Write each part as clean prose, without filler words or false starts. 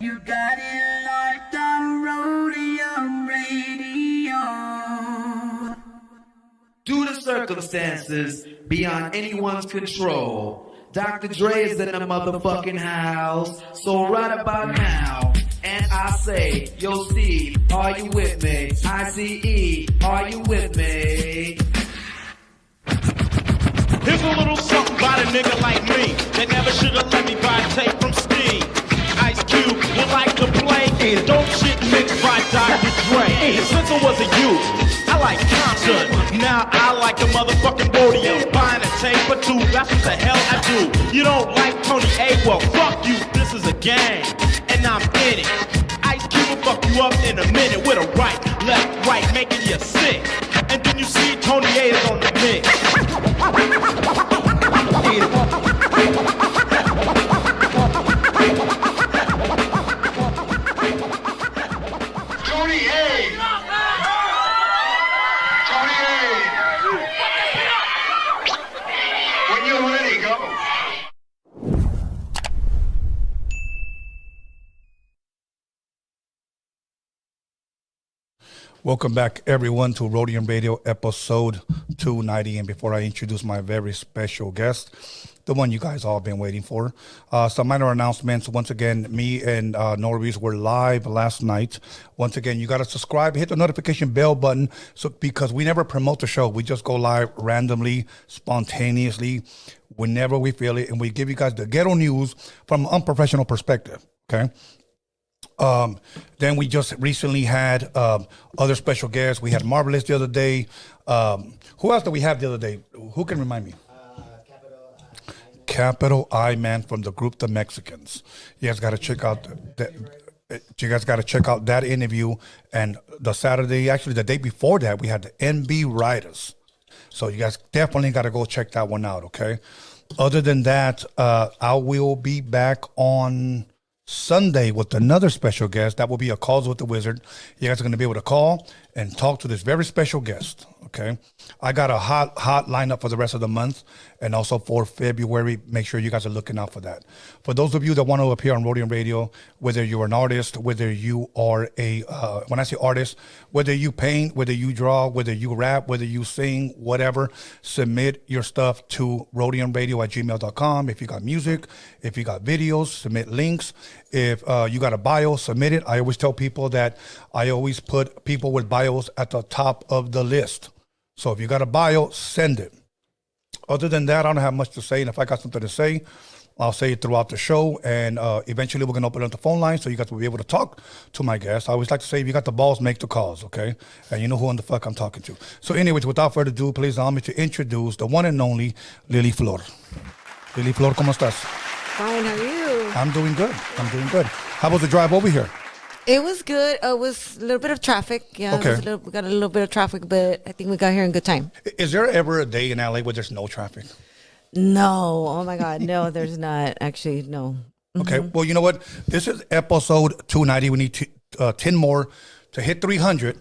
You got it locked on Roadium Radio. Due to circumstances beyond anyone's control, Dr. Dre is in the motherfucking house. So right about now, and I say, yo Steve, are you with me? ICE, are you with me? Here's a little something about a nigga like me that never should've let me buy tape from Steve. Ice Cube would like to play dope shit mixed by Dr. Dre. And since I was a youth, I like Compton. Now I like the motherfucking Roadium. Buying a tape or two, that's what the hell I do. You don't like Tony A? Well, fuck you, this is a game, and I'm in it. Ice Cube will fuck you up in a minute with a right, left, right, making you sick. And then you see Tony A is on the mix. Tony A. Tony A. When you're ready, go. Welcome back, everyone, to Roadium Radio episode 290. And before I introduce my very special guest, the one you guys all been waiting for, some minor announcements. Once again, me and Norris were live last night. Once again, you got to subscribe, hit the notification bell button, so because we never promote the show. We just go live randomly, spontaneously, whenever we feel it, and we give you guys the ghetto news from an unprofessional perspective. Okay. Then we just recently had other special guests. We had Marvelous the other day. Who else did we have the other day? Who can remind me? Capital I Man from the group The Mexicans. You guys got to check out that interview. And the Saturday, actually the day before that, we had the NB Riders. So you guys definitely got to go check that one out. Okay. Other than that, I will be back on Sunday with another special guest. That will be a Calls with the Wizard. You guys are going to be able to call and talk to this very special guest. Okay. I got a hot lineup for the rest of the month and also for February. Make sure you guys are looking out for that. For those of you that want to appear on Roadium Radio, whether you're an artist, whether you are when I say artist, whether you paint, whether you draw, whether you rap, whether you sing, whatever, submit your stuff to roadiumradio@gmail.com. If you got music, if you got videos, submit links. If you got a bio, submit it. I always tell people that I always put people with bios at the top of the list. So if you got a bio, send it. Other than that, I don't have much to say. And if I got something to say, I'll say it throughout the show. And eventually we're going to open up the phone line so you guys will be able to talk to my guests. I always like to say, if you got the balls, make the calls, okay? And you know who in the fuck I'm talking to. So anyways, without further ado, please allow me to introduce the one and only Lily Flor. Lily Flor, ¿cómo estás? Fine, how are you? I'm doing good. How was the drive over here? It was good. It was a little bit of traffic. Yeah, okay. We got a little bit of traffic, but I think we got here in good time. Is there ever a day in LA where there's no traffic? No. Oh, my God. No, there's not. Actually, no. Okay. Well, you know what? This is episode 290. We need 10 more to hit 300.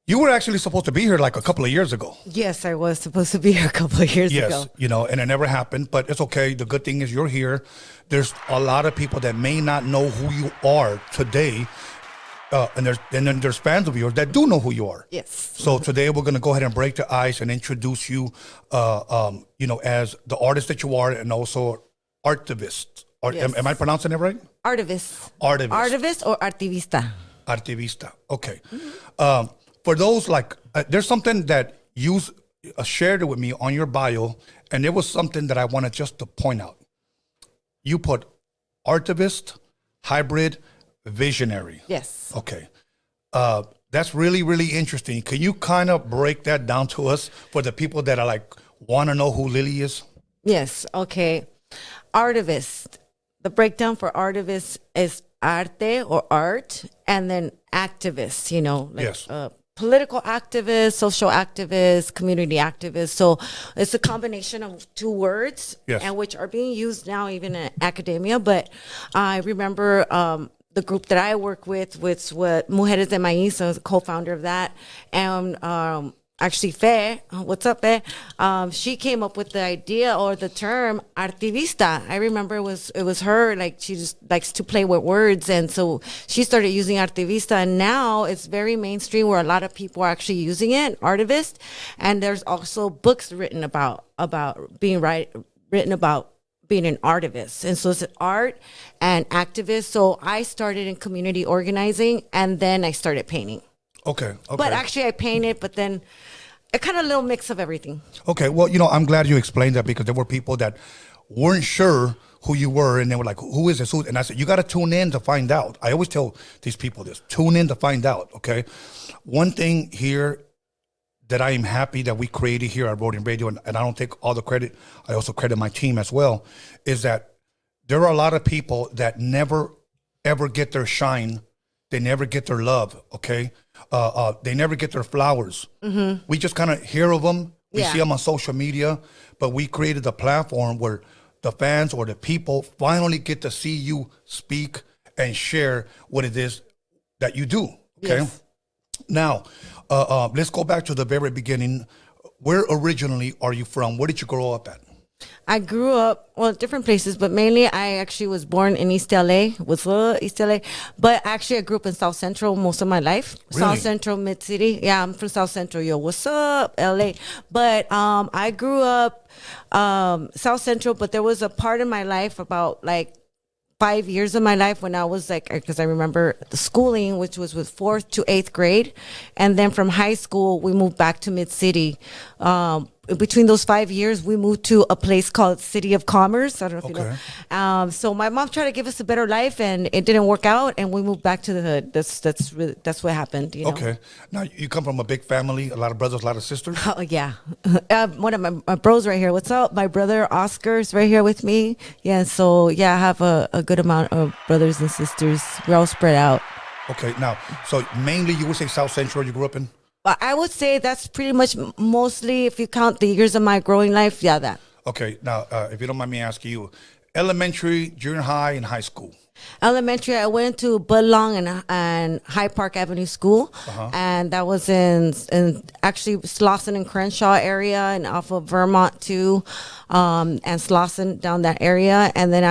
You were actually supposed to be here like a couple of years ago. Yes, I was supposed to be here a couple of years ago. Yes, you know, and it never happened, but it's okay. The good thing is you're here. There's a lot of people that may not know who you are today, and then there's fans of yours that do know who you are. Yes. So today we're going to go ahead and break the ice and introduce you, as the artist that you are, and also artivist. Yes. Am I pronouncing it right? Artivist. Artivist or artivista? Artivista. Okay. For those there's something that you shared with me on your bio, and it was something that I wanted just to point out. You put artivist, hybrid, visionary. Yes. Okay. That's really, really interesting. Can you kind of break that down to us for the people that are want to know who Lily is? Yes. Okay. Artivist. The breakdown for artivist is arte or art, and then activist, yes. Political activist, social activist, community activist. So it's a combination of two words, yes, and which are being used now even in academia. But I remember the group that I work with, which was Mujeres de Maiz. I was a co-founder of that. And actually Fe, what's up, Fe? She came up with the idea or the term artivista. I remember it was her, like she just likes to play with words, and so she started using artivista, and now it's very mainstream where a lot of people are actually using it, artivist, and there's also books written about written about being an artivist, and so it's an art and activist. So I started in community organizing, and then I started painting. Okay. But actually, I painted, but then a kind of little mix of everything. Okay. Well, I'm glad you explained that, because there were people that weren't sure who you were, and they were like, who is this? And I said, you got to tune in to find out. I always tell these people this, tune in to find out, okay? One thing here that I am happy that we created here at Roadium Radio, and I don't take all the credit, I also credit my team as well, is that there are a lot of people that never, ever get their shine. They never get their love, okay? They never get their flowers. Mm-hmm. We just kind of hear of them. We see them on social media, but we created a platform where the fans or the people finally get to see you speak and share what it is that you do, okay? Yes. Now, let's go back to the very beginning. Where originally are you from? Where did you grow up at? I grew up, different places, but mainly I actually was born in East LA, East LA. But actually, I grew up in South Central most of my life. Really? South Central, Mid-City. Yeah, I'm from South Central. Yo, what's up, LA? But I grew up South Central, but there was a part of my life about like 5 years of my life when I was like, because I remember the schooling, which was with 4th to 8th grade. And then from high school, we moved back to Mid-City. Between those 5 years, we moved to a place called City of Commerce. I don't know if you know. So my mom tried to give us a better life, and it didn't work out, and we moved back to the hood. That's what happened. You know? Okay. Now, you come from a big family, a lot of brothers, a lot of sisters? Oh, yeah. One of my bros right here. What's up? My brother Oscar's right here with me. Yeah, so, yeah, I have a good amount of brothers and sisters. We're all spread out. Okay. Now, so mainly you would say South Central you grew up in? I would say that's pretty much mostly, if you count the years of my growing life, that. Okay. Now, if you don't mind me asking you, elementary, junior high, and high school? Elementary, I went to Bud Long and High Park Avenue School, and that was in actually Slauson and Crenshaw area, and off of Vermont too, and Slauson down that area. And then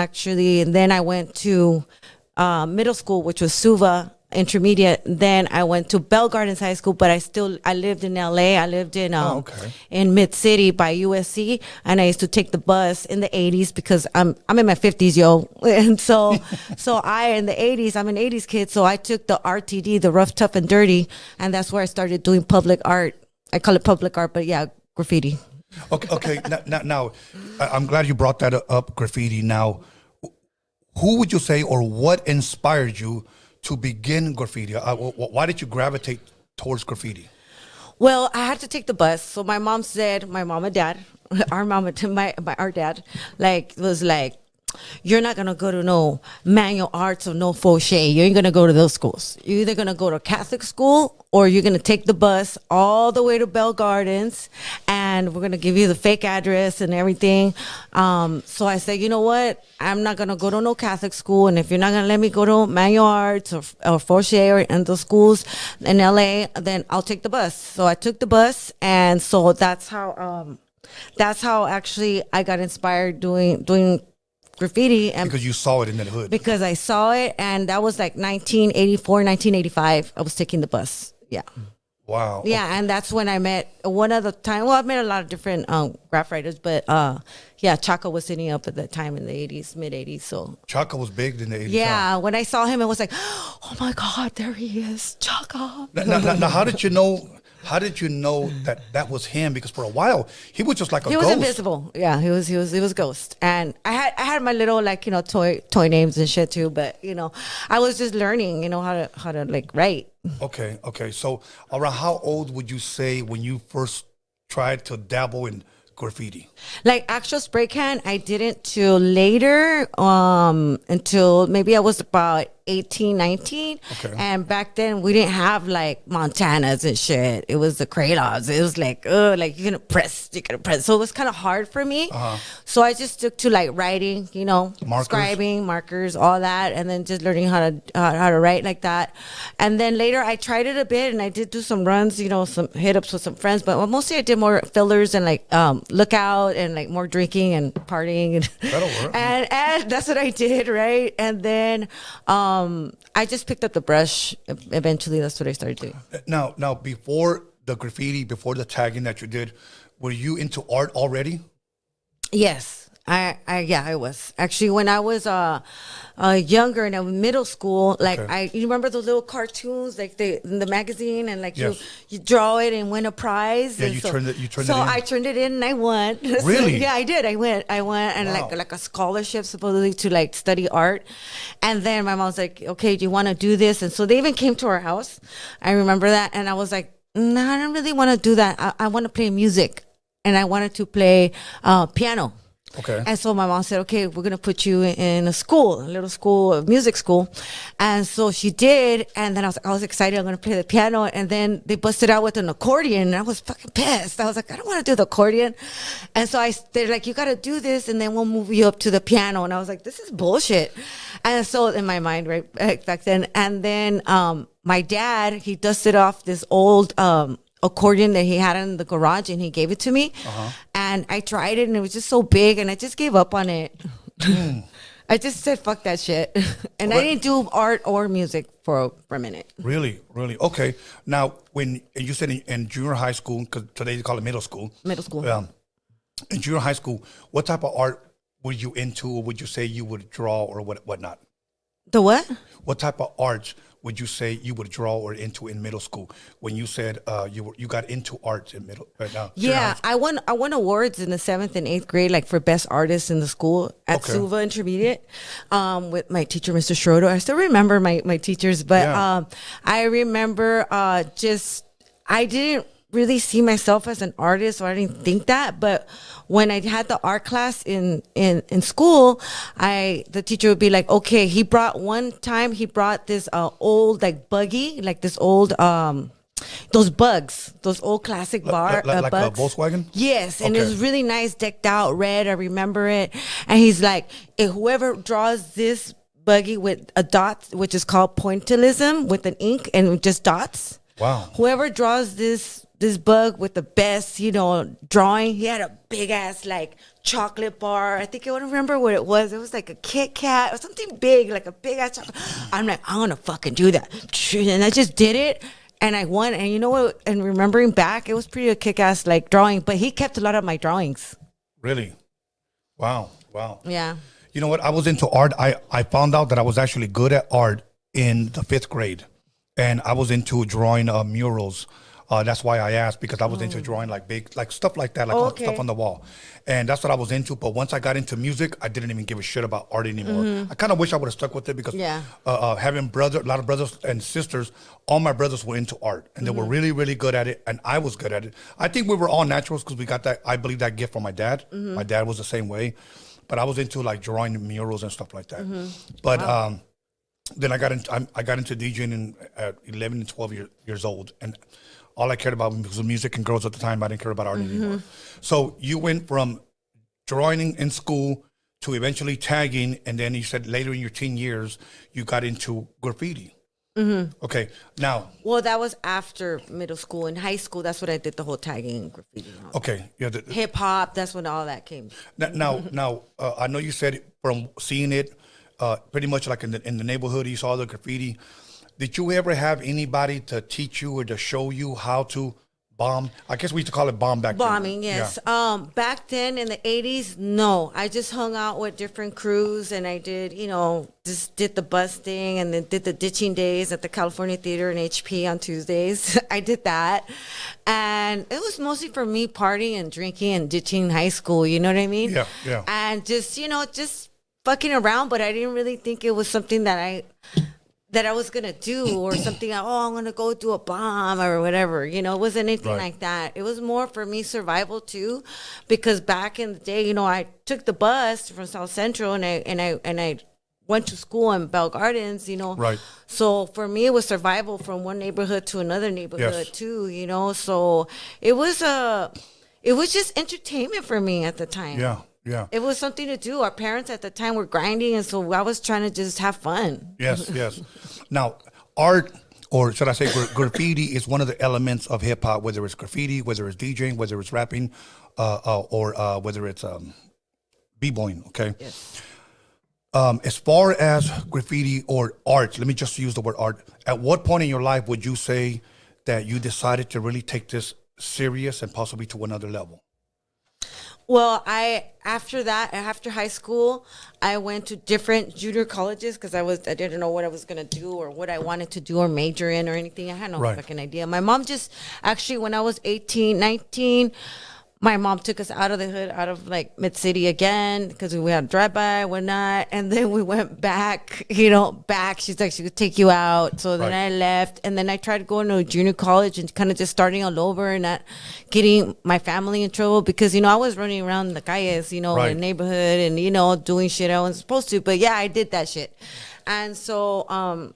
I went to middle school, which was Suva intermediate. Then I went to Bell Gardens High School, but I lived in LA. I lived in in Mid-City by USC, and I used to take the bus in the 80s because I'm in my 50s, yo. And so in the 80s, I'm an 80s kid, so I took the RTD, the rough, tough, and dirty, and that's where I started doing public art. I call it public art, but yeah, graffiti. Okay. Now, I'm glad you brought that up, graffiti. Now, who would you say, or what inspired you to begin graffiti? Why did you gravitate towards graffiti? Well, I had to take the bus. So my mom and dad, our dad, was like, you're not going to go to no manual arts or no crochet. You ain't going to go to those schools. You're either going to go to Catholic school or you're going to take the bus all the way to Bell Gardens, and we're going to give you the fake address and everything. So I said, you know what? I'm not going to go to no Catholic school, and if you're not going to let me go to manual arts or crochet or in those schools in LA, then I'll take the bus. So I took the bus, and so that's how actually I got inspired doing graffiti. And because you saw it in the hood. Because I saw it, and that was like 1984, 1985. I was taking the bus. Yeah. Wow. Yeah, and that's when I met one other time. Well, I've met a lot of different graph writers, but Chaco was sitting up at that time in the 80s, mid 80s. So Chaco was big in the 80s. Yeah, when I saw him, it was like, oh my God, there he is, Chaco. Now, how did you know? How did you know that was him? Because for a while he was just like a ghost. He was invisible. Yeah, he was ghost. And I had my little toy names and shit too. But I was just learning how to write. Okay. So around how old would you say when you first tried to dabble in graffiti? Like actual spray can, I didn't till later. Until maybe I was about 18, 19. Okay. And back then we didn't have like Montanas and shit. It was the crayons. It was like, you're gonna press. So it was kind of hard for me. So I just took to like writing, Markers. scribing, markers, all that, and then just learning how to write like that. And then later I tried it a bit, and I did do some runs, some hit ups with some friends, but mostly I did more fillers and like lookout and like more drinking and partying and That'll work. and that's what I did, right? And then I just picked up the brush. Eventually, that's what I started doing. Now, before the graffiti, before the tagging that you did, were you into art already? Yes. I was actually when I was younger and in middle school. Like you remember those little cartoons, like in the magazine, and like Yes. you draw it and win a prize. Yeah, and you turned it in. So I turned it in and I won. Really? Yeah, I did. I went and Wow. like a scholarship supposedly to like study art. And then my mom's like, "Okay, do you want to do this?" And so they even came to our house. I remember that, and I was like, "No, I don't really want to do that. I want to play music, and I wanted to play piano." Okay. And so my mom said, "Okay, we're going to put you in a little school, a music school." And so she did. And then I was excited. I'm going to play the piano. And then they busted out with an accordion. And I was fucking pissed. I was like, I don't want to do the accordion. And so they're like, "You got to do this. And then we'll move you up to the piano." And I was like, this is bullshit. And so in my mind, right back then. And then my dad, he dusted off this old accordion that he had in the garage, and he gave it to me. And I tried it, and it was just so big, and I just gave up on it. I just said fuck that shit. And I didn't do art or music for a minute. Really? Okay. Now, when you said in junior high school, because today they call it middle school. In junior high school, what type of art were you into, or would you say you would draw or whatnot? The what? What type of art would you say you would draw or into in middle school when you said you got into art in middle right now? Yeah, I won awards in the 7th and 8th grade, like for best artist in the school at Suva Intermediate, with my teacher, Mr. Schroeder. I still remember my teachers, but I remember I didn't really see myself as an artist, or I didn't think that. But when I had the art class in school, the teacher would be like, okay, he brought this old like buggy, like this old those bugs, those old classic like bugs. a Volkswagen? Yes, and Okay. it was really nice, decked out red. I remember it. And he's like, if whoever draws this buggy with a dot, which is called pointillism, with an ink and just dots. Wow. Whoever draws this bug with the best, drawing. He had a big ass like chocolate bar. I think I don't remember what it was. It was like a Kit Kat or something big, like a big ass chocolate. I'm like, I'm gonna fucking do that, and I just did it, and I won. And you know what? And remembering back, it was pretty a kick ass like drawing. But he kept a lot of my drawings. Really? Wow. Yeah. You know what? I was into art. I found out that I was actually good at art in the 5th grade, and I was into drawing murals. That's why I asked, because I was into drawing like big, like stuff like that, like stuff on the wall. And that's what I was into. But once I got into music, I didn't even give a shit about art anymore. I kind of wish I would have stuck with it, because having a lot of brothers and sisters, all my brothers were into art, and they were really, really good at it. And I was good at it. I think we were all naturals, because we got that, I believe, that gift from my dad. My dad was the same way. But I was into like drawing murals and stuff like that. But then I got into DJing at 11 and 12 years old. And all I cared about was music and girls at the time. I didn't care about art anymore. So you went from drawing in school to eventually tagging, and then you said later in your teen years, you got into graffiti. Okay, now. Well, that was after middle school. In high school, that's when I did the whole tagging and graffiti. Okay, yeah. Hip hop, that's when all that came. Now, I know you said from seeing it, pretty much like in the neighborhood, you saw the graffiti. Did you ever have anybody to teach you or to show you how to bomb? I guess we used to call it bomb back then. Bombing, yes. Yeah. Back then in the 80s, no. I just hung out with different crews, and I did, just did the busting, and then did the ditching days at the California Theater and HP on Tuesdays. I did that. And it was mostly for me partying and drinking and ditching in high school, you know what I mean? Yeah. And just, just fucking around, but I didn't really think it was something that I was going to do, or something, I'm going to go do a bomb or whatever. It wasn't anything like that. It was more for me survival too, because back in the day, I took the bus from South Central, and I went to school in Bell Gardens, Right. So for me, it was survival from one neighborhood to another neighborhood too, So it was just entertainment for me at the time. Yeah. Yeah. It was something to do. Our parents at the time were grinding, and so I was trying to just have fun. Yes. Yes. Now, art, or should I say graffiti, is one of the elements of hip hop, whether it's graffiti, whether it's DJing, whether it's rapping, or whether it's b-boying. Okay. Yes. As far as graffiti or art, let me just use the word art. At what point in your life would you say that you decided to really take this serious and possibly to another level? Well, after high school, I went to different junior colleges because I didn't know what I was gonna do or what I wanted to do or major in or anything. I had no fucking idea. My mom just actually, when I was 18, 19, my mom took us out of the hood, out of like mid city again, because we had a drive by, whatnot, and then we went back. Back. She's like, she could take you out. So then I left, and then I tried going to a junior college and kind of just starting all over and not getting my family in trouble because I was running around the calles, in the neighborhood and doing shit I wasn't supposed to. But yeah, I did that shit, and so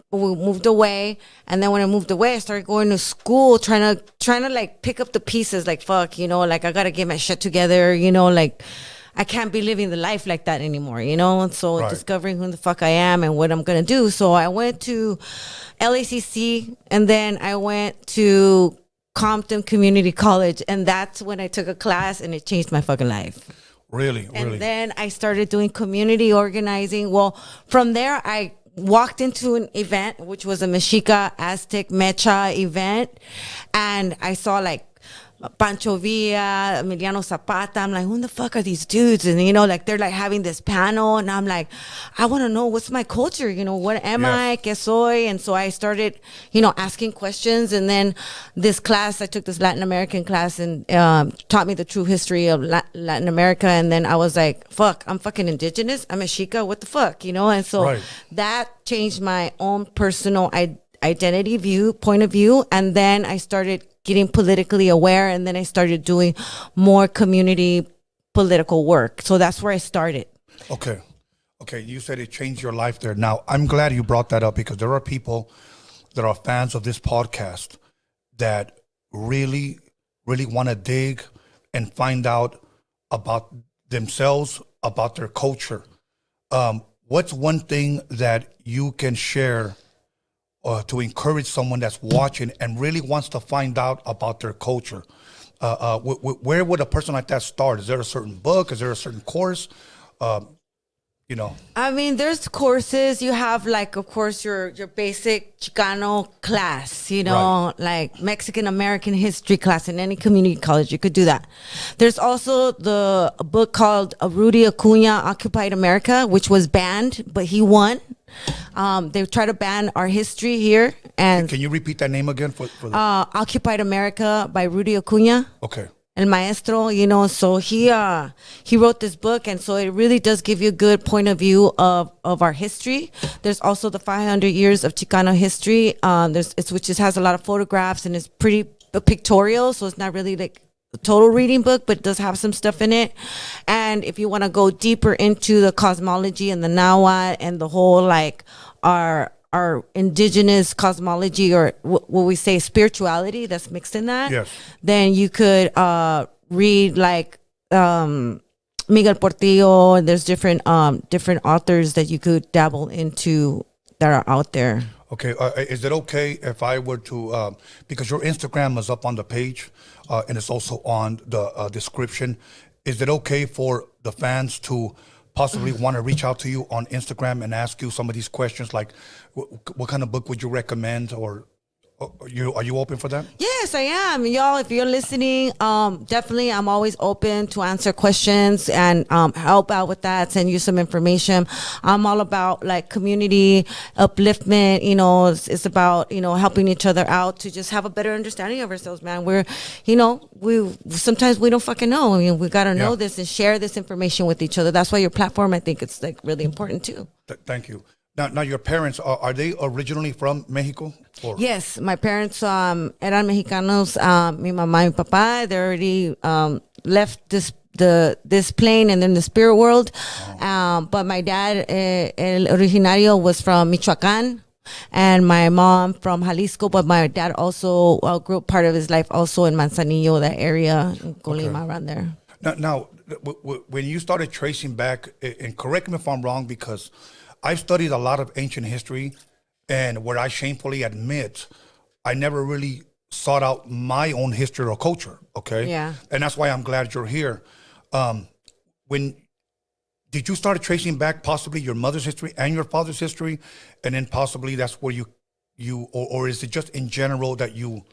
we moved away, and then when I moved away, I started going to school, trying to like pick up the pieces, like fuck, like I gotta get my shit together, like I can't be living the life like that anymore, and so discovering who the fuck I am and what I'm gonna do. So I went to LACC, and then I went to Compton Community College, and that's when I took a class, and it changed my fucking life. Really? And then I started doing community organizing. Well, from there, I walked into an event, which was a Mexica Aztec Mecha event. And I saw like Pancho Villa, Emiliano Zapata. I'm like, who the fuck are these dudes? And, like they're like having this panel. And I'm like, I want to know what's my culture? What am I? ¿Qué soy? And so I started, asking questions. And then this class, I took this Latin American class and taught me the true history of Latin America. And then I was like, fuck, I'm fucking indigenous. I'm Mexica. What the fuck? And so that changed my own personal identity point of view. And then I started getting politically aware, and then I started doing more community political work. So that's where I started. Okay. You said it changed your life there. Now, I'm glad you brought that up because there are people that are fans of this podcast that really, really want to dig and find out about themselves, about their culture. What's one thing that you can share to encourage someone that's watching and really wants to find out about their culture? Where would a person like that start? Is there a certain book? Is there a certain course? I mean, there's courses. You have like, of course, your basic Chicano class, like Mexican American history class in any community college. You could do that. There's also a book called Rudy Acuña, Occupied America, which was banned, but he won. They tried to ban our history here. And can you repeat that name again for the Occupied America by Rudy Acuña. Okay. El Maestro, so he wrote this book, and so it really does give you a good point of view of our history. There's also the 500 years of Chicano history. Which just has a lot of photographs and it's pretty pictorial, so it's not really like a total reading book, but it does have some stuff in it. And if you want to go deeper into the cosmology and the Nahuatl and the whole like our indigenous cosmology, or what we say spirituality that's mixed in that, then you could read like Miguel Portillo, and there's different authors that you could dabble into that are out there. Okay, is it okay if I were to, because your Instagram is up on the page and it's also on the description, is it okay for the fans to possibly want to reach out to you on Instagram and ask you some of these questions, like what kind of book would you recommend, or are you open for that? Yes, I am. Y'all, if you're listening, definitely I'm always open to answer questions and help out with that, send you some information. I'm all about like community upliftment, it's about, helping each other out to just have a better understanding of ourselves, man. We're, sometimes we don't fucking know. I mean, we got to know this and share this information with each other. That's why your platform, I think it's like really important too. Thank you. Now, your parents, are they originally from Mexico? Or? Yes, my parents eran Mexicanos. Mi mamá y mi papá, they already left this this plane and then the spirit world. But my dad, el originario, was from Michoacan, and my mom from Jalisco. But my dad also grew up part of his life also in Manzanillo, that area, in Colima, around there. Now, when you started tracing back, and correct me if I'm wrong, because I've studied a lot of ancient history, and where I shamefully admit I never really sought out my own history or culture, okay? Yeah. And that's why I'm glad you're here. When did you start tracing back possibly your mother's history and your father's history, and then possibly that's where or is it just in general that you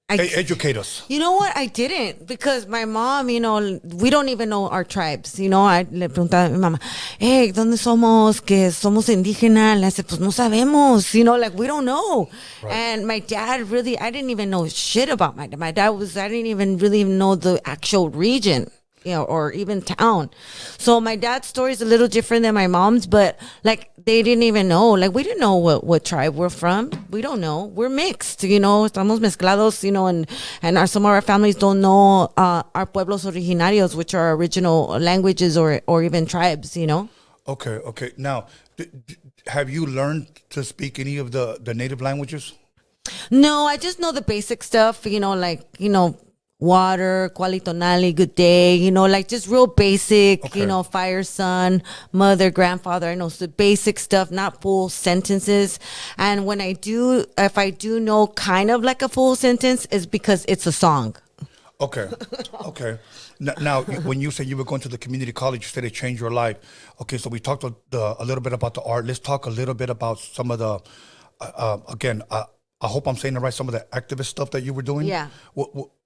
educate us? You know what? I didn't, because my mom, we don't even know our tribes. I le preguntaba a mi mamá, hey, ¿dónde somos? Que somos indígenas. Le dice, pues no sabemos. Like we don't know. Right. And my dad really, I didn't even know shit about my dad. My dad I didn't even really know the actual region. Or even town. So my dad's story is a little different than my mom's, but like they didn't even know. Like we didn't know what tribe we're from. We don't know. We're mixed, estamos mezclados, and some of our families don't know our pueblos originarios, which are original languages or even tribes, Okay. Now, have you learned to speak any of the native languages? No, I just know the basic stuff, water, qualitonali, good day, like just real basic, fire, sun, mother, grandfather. I know the basic stuff, not full sentences. And if I do know kind of like a full sentence, it's because it's a song. Okay. Now, when you say you were going to the community college, you said it changed your life. Okay, so we talked a little bit about the art. Let's talk a little bit about some of the, again, I hope I'm saying it right, some of the activist stuff that you were doing. Yeah.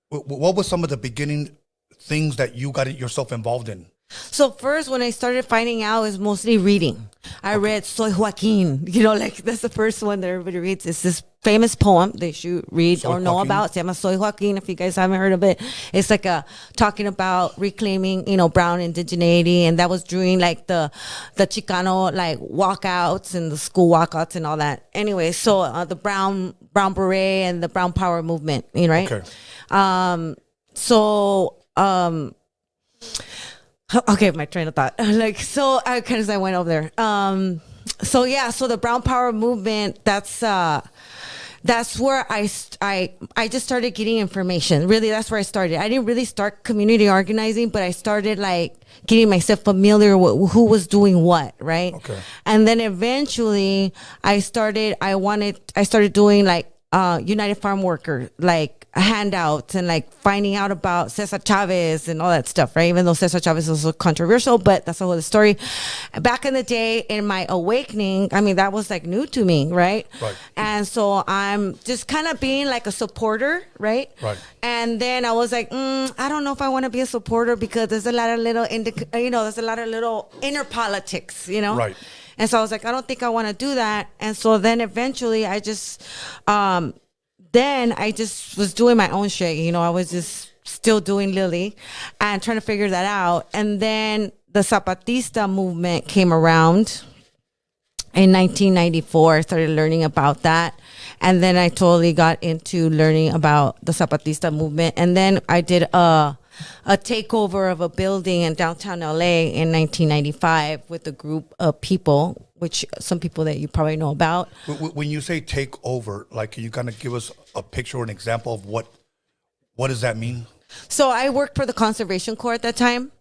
What was some of the beginning things that you got yourself involved in? So first, when I started finding out, it was mostly reading. I read Soy Joaquin. That's the first one that everybody reads. It's this famous poem they should read or know about. Se llama Soy Joaquin. If you guys haven't heard of it, it's like talking about reclaiming, brown indigeneity, and that was during like the Chicano like walkouts and the school walkouts and all that. Anyway, so the brown beret and the brown power movement, right? Okay. Okay, my train of thought. I kind of went over there. So the brown power movement, that's where I just started getting information. Really, that's where I started. I didn't really start community organizing, but I started like getting myself familiar with who was doing what, right? Okay. And then eventually I started doing like United Farm Worker, like handouts and like finding out about Cesar Chavez and all that stuff, right? Even though Cesar Chavez was so controversial, but that's a whole story. Back in the day, in my awakening, that was like new to me, right? Right. And so I'm just kind of being like a supporter, right? Right. And then I was like, I don't know if I want to be a supporter, because there's a lot of little, there's a lot of little inner politics, Right. And so I was like, I don't think I want to do that. And so then eventually I just was doing my own shit. I was just still doing Lily and trying to figure that out. And then the Zapatista movement came around in 1994. I started learning about that. And then I totally got into learning about the Zapatista movement. And then I did a takeover of a building in downtown LA in 1995 with a group of people, which some people that you probably know about. When you say take over, like, can you kind of give us a picture or an example of what does that mean? So I worked for the Conservation Corps at that time,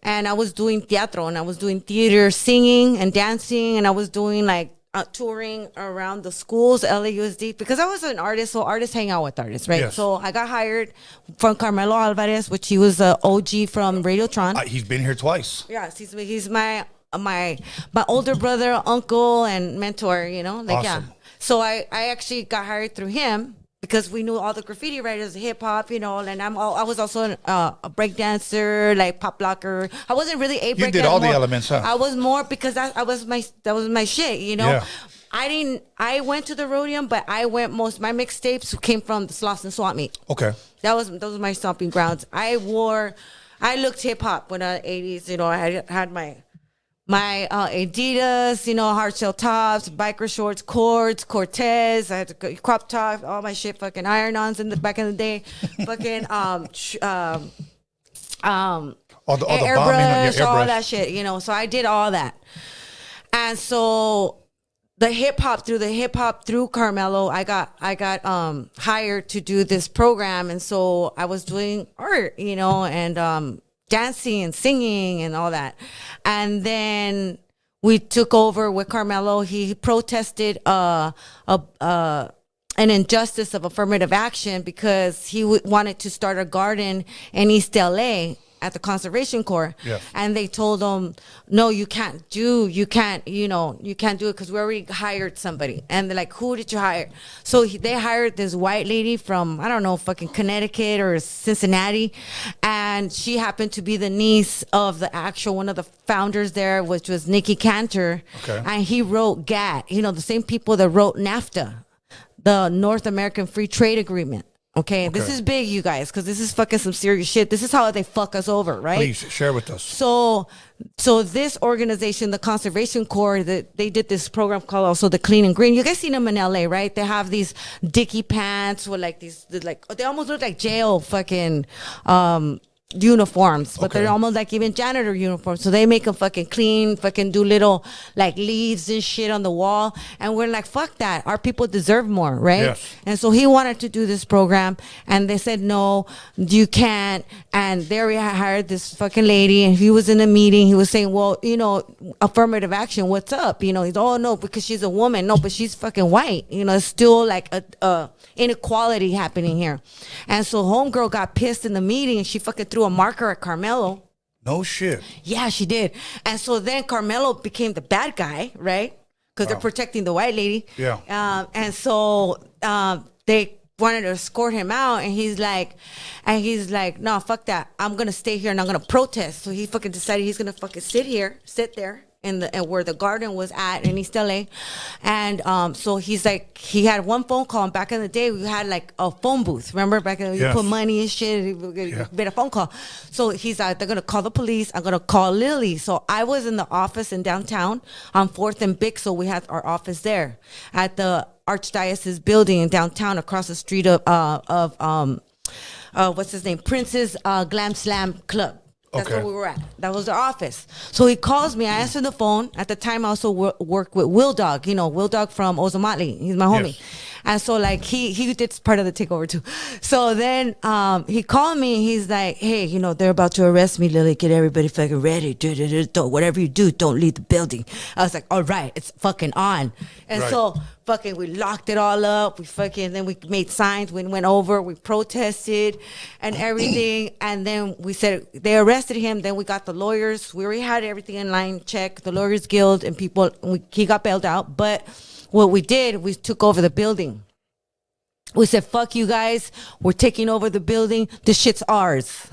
and I was doing teatro, and I was doing theater, singing and dancing, and I was doing like touring around the schools, LAUSD, because I was an artist, so artists hang out with artists, right? Yes. So I got hired from Carmelo Alvarez, which he was the OG from Radiotron. He's been here twice. Yes, he's my older brother, uncle, and mentor. Awesome. Yeah. So I actually got hired through him, because we knew all the graffiti writers, hip hop, and I was also a break dancer, like pop locker. I wasn't really a break dancer. You did all the elements, huh? I was more because that was my shit, Yeah. I went to the Roadium, but my mixtapes came from the Sloss and Swap Meet. Okay. Those were my stomping grounds. I looked hip hop when the 80s, I had my Adidas, hard shell tops, biker shorts, cords, Cortez. I had to crop top, all my shit, fucking iron-ons back in the day, fucking All the bombing, yeah, all airbrush. that shit, you know. So I did all that. And so the hip hop through Carmelo, I got hired to do this program. And so I was doing art, you know, and dancing and singing and all that. And then we took over with Carmelo. He protested an injustice of affirmative action because he wanted to start a garden in East LA at the Conservation Corps. Yes. And they told him, no, you can't do it because we already hired somebody. And they're like, who did you hire? So they hired this white lady from, I don't know, fucking Connecticut or Cincinnati. And she happened to be the niece of one of the founders there, which was Nikki Cantor. Okay. And he wrote GATT, you know, the same people that wrote NAFTA, the North American Free Trade Agreement. Okay, this is big, you guys, because this is fucking some serious shit. This is how they fuck us over, right? Please share with us. So this organization, the Conservation Corps, they did this program called also the Clean and Green. You guys seen them in LA, right? They have these dicky pants with like these, they almost look like jail fucking uniforms, but they're almost like even janitor uniforms. So they make them fucking clean, fucking do little like leaves and shit on the wall. And we're like, fuck that. Our people deserve more, right? Yes. And so he wanted to do this program, and they said, no, you can't. And they already hired this fucking lady, and he was in a meeting. He was saying, well, you know, affirmative action, what's up? You know, he's, oh, no, because she's a woman. No, but she's fucking white. You know, it's still like a inequality happening here. And so homegirl got pissed in the meeting, and she fucking threw a marker at Carmelo. No shit. Yeah, she did. And so then Carmelo became the bad guy, right? Because they're protecting the white lady. Yeah. And so they wanted to escort him out, and he's like, no, fuck that. I'm gonna stay here and I'm gonna protest. So he fucking decided he's gonna fucking sit there in where the garden was at in East LA. And so he's like, he had one phone call, and back in the day we had like a phone booth. Remember back in the you put money and shit, you made a phone call. So he's like, they're gonna call the police, I'm gonna call Lily. So I was in the office in downtown on 4th and Bick, so we had our office there at the Archdiocese building in downtown across the street of what's his name, Prince's Glam Slam Club. That's where we were at. That was the office. So he calls me. I answer the phone. At the time, I also worked with Will Dog. You know, Will Dog from Ozomatli. He's my homie. Yes. And so, like, he did part of the takeover, too. So then he called me. He's like, hey, you know, they're about to arrest me, Lily. Get everybody fucking ready. Whatever you do, don't leave the building. I was like, all right, it's fucking on. And so fucking we locked it all up. Then we made signs. We went over. We protested and everything. And then we said they arrested him. Then we got the lawyers. We already had everything in line check. The Lawyers Guild and people. He got bailed out. But what we did, we took over the building. We said, fuck you guys. We're taking over the building. This shit's ours.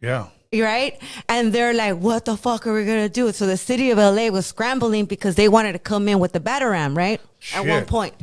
Yeah. Right? And they're like, what the fuck are we going to do? So the city of LA was scrambling because they wanted to come in with the Batarang, right? Shit. At one point.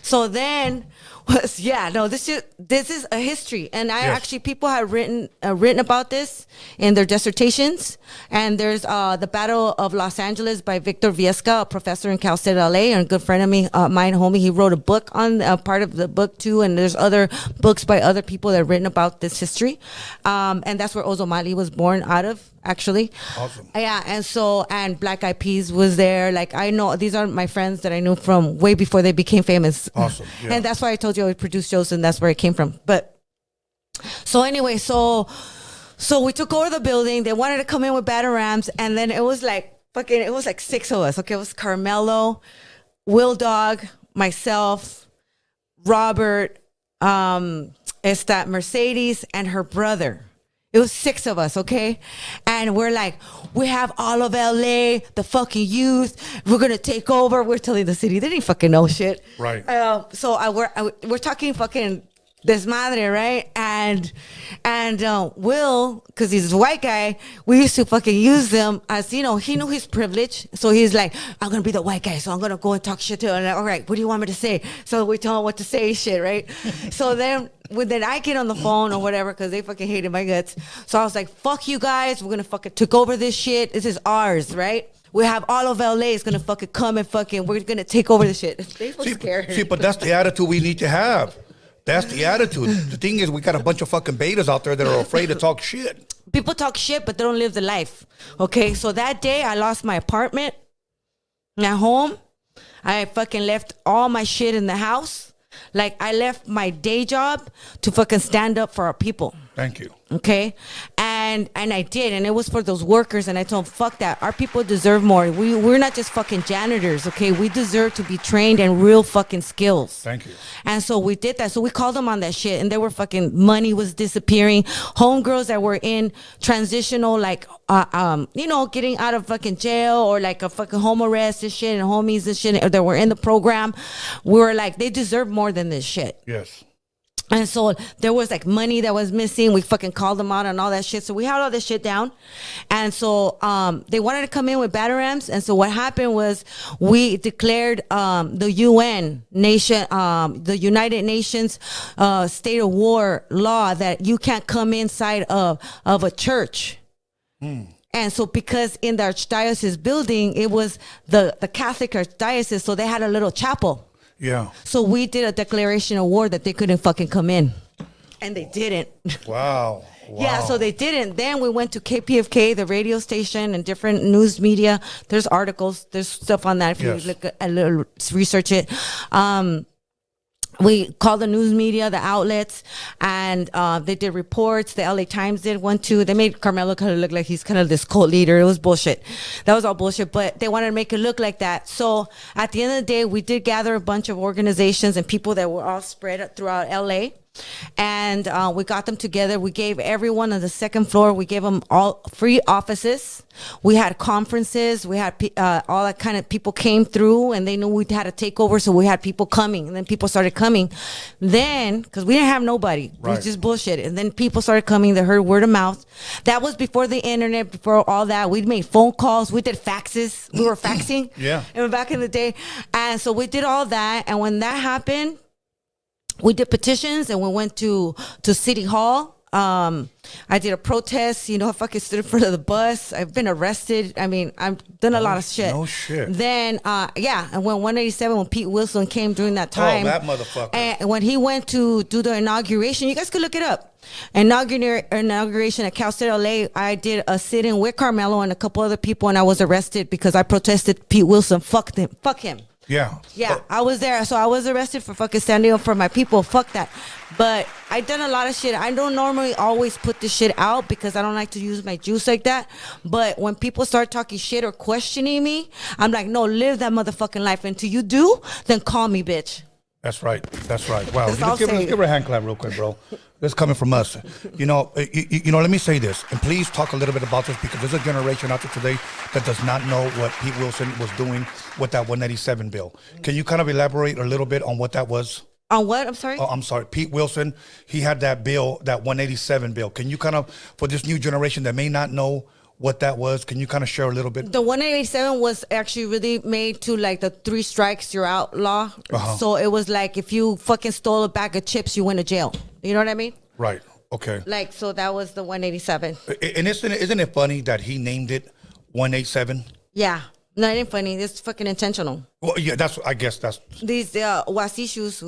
So then this is a history. And actually, people have written about this in their dissertations. And there's The Battle of Los Angeles by Victor Viesca, a professor in Cal State LA, and a good friend of me, mine homie. He wrote a book on part of the book too. And there's other books by other people that have written about this history. And that's where Ozomatli was born out of, actually. Awesome. Yeah. And so, and Black Eyed Peas was there. Like, I know, these are my friends that I knew from way before they became famous. Awesome. Yeah. And that's why I told you I would produce shows, and that's where it came from. But so anyway, so we took over the building. They wanted to come in with Batarangs, and then it was like 6 of us. Okay, it was Carmelo, Will Dog, myself, Robert, Mercedes, and her brother. It was 6 of us, okay? And we're like, we have all of LA, the fucking youth. We're going to take over. We're telling the city. They didn't fucking know shit. Right. So we're talking fucking desmadre, right? And Will, because he's a white guy, we used to fucking use them as, you know, he knew his privilege. So he's like, I'm going to be the white guy, so I'm going to go and talk shit to him. And I'm like, all right, what do you want me to say? So we tell him what to say, shit, right? So then I get on the phone or whatever, because they fucking hated my guts. So I was like, fuck you guys. We're going to fucking take over this shit. This is ours, right? We have all of LA is going to fucking come and fucking, we're going to take over the shit. They were scared. See, but that's the attitude we need to have. That's the attitude. The thing is, we got a bunch of fucking betas out there that are afraid to talk shit. People talk shit, but they don't live the life. Okay, so that day I lost my apartment at home. I fucking left all my shit in the house. Like, I left my day job to fucking stand up for our people. Thank you. Okay, and I did, and it was for those workers, and I told them, fuck that, our people deserve more. We're not just fucking janitors, okay? We deserve to be trained in real fucking skills. Thank you. And so we did that. So we called them on that shit, and they were fucking, money was disappearing. Homegirls that were in transitional, like, you know, getting out of fucking jail or like a fucking home arrest and shit, and homies and shit that were in the program, we were like, they deserve more than this shit. Yes. And so there was like money that was missing. We fucking called them out and all that shit. So we had all this shit down. And so they wanted to come in with batterams. And so what happened was we declared the UN nation, the United Nations state of war law that you can't come inside of a church. And so because in the archdiocese building, it was the Catholic archdiocese, so they had a little chapel. Yeah. So we did a declaration of war that they couldn't fucking come in. And they didn't. Wow. Yeah, so they didn't. Then we went to KPFK, the radio station, and different news media. There's articles. There's stuff on that if you look a little, research it. We called the news media, the outlets, and they did reports. The LA Times did one too. They made Carmelo kind of look like he's kind of this cult leader. It was bullshit. That was all bullshit, but they wanted to make it look like that. So at the end of the day, we did gather a bunch of organizations and people that were all spread throughout LA. And we got them together. We gave everyone on the second floor, we gave them all free offices. We had conferences. We had all that kind of people came through, and they knew we had to take over, so we had people coming. And then people started coming. Then, because we didn't have nobody, it was just bullshit. And then people started coming. They heard word of mouth. That was before the internet, before all that. We made phone calls. We did faxes. We were faxing. Yeah. And back in the day. And so we did all that. And when that happened, we did petitions, and we went to City Hall. I did a protest. You know, I fucking stood in front of the bus. I've been arrested. I mean, I've done a lot of shit. No shit. Then, and when 187, when Pete Wilson came during that time. Oh, that motherfucker. And when he went to do the inauguration, you guys could look it up. Inauguration at Cal State LA, I did a sit-in with Carmelo and a couple other people, and I was arrested because I protested Pete Wilson. Fuck him. Yeah. Yeah, I was there. So I was arrested for fucking standing up for my people. Fuck that. But I done a lot of shit. I don't normally always put this shit out because I don't like to use my juice like that. But when people start talking shit or questioning me, I'm like, no, live that motherfucking life. Until you do, then call me, bitch. That's right. That's right. Wow. That's Let's give her a hand clap real quick, bro. This is coming from us. You know, let me say this, and please talk a little bit about this, because there's a generation out there today that does not know what Pete Wilson was doing with that 187 bill. Can you kind of elaborate a little bit on what that was? On what? I'm sorry? Oh, I'm sorry. Pete Wilson, he had that bill, that 187 bill. Can you kind of, for this new generation that may not know what that was, can you kind of share a little bit? The 187 was actually really made to like the 3 strikes you're out law. So it was like if you fucking stole a bag of chips, you went to jail. You know what I mean? Right. Okay. Like, so that was the 187. And isn't it funny that he named it 187? Yeah. No, it ain't funny. It's fucking intentional. Well, yeah, I guess that's... These wasishus,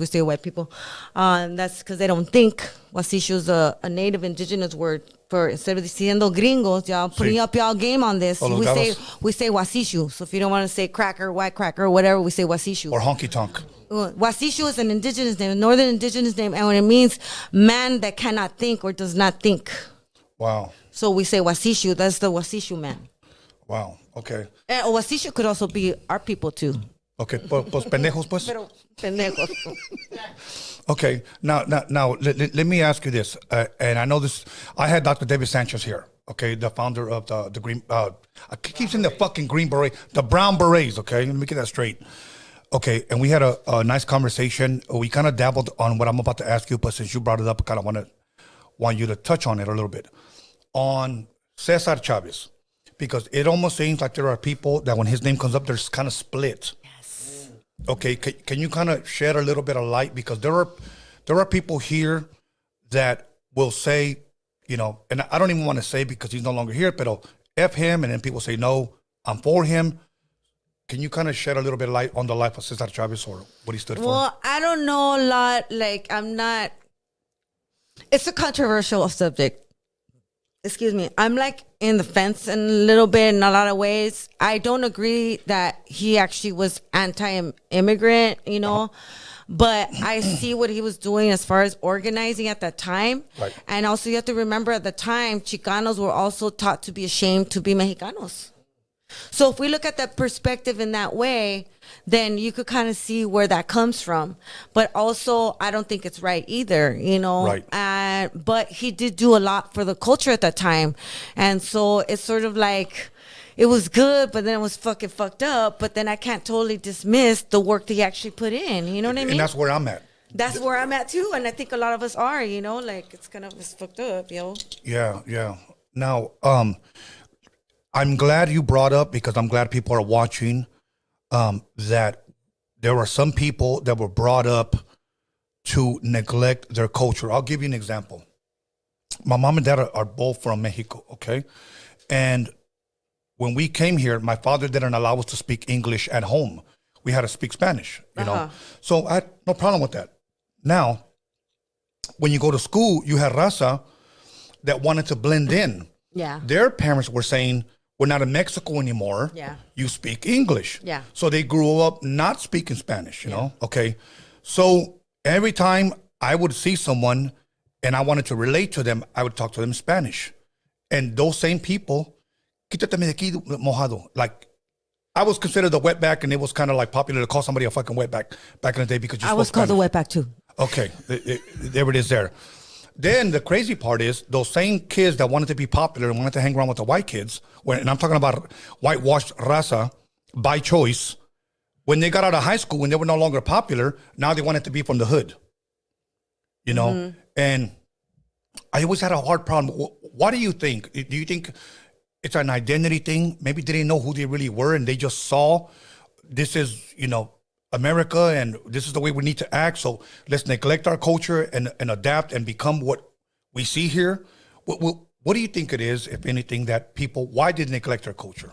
we say white people. That's because they don't think. Wasishu is a native indigenous word for, instead of diciendo gringos, y'all putting up y'all game on this. We say wasishu. So if you don't want to say cracker, white cracker, whatever, we say wasishu. Or honky tonk. Wasishu is an indigenous name, a northern indigenous name, and when it means man that cannot think or does not think. Wow. So we say wasishu. That's the wasishu man. Wow. Okay. And wasishu could also be our people too. Okay. Pues pendejos, pues. Pero pendejos. Okay. Now, let me ask you this. And I know this. I had Dr. David Sanchez here. Okay, the founder of the Green. I keep saying the fucking Green Beret, the Brown Berets. Okay, let me get that straight. Okay, and we had a nice conversation. We kind of dabbled on what I'm about to ask you, but since you brought it up, I kind of want you to touch on it a little bit on Cesar Chavez, because it almost seems like there are people that when his name comes up, there's kind of split. Yes. Okay, can you kind of shed a little bit of light, because there are people here that will say, you know, and I don't even want to say because he's no longer here, but F him, and then people say no, I'm for him. Can you kind of shed a little bit of light on the life of Cesar Chavez or what he stood for? Well, I don't know a lot. Like, I'm not. It's a controversial subject. excuse me, I'm like in the fence in a little bit in a lot of ways. I don't agree that he actually was anti-immigrant, you know, but I see what he was doing as far as organizing at that time. Right. And also you have to remember at the time, Chicanos were also taught to be ashamed to be Mexicanos. So if we look at that perspective in that way, then you could kind of see where that comes from. But also, I don't think it's right either, you know. Right. But he did do a lot for the culture at that time. And so it's sort of like, it was good, but then it was fucking fucked up. But then I can't totally dismiss the work that he actually put in. You know what I mean? And that's where I'm at. That's where I'm at too. And I think a lot of us are, you know, like it's kind of it's fucked up, yo. Yeah. Now, I'm glad you brought up, because I'm glad people are watching, that there are some people that were brought up to neglect their culture. I'll give you an example. My mom and dad are both from Mexico, okay? And when we came here, my father didn't allow us to speak English at home. We had to speak Spanish, you know? So I had no problem with that. Now, when you go to school, you had raza that wanted to blend in. Yeah. Their parents were saying, we're not in Mexico anymore. Yeah. You speak English. Yeah. So they grew up not speaking Spanish, you know? Okay. So every time I would see someone and I wanted to relate to them, I would talk to them in Spanish. And those same people, quítateme de aquí, mojado. Like, I was considered a wetback, and it was kind of like popular to call somebody a fucking wetback back in the day because you I was called a wetback too. Okay. There it is there. Then the crazy part is those same kids that wanted to be popular and wanted to hang around with the white kids, and I'm talking about whitewashed raza by choice, when they got out of high school, when they were no longer popular, now they wanted to be from the hood, you know? Mm-hmm. And I always had a hard problem. What do you think? Do you think it's an identity thing? Maybe they didn't know who they really were and they just saw this is, you know, America, and this is the way we need to act. So let's neglect our culture and adapt and become what we see here. What do you think it is, if anything, that people, why did they neglect their culture?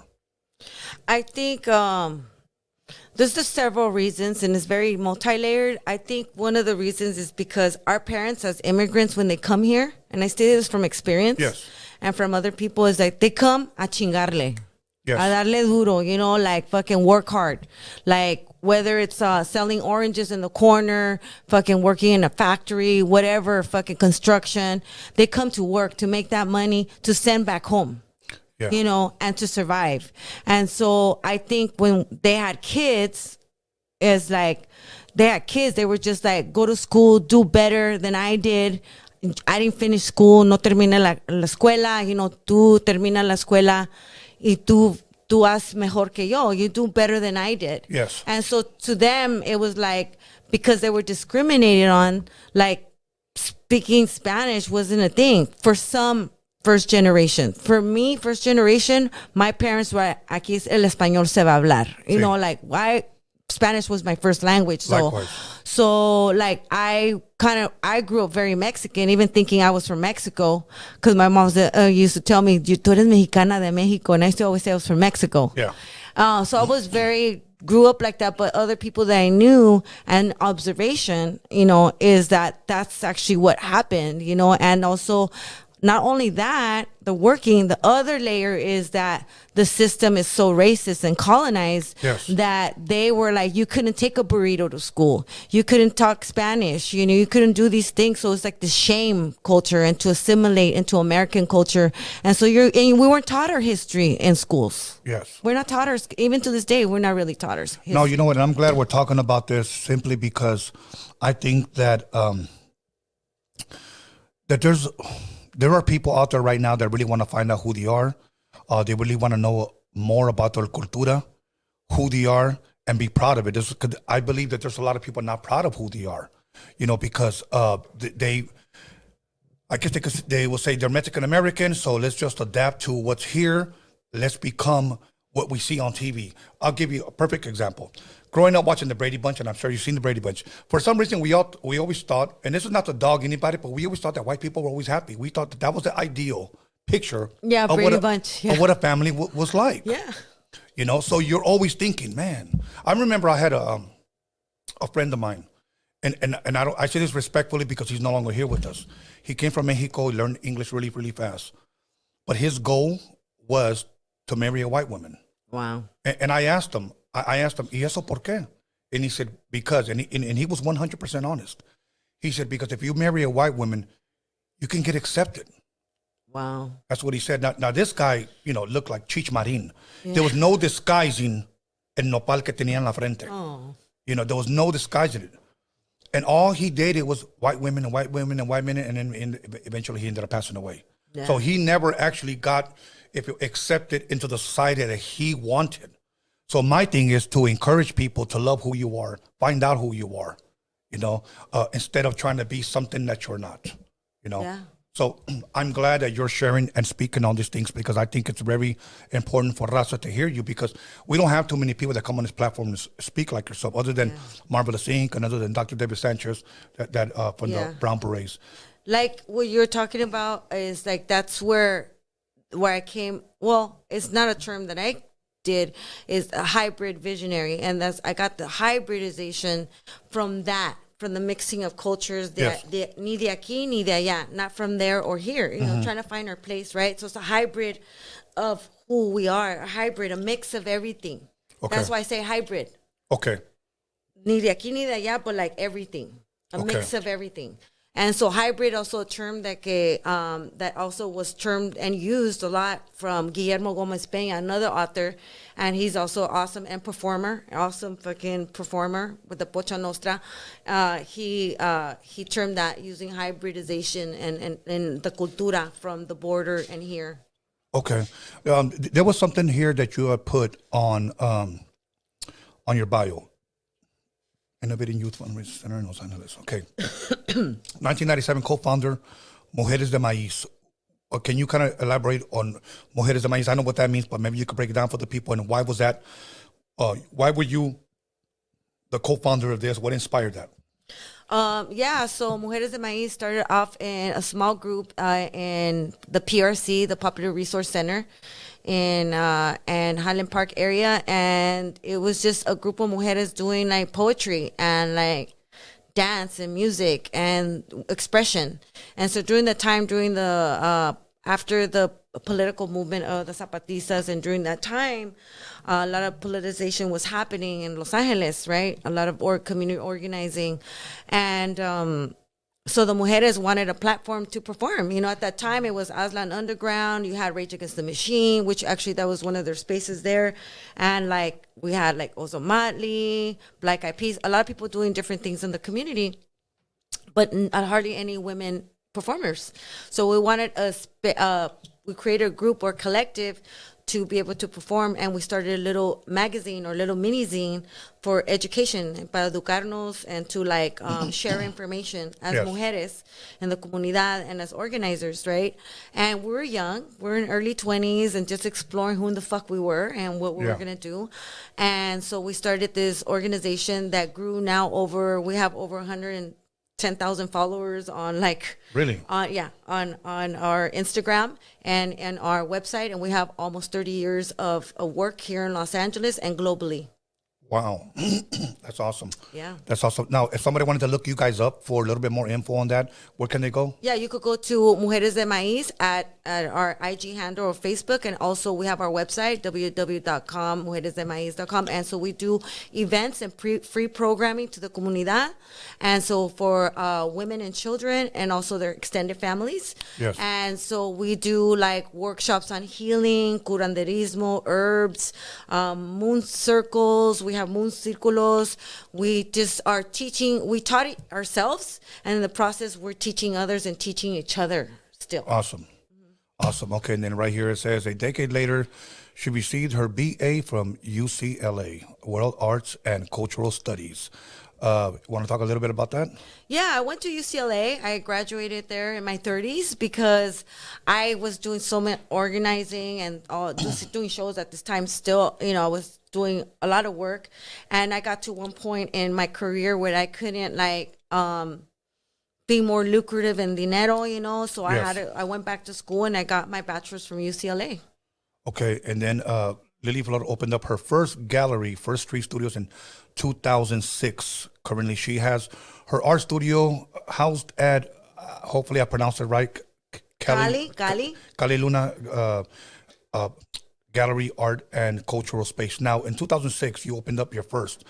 I think there's just several reasons, and it's very multi-layered. I think one of the reasons is because our parents as immigrants, when they come here, and I say this from experience, yes, and from other people, is like they come a chingarle. Yes. A darle duro, you know, like fucking work hard. Like whether it's selling oranges in the corner, fucking working in a factory, whatever, fucking construction. They come to work to make that money to send back home, you know, and to survive. And so I think when they had kids, it's like they had kids, they were just like, go to school, do better than I did. I didn't finish school, no terminé la escuela, you know, tú termina la escuela. Y tú haz mejor que yo. You do better than I did. Yes. And so to them, it was like, because they were discriminated on, like speaking Spanish wasn't a thing for some first generation. For me, first generation, my parents were, aquí es el español se va a hablar. You know, like why Spanish was my first language. So, likewise. So like I grew up very Mexican, even thinking I was from Mexico, because my mom used to tell me, tú eres mexicana de Mexico, and I used to always say I was from Mexico. Yeah. So I was grew up like that, but other people that I knew and observation, you know, is that that's actually what happened, you know, and also not only that, the other layer is that the system is so racist and colonized that they were like, you couldn't take a burrito to school. You couldn't talk Spanish. You know, you couldn't do these things. So it's like the shame culture and to assimilate into American culture. And so we weren't taught our history in schools. Yes. We're not taught even to this day, we're not really taught our history. No, you know what? I'm glad we're talking about this simply because I think that there are people out there right now that really want to find out who they are. They really want to know more about their cultura, who they are, and be proud of it. I believe that there's a lot of people not proud of who they are, you know, because I guess they will say they're Mexican American, so let's just adapt to what's here. Let's become what we see on TV. I'll give you a perfect example. Growing up watching the Brady Bunch, and I'm sure you've seen the Brady Bunch, for some reason we always thought, and this is not to dog anybody, but we always thought that white people were always happy. We thought that was the ideal picture of Brady Bunch. Of what a family was like. Yeah. You know, so you're always thinking, man. I remember I had a friend of mine, and I say this respectfully because he's no longer here with us. He came from Mexico, he learned English really, really fast. but his goal was to marry a white woman. Wow. And I asked him, ¿Y eso por qué? And he said, because, and he was 100% honest. He said, because if you marry a white woman, you can get accepted. Wow. That's what he said. Now this guy, looked like Cheech Marin. Yeah. There was no disguising el nopal que tenía en la frente. Oh. There was no disguising it. And all he dated was white women and white women and white men, and then eventually he ended up passing away. Yeah. So he never actually got accepted into the society that he wanted. So my thing is to encourage people to love who you are, find out who you are, instead of trying to be something that you're not, Yeah. So I'm glad that you're sharing and speaking on these things, because I think it's very important for Raza to hear you, because we don't have too many people that come on this platform and speak like yourself, other than Marvelous Inc. and other than Dr. David Sanchez that from the Brown Berets. Like what you're talking about is like, that's where I came. Well, it's not a term that I did, is a hybrid visionary. And I got the hybridization from that. From the mixing of cultures, ni de aquí, ni de allá, not from there or here, trying to find our place, right? So it's a hybrid of who we are, a hybrid, a mix of everything. Okay. That's why I say hybrid. Okay. Ni de aquí, ni de allá, but like everything, a mix of everything. And so hybrid, also a term that also was termed and used a lot from Guillermo Gomez Peña, another author, and he's also awesome and performer, awesome fucking performer with the Pocha Nostra. He termed that using hybridization and the cultura from the border and here. Okay, there was something here that you had put on your bio. Innovating Youth Fundraising Center in Los Angeles. Okay. 1997 co-founder, Mujeres de Maiz. Can you kind of elaborate on Mujeres de Maiz? I know what that means, but maybe you could break it down for the people. And why was that? Why were you the co-founder of this? What inspired that? So Mujeres de Maiz started off in a small group in the PRC, the Popular Resource Center, in Highland Park area, and it was just a group of mujeres doing like poetry and like dance and music and expression. And so during the after the political movement of the Zapatistas, and during that time, a lot of politicization was happening in Los Angeles, right? A lot of community organizing, and so the mujeres wanted a platform to perform. At that time, it was Aslan Underground. You had Rage Against the Machine, which actually that was one of their spaces there. And like we had like Ozo Motley, Black Eyed Peas, a lot of people doing different things in the community, but hardly any women performers. So we wanted we created a group or collective to be able to perform, and we started a little magazine or little mini zine for education, para educarnos, and to like share information as mujeres in the comunidad and as organizers, right? And we were young, we're in early 20s and just exploring who in the fuck we were and what we were gonna do. And so we started this organization that grew now we have over 110,000 followers on like on our Instagram and our website, and we have almost 30 years of work here in Los Angeles and globally. Wow. That's awesome. Yeah. That's awesome. Now, if somebody wanted to look you guys up for a little bit more info on that, where can they go? Yeah, you could go to Mujeres de Maiz at our IG handle or Facebook. And also we have our website, www.com, mujeresdemaiz.com. And so we do events and free programming to the comunidad. And so for women and children and also their extended families. Yes. And so we do like workshops on healing, curanderismo, herbs, moon circles. We have moon círculos. We just are teaching. We taught it ourselves, and in the process, we're teaching others and teaching each other still. Awesome. Awesome. Okay, and then right here it says, a decade later, she received her BA from UCLA, World Arts and Cultural Studies. Want to talk a little bit about that? Yeah, I went to UCLA. I graduated there in my 30s because I was doing so much organizing and just doing shows at this time. Still, I was doing a lot of work, and I got to one point in my career where I couldn't be more lucrative in dinero, so I went back to school and I got my bachelor's from UCLA. Okay, and then Lily Flor opened up her first gallery, First Street Studios, in 2006. Currently, she has her art studio housed at, hopefully I pronounced it right, Cali Luna Gallery, Art and Cultural Space. Now, in 2006, you opened up your first.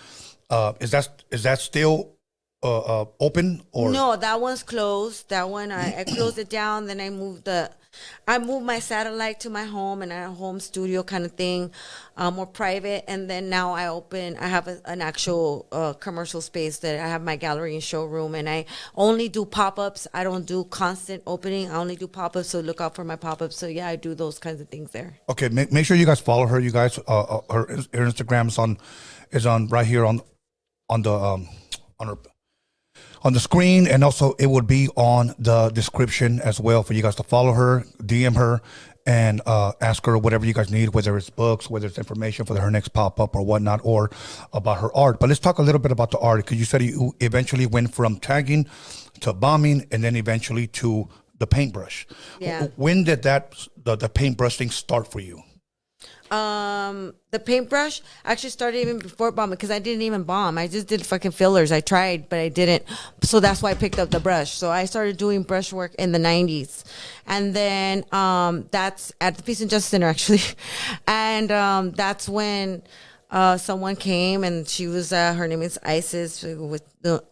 Is that still open or no? That one's closed. That one I closed it down. Then I moved my satellite to my home and a home studio kind of thing, more private. And then now I have an actual commercial space that I have my gallery and showroom. And I only do pop-ups. I don't do constant opening. I only do pop-ups. So look out for my pop-ups. So yeah, I do those kinds of things there. Okay, make sure you guys follow her. You guys, her Instagram is on right here on the screen, and also it would be on the description as well for you guys to follow her, DM her, and ask her whatever you guys need, whether it's books, whether it's information for her next pop-up or whatnot, or about her art. But let's talk a little bit about the art, because you said you eventually went from tagging to bombing and then eventually to the paintbrush. Yeah. When did the paintbrush thing start for you? The paintbrush actually started even before bombing, because I didn't even bomb. I just did fucking fillers. I tried, but I didn't. So that's why I picked up the brush. So I started doing brush work in the 90s. And then that's at the Peace and Justice Center, actually. And that's when someone came, and she was, her name is Isis,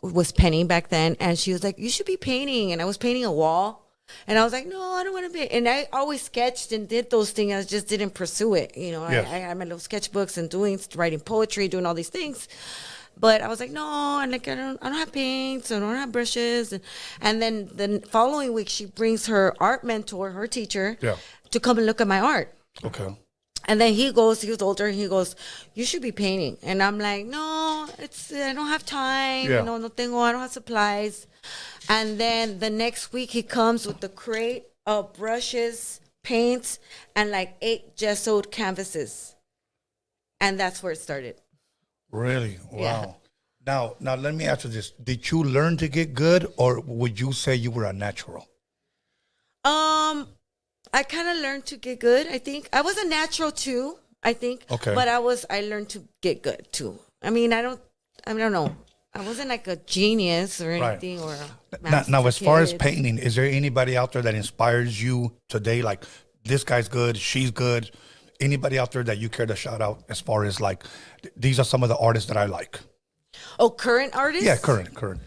was Penny back then. And she was like, you should be painting. And I was painting a wall. And I was like, no, I don't want to be. And I always sketched and did those things. I just didn't pursue it. You know, Yes. I had my little sketchbooks and writing poetry, doing all these things. But I was like, no, and like I don't have paints, I don't have brushes. And then the following week, she brings her art mentor, her teacher, to come and look at my art. Okay. And then he was older, and he goes, you should be painting. And I'm like, no, I don't have time. Yeah. You know, I don't have supplies. And then the next week he comes with the crate of brushes, paints, and like 8 gessoed canvases. And that's where it started. Really? Wow. Yeah. Now let me ask you this. Did you learn to get good, or would you say you were a natural? I kind of learned to get good, I think. I was a natural too, I think. Okay. But I learned to get good too. I mean, I don't know. I wasn't like a genius or anything, or a Now, as far as kid. painting, is there anybody out there that inspires you today? Like, this guy's good, she's good. Anybody out there that you care to shout out as far as like, these are some of the artists that I like? Oh, current artists? Yeah, current.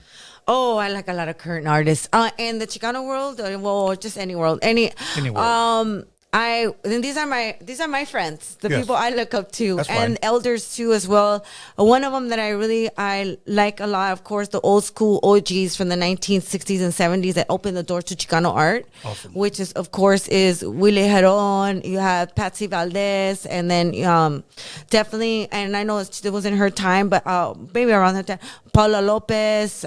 Oh, I like a lot of current artists. In the Chicano world, or just any world, any world. These are my friends, the Yes. people I look up to, That's and fine. elders too as well. One of them that I like a lot, of course, the old school OGs from the 1960s and 70s that opened the door to Chicano art, Awesome. which is Willie Heron. You have Patsy Valdez, and then definitely, and I know it wasn't her time, but maybe around that time, Paula Lopez.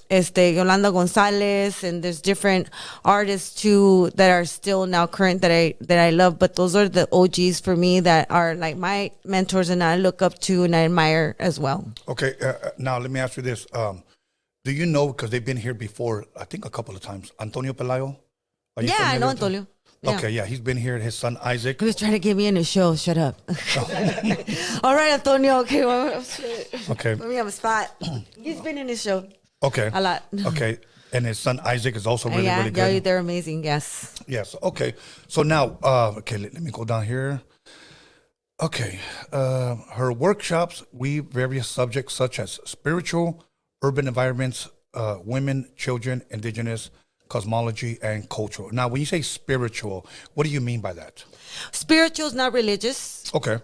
Yolanda Gonzalez, and there's different artists too that are still now current that I love, but those are the OGs for me that are like my mentors and I look up to and I admire as well. Okay, now let me ask you this. Do you know, because they've been here before, I think a couple of times, Antonio Pelayo? Are you Yeah, I familiar know with him? Antonio. Yeah. Okay, yeah, he's been here. His son Isaac. He was trying to get me in his show. Shut up. All right, Antonio. Okay, Okay. let me have a spot. He's been in his show. Okay. A lot. Okay. And his son Isaac is also really, yeah, really good. Yeah, they're amazing. Yes. Yes. Okay. So now, okay, let me go down here. Okay. Her workshops weave various subjects such as spiritual, urban environments, women, children, indigenous, cosmology, and cultural. Now, when you say spiritual, what do you mean by that? Spiritual is not religious. Okay.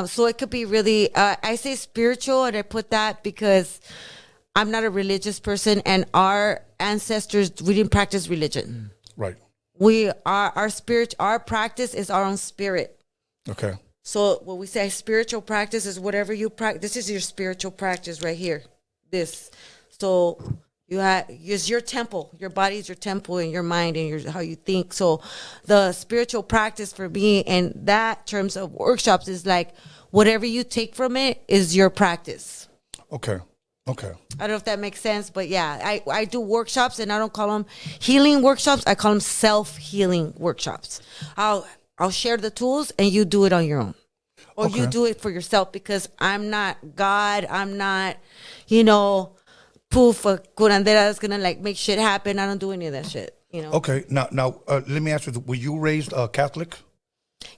So it could be really, I say spiritual, and I put that because I'm not a religious person, and our ancestors, we didn't practice religion. Right. Our practice is our own spirit. Okay. So when we say spiritual practice is whatever you practice. This is your spiritual practice right here. This. So it's your temple. Your body is your temple, and your mind and how you think. So the spiritual practice for me in that terms of workshops is like whatever you take from it is your practice. Okay. Okay. I don't know if that makes sense, but yeah, I do workshops, and I don't call them healing workshops. I call them self-healing workshops. I'll share the tools, and you do it on your own. Or you do it for yourself, because I'm not God. I'm not, poof, a curandera that's going to like make shit happen. I don't do any of that shit. You know. Okay. Now, let me ask you: were you raised Catholic?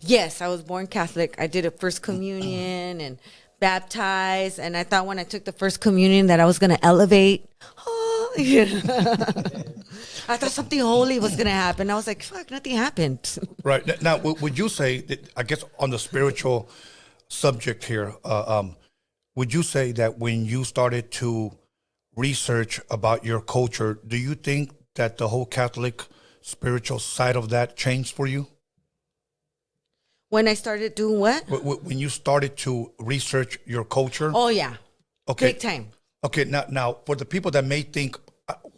Yes, I was born Catholic. I did a first communion and baptized, and I thought when I took the first communion that I was going to elevate. Oh, yeah. I thought something holy was going to happen. I was like, fuck, nothing happened. Right. Now, would you say that, I guess on the spiritual subject here, would you say that when you started to research about your culture, do you think that the whole Catholic spiritual side of that changed for you? When I started doing what? When you started to research your culture? Oh, yeah. Okay. Big time. Okay, now for the people that may think,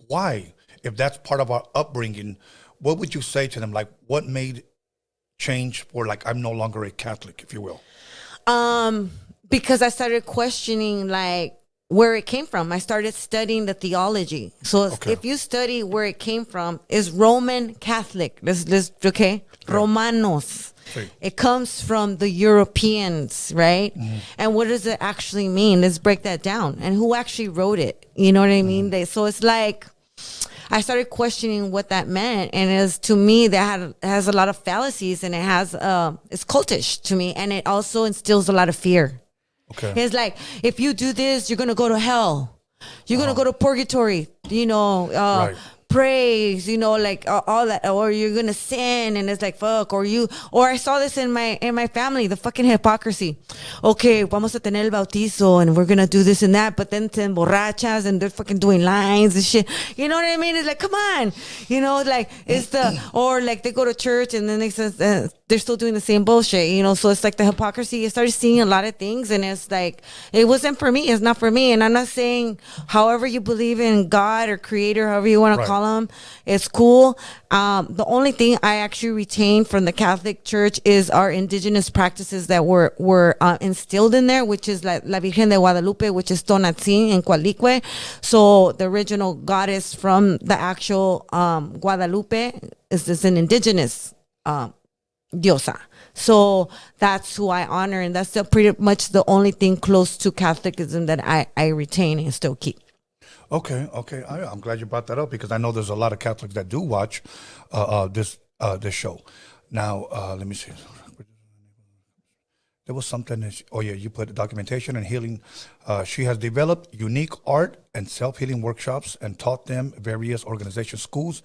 why? If that's part of our upbringing, what would you say to them? Like, what made change for, like, I'm no longer a Catholic, if you will? Because I started questioning, like, where it came from. I started studying the theology. So if you study where it came from, is Roman Catholic. Let's okay? Romanos. Sí. It comes from the Europeans, right? And what does it actually mean? Let's break that down. And who actually wrote it? You know what I mean? So it's like, I started questioning what that meant, and as to me, that has a lot of fallacies, and it has it's cultish to me, and it also instills a lot of fear. Okay. It's like, if you do this, you're gonna go to hell. You're gonna go to purgatory. You know, Right. praise. You know, like all that, or you're gonna sin, and it's like fuck. Or I saw this in my family, the fucking hypocrisy. Okay, vamos a tener el bautizo, and we're gonna do this and that, but then se emborrachas, and they're fucking doing lines and shit. You know what I mean? It's like, come on. You know, like it's or like they go to church and then they're still doing the same bullshit. You know, so it's like the hypocrisy. You started seeing a lot of things, and it's like, it wasn't for me. It's not for me. And I'm not saying, however you believe in God or Creator, however you want to call him, it's cool. The only thing I actually retained from the Catholic Church is our indigenous practices that were instilled in there, which is like La Virgen de Guadalupe, which is Tonatzin and Coalicue. So the original goddess from the actual Guadalupe is an indigenous Diosa. So that's who I honor, and that's pretty much the only thing close to Catholicism that I retain and still keep. Okay. I'm glad you brought that up, because I know there's a lot of Catholics that do watch this show. Now, let me see. There was something that you put documentation and healing. She has developed unique art and self-healing workshops and taught them various organizations, schools,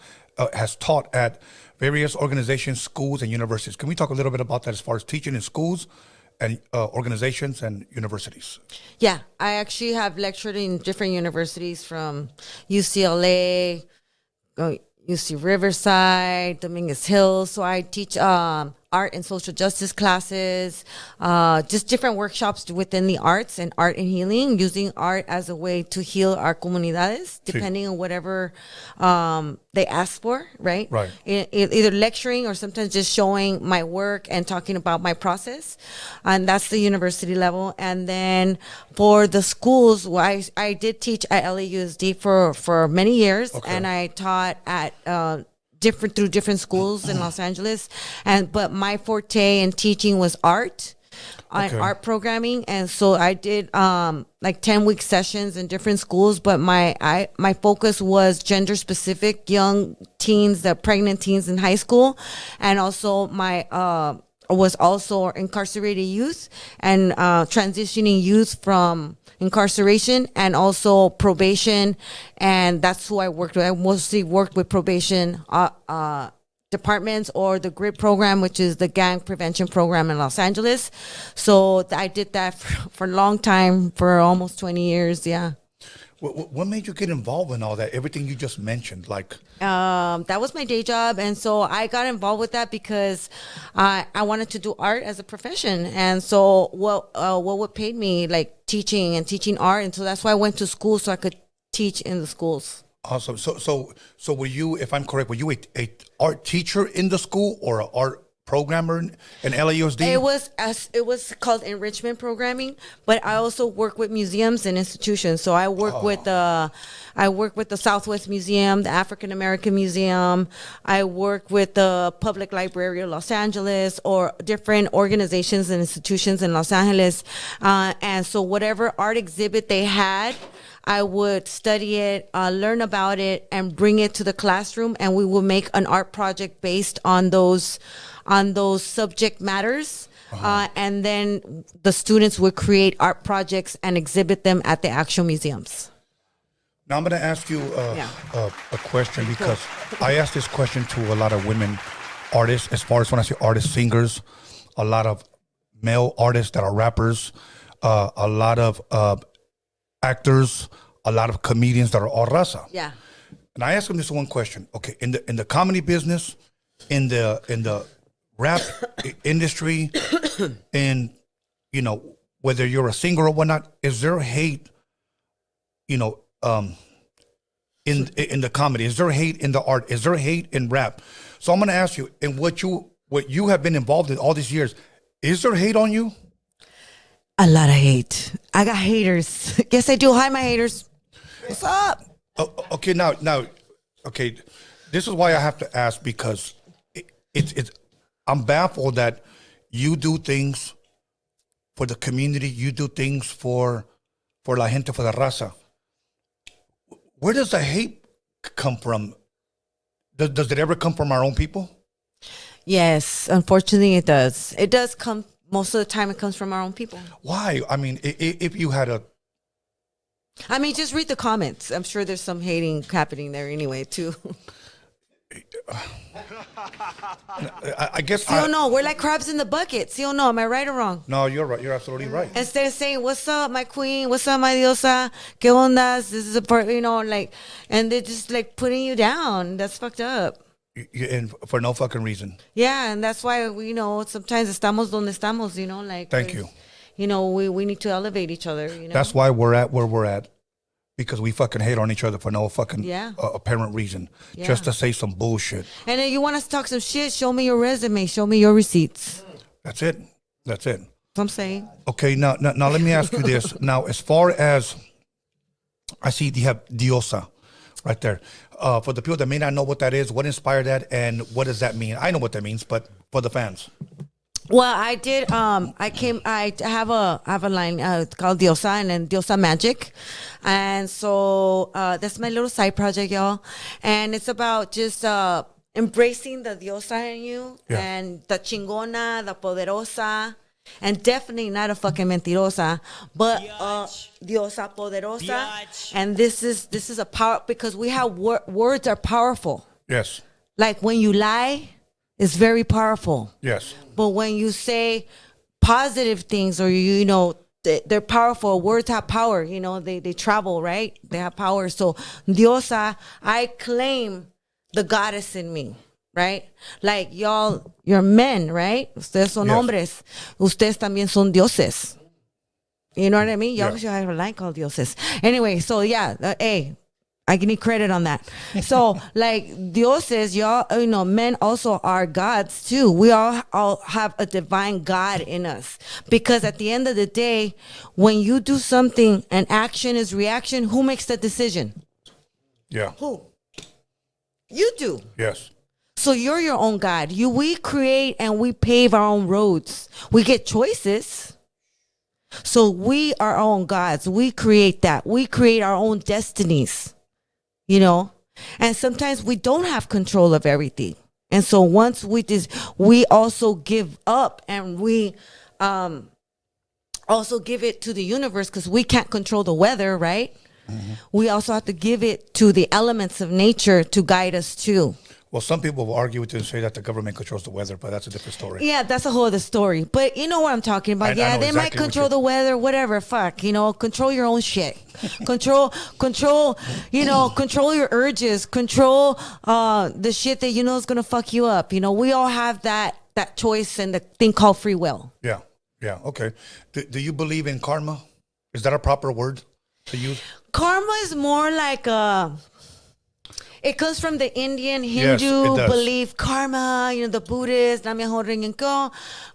has taught at various organizations, schools, and universities. Can we talk a little bit about that as far as teaching in schools and organizations and universities? Yeah, I actually have lectured in different universities, from UCLA, UC Riverside, Dominguez Hills. So I teach art and social justice classes, just different workshops within the arts and art and healing, using art as a way to heal our comunidades, depending on whatever they ask for, right? Right. Either lecturing or sometimes just showing my work and talking about my process. And that's the university level. And then for the schools, I did teach at LAUSD for many years, and I taught at through different schools in Los Angeles, but my forte in teaching was art and art programming, and so I did like 10-week sessions in different schools, but my focus was gender specific young teens, the pregnant teens in high school, and also my was also incarcerated youth and transitioning youth from incarceration and also probation, and that's who I worked with. I mostly worked with probation departments or the GRIP program, which is the gang prevention program in Los Angeles. So I did that for a long time, for almost 20 years. Yeah. What made you get involved in all that? Everything you just mentioned, like that was my day job, and so I got involved with that because I wanted to do art as a profession, and so what would pay me, like teaching art, and so that's why I went to school so I could teach in the schools. Awesome. So were you, if I'm correct, were you a art teacher in the school or an art programmer in LAUSD? It was called enrichment programming, but I also work with museums and institutions. So I work with the Southwest Museum, the African American Museum. I work with the Public Library of Los Angeles, or different organizations and institutions in Los Angeles. And so whatever art exhibit they had, I would study it, learn about it, and bring it to the classroom, and we will make an art project based on those subject matters. And then the students would create art projects and exhibit them at the actual museums. Now I'm going to ask you a question, because I asked this question to a lot of women artists. As far as when I say artists, singers, a lot of male artists that are rappers, a lot of actors, a lot of comedians that are all raza. Yeah. And I asked them this one question. Okay, in the comedy business, in the rap industry, and whether you're a singer or whatnot, is there hate? In the comedy, is there hate in the art? Is there hate in rap? So I'm going to ask you, in what you have been involved in all these years, is there hate on you? A lot of hate. I got haters. Yes, I do. Hi, my haters. What's up? Okay, now, okay, this is why I have to ask, because it's I'm baffled that you do things for the community, you do things for la gente, for the raza. Where does the hate come from? Does it ever come from our own people? Yes, unfortunately it does. It does come, most of the time it comes from our own people. Why? I mean, if you had a... I mean, just read the comments. I'm sure there's some hating happening there anyway, too. I guess... See or no, we're like crabs in the bucket. See or no, am I right or wrong? No, you're right. You're absolutely right. Instead of saying, what's up, my queen? What's up, my diosa? ¿Qué ondas? This is a part, and they're just like putting you down. That's fucked up. And for no fucking reason. Yeah, and that's why we, sometimes estamos donde estamos, Thank you. We need to elevate each other, That's why we're at where we're at. Because we fucking hate on each other for no fucking apparent reason. Yeah. Just to say some bullshit. And if you want us to talk some shit, show me your resume. Show me your receipts. That's it. That's what I'm saying. Okay, now let me ask you this. Now, as far as... I see you have Diosa right there. For the people that may not know what that is, what inspired that, and what does that mean? I know what that means, but for the fans. Well, I did. I have a line called Diosa, and then Diosa Magic, and so that's my little side project, y'all. And it's about just embracing the Diosa in you, and the chingona, the poderosa, and definitely not a fucking mentirosa, but Diosa poderosa. Biatch. And this is a power, because we have words are powerful. Yes. Like when you lie, it's very powerful. Yes. But when you say positive things, or they're powerful. Words have power. They travel, right? They have power. So Diosa, I claim the goddess in me, right? Like y'all, you're men, right? Ustedes son hombres. Ustedes también son dioses. You know what I mean? Y'all should have a line called dioses. Anyway, so hey. I need credit on that. So, like dioses, y'all, men also are gods too. We all have a divine God in us, because at the end of the day, when you do something and action is reaction, who makes the decision? Yeah. Who? You do. Yes. So you're your own God. We create and we pave our own roads. We get choices. So we are our own gods. We create that. We create our own destinies. And sometimes we don't have control of everything. And so once we also give up, and we also give it to the universe, because we can't control the weather, right? Mm-hmm. We also have to give it to the elements of nature to guide us too. Well, some people will argue with you and say that the government controls the weather, but that's a different story. Yeah, that's a whole other story. But you know what I'm talking about. They exactly might control the weather, whatever. Fuck, control your own shit. control, control your urges. Control the shit that is going to fuck you up. We all have that choice and the thing called free will. Yeah, okay. Do you believe in karma? Is that a proper word to use? Karma is more like it comes from the Indian Hindu belief, karma, the Buddhist,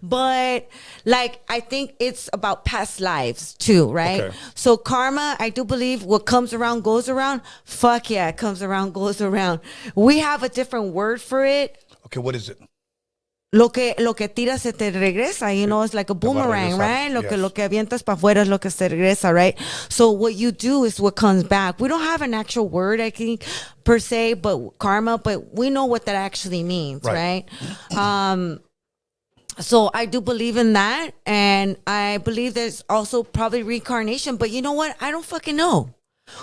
but I think it's about past lives too, right? Okay. So karma, I do believe what comes around goes around. Fuck yeah, it comes around, goes around. We have a different word for it. Okay, what is it? lo que tiras se te regresa, you know, it's like a boomerang, right? Lo que avientas para afuera es lo que se regresa, right? So what you do is what comes back. We don't have an actual word, I think, per se, but karma, but we know what that actually means, right? So I do believe in that, and I believe there's also probably reincarnation, but you know what? I don't fucking know.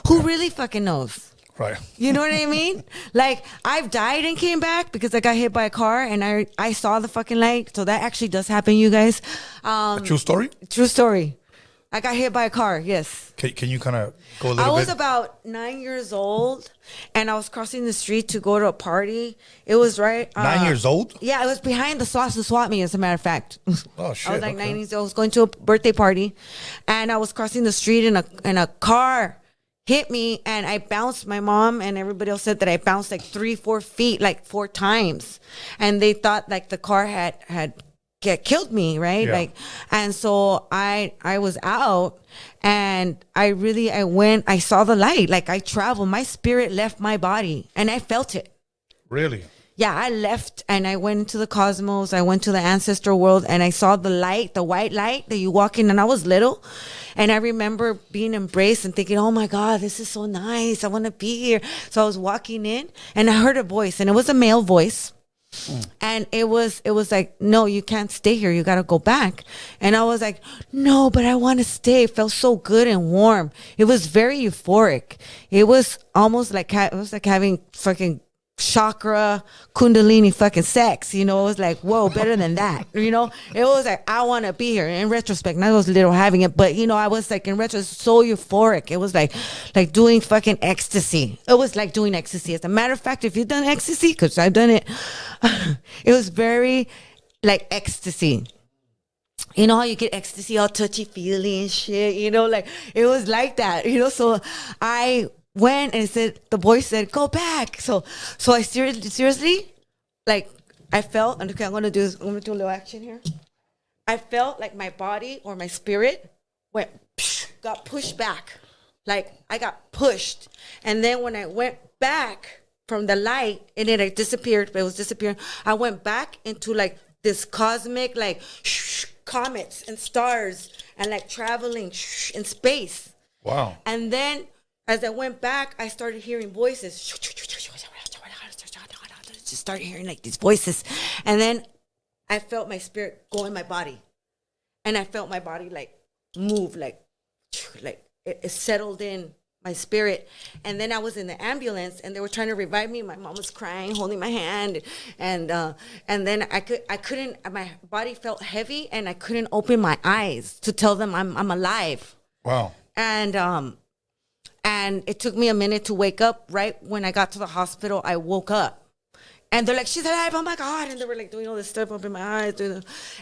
Who really fucking knows? Right. You know what I mean? Like, I've died and came back because I got hit by a car and I saw the fucking light. So that actually does happen, you guys. A true story? True story. I got hit by a car, yes. Can you kind of go a little bit? I was about 9 years old and I was crossing the street to go to a party. It was right. 9 years old? Yeah, it was behind the SWAT meet, as a matter of fact. Oh, shit. I was like 9 years old. I was going to a birthday party and I was crossing the street and a car hit me, and I bounced. My mom and everybody else said that I bounced like 3-4 feet, like 4 times, and they thought like the car had killed me, right? Yeah. Like, and so I was out, and I went. I saw the light. Like, I traveled. My spirit left my body, and I felt it. Really? Yeah, I left and I went into the cosmos. I went to the ancestor world and I saw the light, the white light that you walk in. And I was little. And I remember being embraced and thinking, oh my God, this is so nice. I want to be here. So I was walking in and I heard a voice, and it was a male voice. And it was like, no, you can't stay here. You got to go back. And I was like, no, but I want to stay. It felt so good and warm. It was very euphoric. It was almost like, it was like having fucking chakra kundalini fucking sex, you know. It was like, whoa, better than that, you know. It was like, I want to be here. In retrospect, I was little having it, but you know, I was like, in retrospect, so euphoric. It was like doing fucking ecstasy. It was like doing ecstasy. As a matter of fact, if you've done ecstasy, because I've done it, it was very like ecstasy. You know how you get ecstasy all touchy-feely and shit, you know, like it was like that, you know. So I went and said, the voice said, go back. So I seriously, like, I felt, and okay, I'm going to do a little action here. I felt like my body or my spirit got pushed back. Like, I got pushed. And then when I went back from the light, and then it disappeared, but it was disappearing, I went back into like this cosmic, like, comets and stars and like traveling in space. Wow. And then as I went back, I started hearing voices. Just started hearing like these voices. And then I felt my spirit go in my body. And I felt my body like move, like it settled in my spirit. And then I was in the ambulance and they were trying to revive me. My mom was crying, holding my hand. And then I couldn't, my body felt heavy and I couldn't open my eyes to tell them I'm alive. Wow. And it took me a minute to wake up. Right when I got to the hospital, I woke up. And they're like, she's alive, oh my God. And they were like doing all this stuff up in my eyes.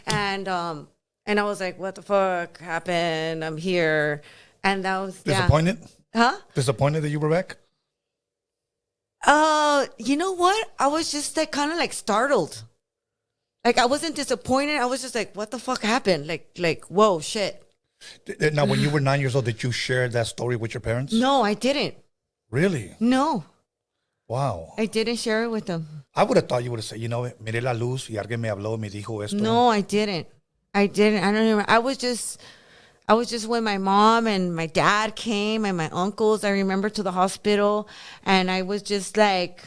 And I was like, what the fuck happened? I'm here. And that was, disappointed? Huh? Disappointed that you were back? You know what? I was just like kind of like startled. Like, I wasn't disappointed. I was just like, what the fuck happened? Like, whoa, shit. Now, when you were 9 years old, did you share that story with your parents? No, I didn't. Really? No. Wow. I didn't share it with them. I would have thought you would have said, you know, miré la luz y alguien me habló, me dijo esto. No, I didn't. I don't remember. I was just when my mom and my dad came and my uncles, I remember, to the hospital. And I was just like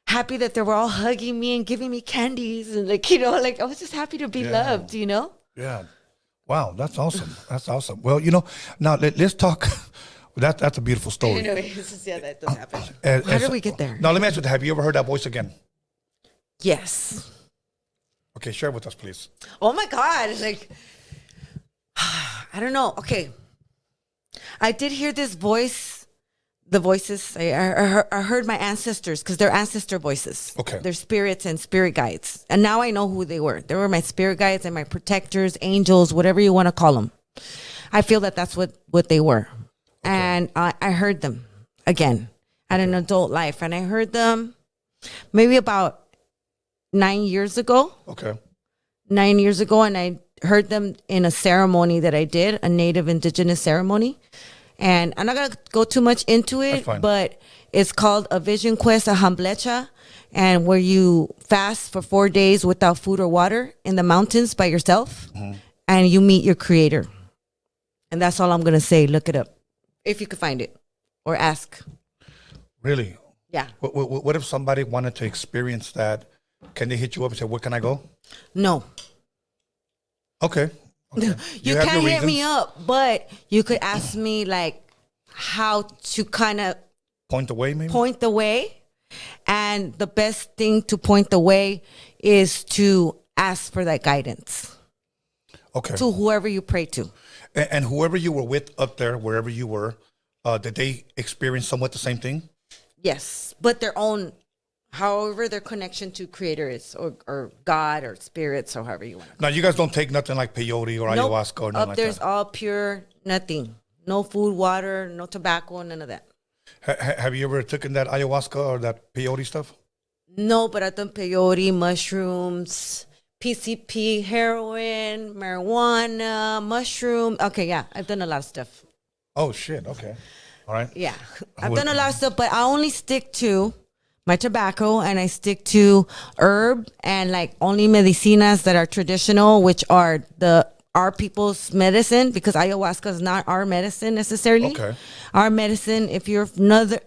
happy that they were all hugging me and giving me candies. And like, you know, like I was just happy to be loved, you know? Yeah. Wow, that's awesome. That's awesome. Well, you know, now let's talk. That's a beautiful story. That does happen. How did we get there? Now, let me ask you, have you ever heard that voice again? Yes. Okay, share with us, please. Oh, my God. It's like, I don't know. Okay. I did hear this voice. The voices, I heard my ancestors, because they're ancestor voices. Okay. They're spirits and spirit guides. And now I know who they were. They were my spirit guides and my protectors, angels, whatever you want to call them. I feel that that's what they were. Okay. And I heard them again at an adult life. And I heard them maybe about 9 years ago. Okay. 9 years ago. And I heard them in a ceremony that I did, a native indigenous ceremony. And I'm not going to go too much into it, but it's called a vision quest, a hamblecha. and where you fast for 4 days without food or water in the mountains by yourself, and you meet your creator. And that's all I'm going to say. Look it up if you can find it or ask. Really? Yeah. What if somebody wanted to experience that? Can they hit you up and say, where can I go? No. Okay. You have can't your hit me reasons? up, but you could ask me like how to kind of Point the way, maybe? point the way. And the best thing to point the way is to ask for that guidance Okay. to whoever you pray to. And whoever you were with up there, wherever you were, did they experience somewhat the same thing? Yes, but their own, however their connection to creator is, or God or spirits or however you want. Now, you guys don't take nothing like peyote or Nope. ayahuasca or nothing Up like there's that? all pure, nothing. No food, water, no tobacco, none of that. Have you ever taken that ayahuasca or that peyote stuff? No, but I've done peyote, mushrooms, PCP, heroin, marijuana, mushroom. Okay, yeah, I've done a lot of stuff. Oh, shit. Okay. All right. Yeah, I've done a lot of stuff, but I only stick to my tobacco and I stick to herb and like only medicinas that are traditional, which are our people's medicine, because ayahuasca is not our medicine necessarily. Okay. Our medicine, if you're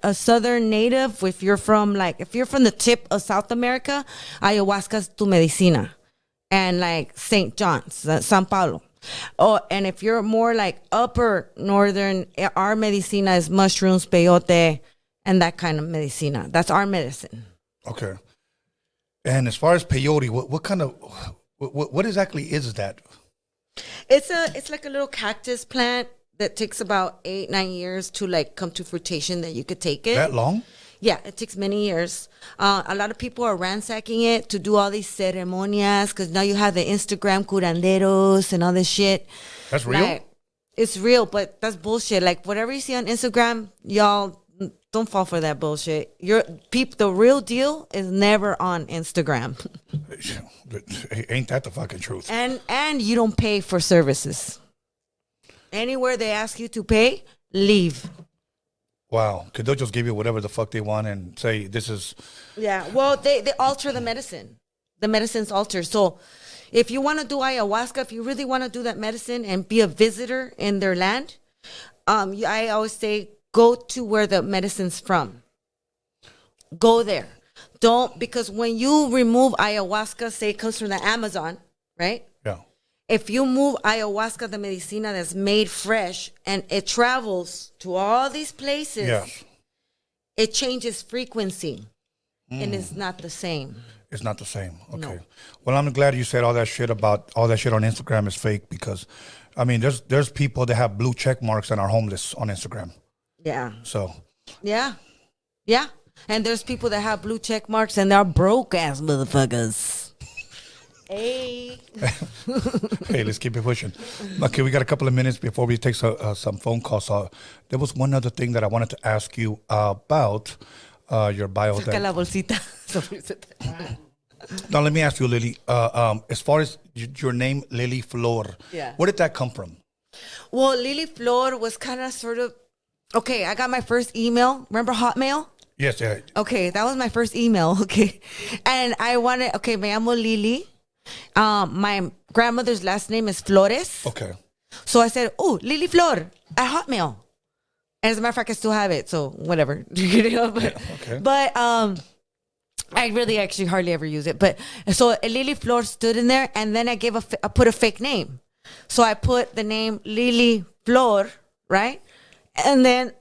a southern native, if you're from the tip of South America, ayahuasca is tu medicina. And like St. John's, San Paulo. Oh, and if you're more like upper northern, our medicina is mushrooms, peyote, and that kind of medicina. That's our medicine. Okay. And as far as peyote, what kind of, what exactly is that? It's like a little cactus plant that takes about 8-9 years to like come to fruition that you could take it. That long? Yeah, it takes many years. A lot of people are ransacking it to do all these ceremonies because now you have the Instagram curanderos and all this shit. That's real? Like, it's real, but that's bullshit. Like whatever you see on Instagram, y'all don't fall for that bullshit. The real deal is never on Instagram. Ain't that the fucking truth? And you don't pay for services. Anywhere they ask you to pay, leave. Wow. Because they'll just give you whatever the fuck they want and say this is... Yeah. Well, they alter the medicine. The medicine's altered. So if you want to do ayahuasca, if you really want to do that medicine and be a visitor in their land, I always say go to where the medicine's from. Go there. Don't, because when you remove ayahuasca, say it comes from the Amazon, right? Yeah. If you move ayahuasca, the medicina that's made fresh, and it travels to all these places, Yes. it changes frequency, and it's not the same. It's not the same. Okay. No. Well, I'm glad you said all that shit on Instagram is fake because, I mean, there's people that have blue check marks and are homeless on Instagram. Yeah. So. Yeah. Yeah. And there's people that have blue check marks and they're broke ass motherfuckers. Hey. Hey, let's keep it pushing. Okay, we got a couple of minutes before we take some phone calls. There was one other thing that I wanted to ask you about your bio. Saca la bolsita. Now, let me ask you, Lily. As far as your name, Lily Flor, Yeah. where did that come from? Well, Lily Flor was kind of sort of, okay, I got my first email. Remember Hotmail? Yes, yeah. Okay, that was my first email. Okay. And I wanted, okay, me llamo Lily. My grandmother's last name is Flores. Okay. So I said, oh, Lily Flor at Hotmail. And as a matter of fact, I still have it. So whatever. Okay. But I really actually hardly ever use it. But so Lily Flor stood in there, and then I put a fake name. So I put the name Lily Flor, right? And then,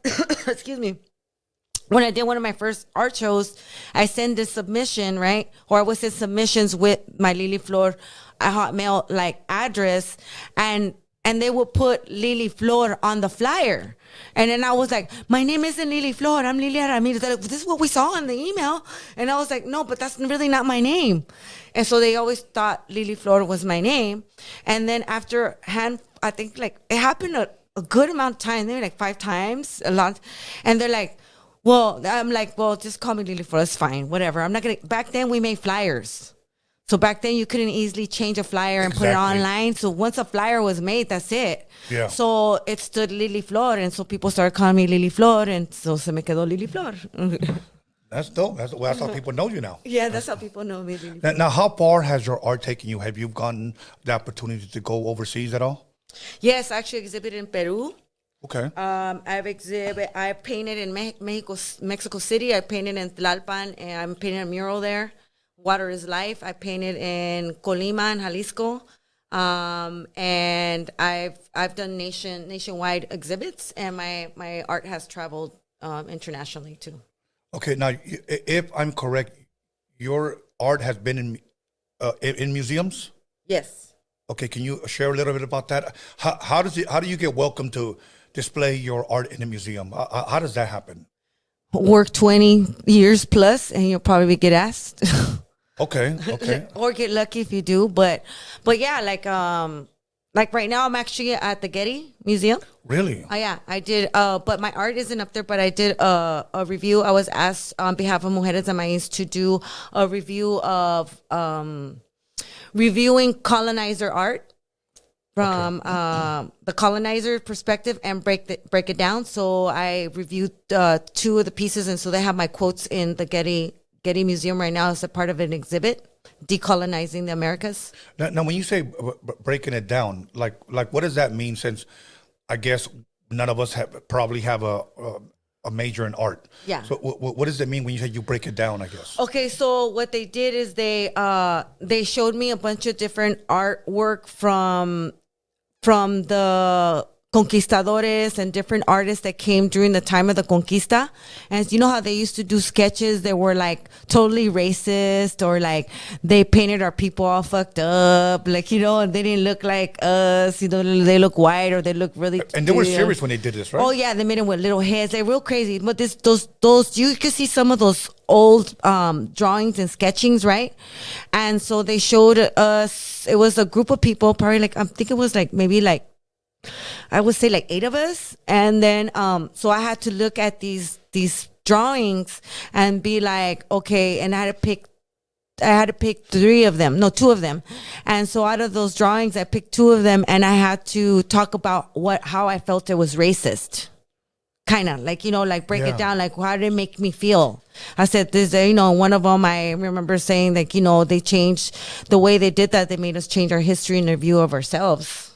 excuse me, when I did one of my first art shows, I send a submission, right? Or I would send submissions with my Lily Flor at Hotmail like address, and they would put Lily Flor on the flyer. And then I was like, my name isn't Lily Flor, I'm Lilia Ramirez. They're like, this is what we saw in the email. And I was like, no, but that's really not my name. And so they always thought Lily Flor was my name. And then after I think like it happened a good amount of time, maybe like 5 times, a lot. And they're like, well, I'm like, well, just call me Lily Flor. It's fine, whatever. I'm not gonna. Back then, we made flyers, so back then you couldn't easily change a flyer and put it online. So once a flyer was made, that's it. Yeah. So it stood Lily Flor, and so people started calling me Lily Flor, and so se me quedó Lily Flor. That's dope. That's how people know you now. Yeah, that's how people know me. Now, how far has your art taken you? Have you gotten the opportunity to go overseas at all? Yes, I actually exhibited in Peru. Okay. I painted in Mexico City. I painted in Tlalpan, and I'm painting a mural there. Water is Life. I painted in Colima and Jalisco. And I've done nationwide exhibits, and my art has traveled internationally too. Okay, now if I'm correct, your art has been in museums. Yes. Okay, can you share a little bit about that? How do you get welcome to display your art in a museum? How does that happen? Work 20 years plus, and you'll probably get asked. Okay. Or get lucky if you do, but yeah, like right now I'm actually at the Getty Museum. Really? Yeah, I did. But my art isn't up there. But I did a review. I was asked on behalf of Mujeres de Maiz to do a review of reviewing colonizer art from the colonizer perspective and break it down. So I reviewed 2 of the pieces, and so they have my quotes in the Getty Museum right now as a part of an exhibit, Decolonizing the Americas. Now when you say breaking it down, like what does that mean? Since I guess none of us probably have a major in art. Yeah. So what does it mean when you say you break it down, I guess? Okay, so what they did is they showed me a bunch of different artwork from the conquistadores and different artists that came during the time of the conquista. And you know how they used to do sketches that were like totally racist, or like they painted our people all fucked up, like, you know, and they didn't look like us, you know, they look white, or they look really. And they were serious when they did this, right? Oh yeah, they made them with little heads. They're real crazy. But those you could see some of those old drawings and sketchings, right? And so they showed us. It was a group of people, probably like, I think it was like maybe like, I would say like 8 of us. And then so I had to look at these drawings and be like, okay, and I had to pick 2 of them. And so out of those drawings, I picked 2 of them, and I had to talk about how I felt it was racist. Kind of like, you know, like break it down, like how did it make me feel? I said this, you know, one of them, I remember saying like, you know, they changed the way they did that. They made us change our history and our view of ourselves,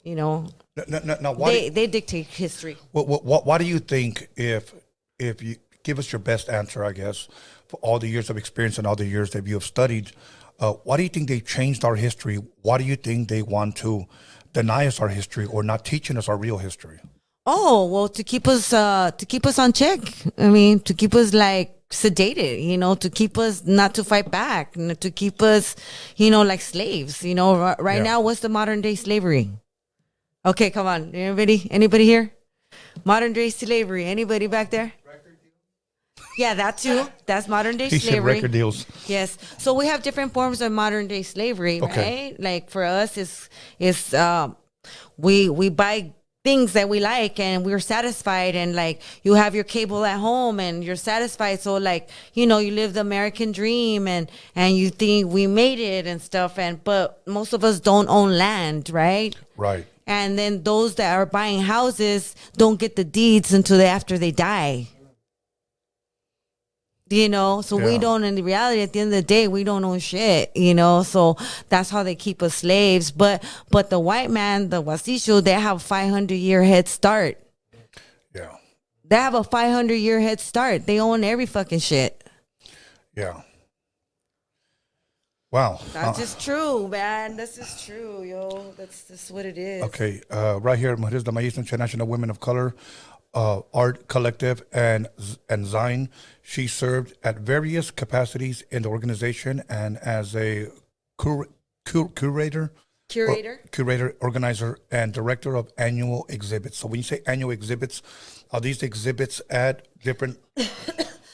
you know. Now why they dictate history. Why do you think, if you give us your best answer, I guess, for all the years of experience and all the years that you have studied, why do you think they changed our history? Why do you think they want to deny us our history or not teaching us our real history? Oh, well, to keep us on check. I mean, to keep us like sedated, you know, to keep us not to fight back, to keep us, you know, like slaves. You know, right now, what's the modern day slavery? Okay, come on. Anybody here? Modern day slavery. Anybody back there? Yeah, that too. That's modern day slavery. Said record deals. Yes. So we have different forms of modern day slavery, right? Like for us, it's we buy things that we like and we're satisfied, and like you have your cable at home and you're satisfied. So like, you know, you live the American dream and you think we made it and stuff. But most of us don't own land, right? Right. And then those that are buying houses don't get the deeds until after they die. You know, so we don't, in reality, at the end of the day, we don't own shit, you know, so that's how they keep us slaves. But the white man, the Wasisho, they have a 500-year head start. Yeah. They have a 500-year head start. They own every fucking shit. Yeah. Wow. That's just true, man. That's just true, yo. That's just what it is. Okay. Right here, Mujeres de Maiz, International Women of Color Art Collective and Zine. She served at various capacities in the organization and as a curator, organizer, and director of annual exhibits. So when you say annual exhibits, are these exhibits at different...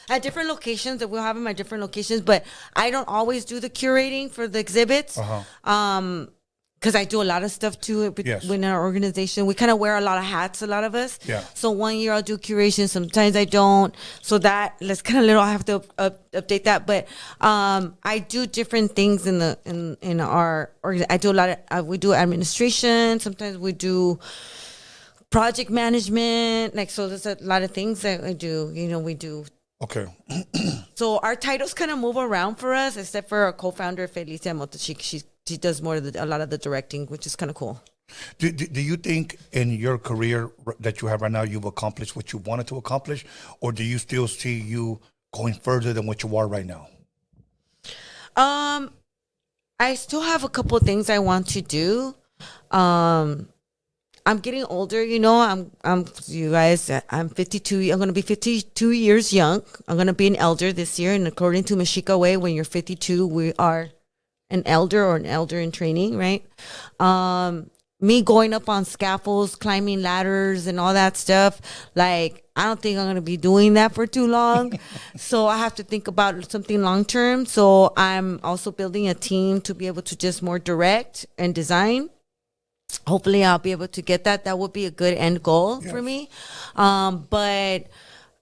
At different locations, that we'll have them at different locations, but I don't always do the curating for the exhibits. Because I do a lot of stuff too within our organization. We kind of wear a lot of hats, a lot of us. Yeah. So one year I'll do curation, sometimes I don't. So let's kind of I have to update that. But I do different things in our organization. I do a lot of we do administration. Sometimes we do project management. Like, so there's a lot of things that I do. You know, we do Okay. So our titles kind of move around for us, except for our co-founder Felicia Mota. She does more of a lot of the directing, which is kind of cool. Do you think in your career that you have right now, you've accomplished what you wanted to accomplish, or do you still see you going further than what you are right now? I still have a couple of things I want to do. I'm getting older, you know. You guys. I'm 52. I'm gonna be 52 years young. I'm gonna be an elder this year, and according to Mexica way, when you're 52, we are an elder or an elder in training, right? Me going up on scaffolds, climbing ladders, and all that stuff. Like, I don't think I'm gonna be doing that for too long. So I have to think about something long term. So I'm also building a team to be able to just more direct and design. Hopefully I'll be able to get that. That would be a good end goal for me. But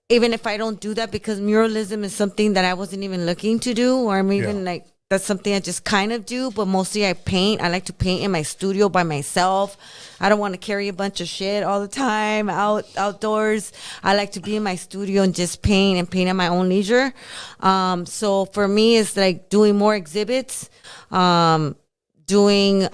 even if I don't do that, because muralism is something that I wasn't even looking to do, or I'm even like, that's something I just kind of do, but mostly I paint. I like to paint in my studio by myself. I don't want to carry a bunch of shit all the time outdoors. I like to be in my studio and just paint at my own leisure. So for me, it's like doing more exhibits, doing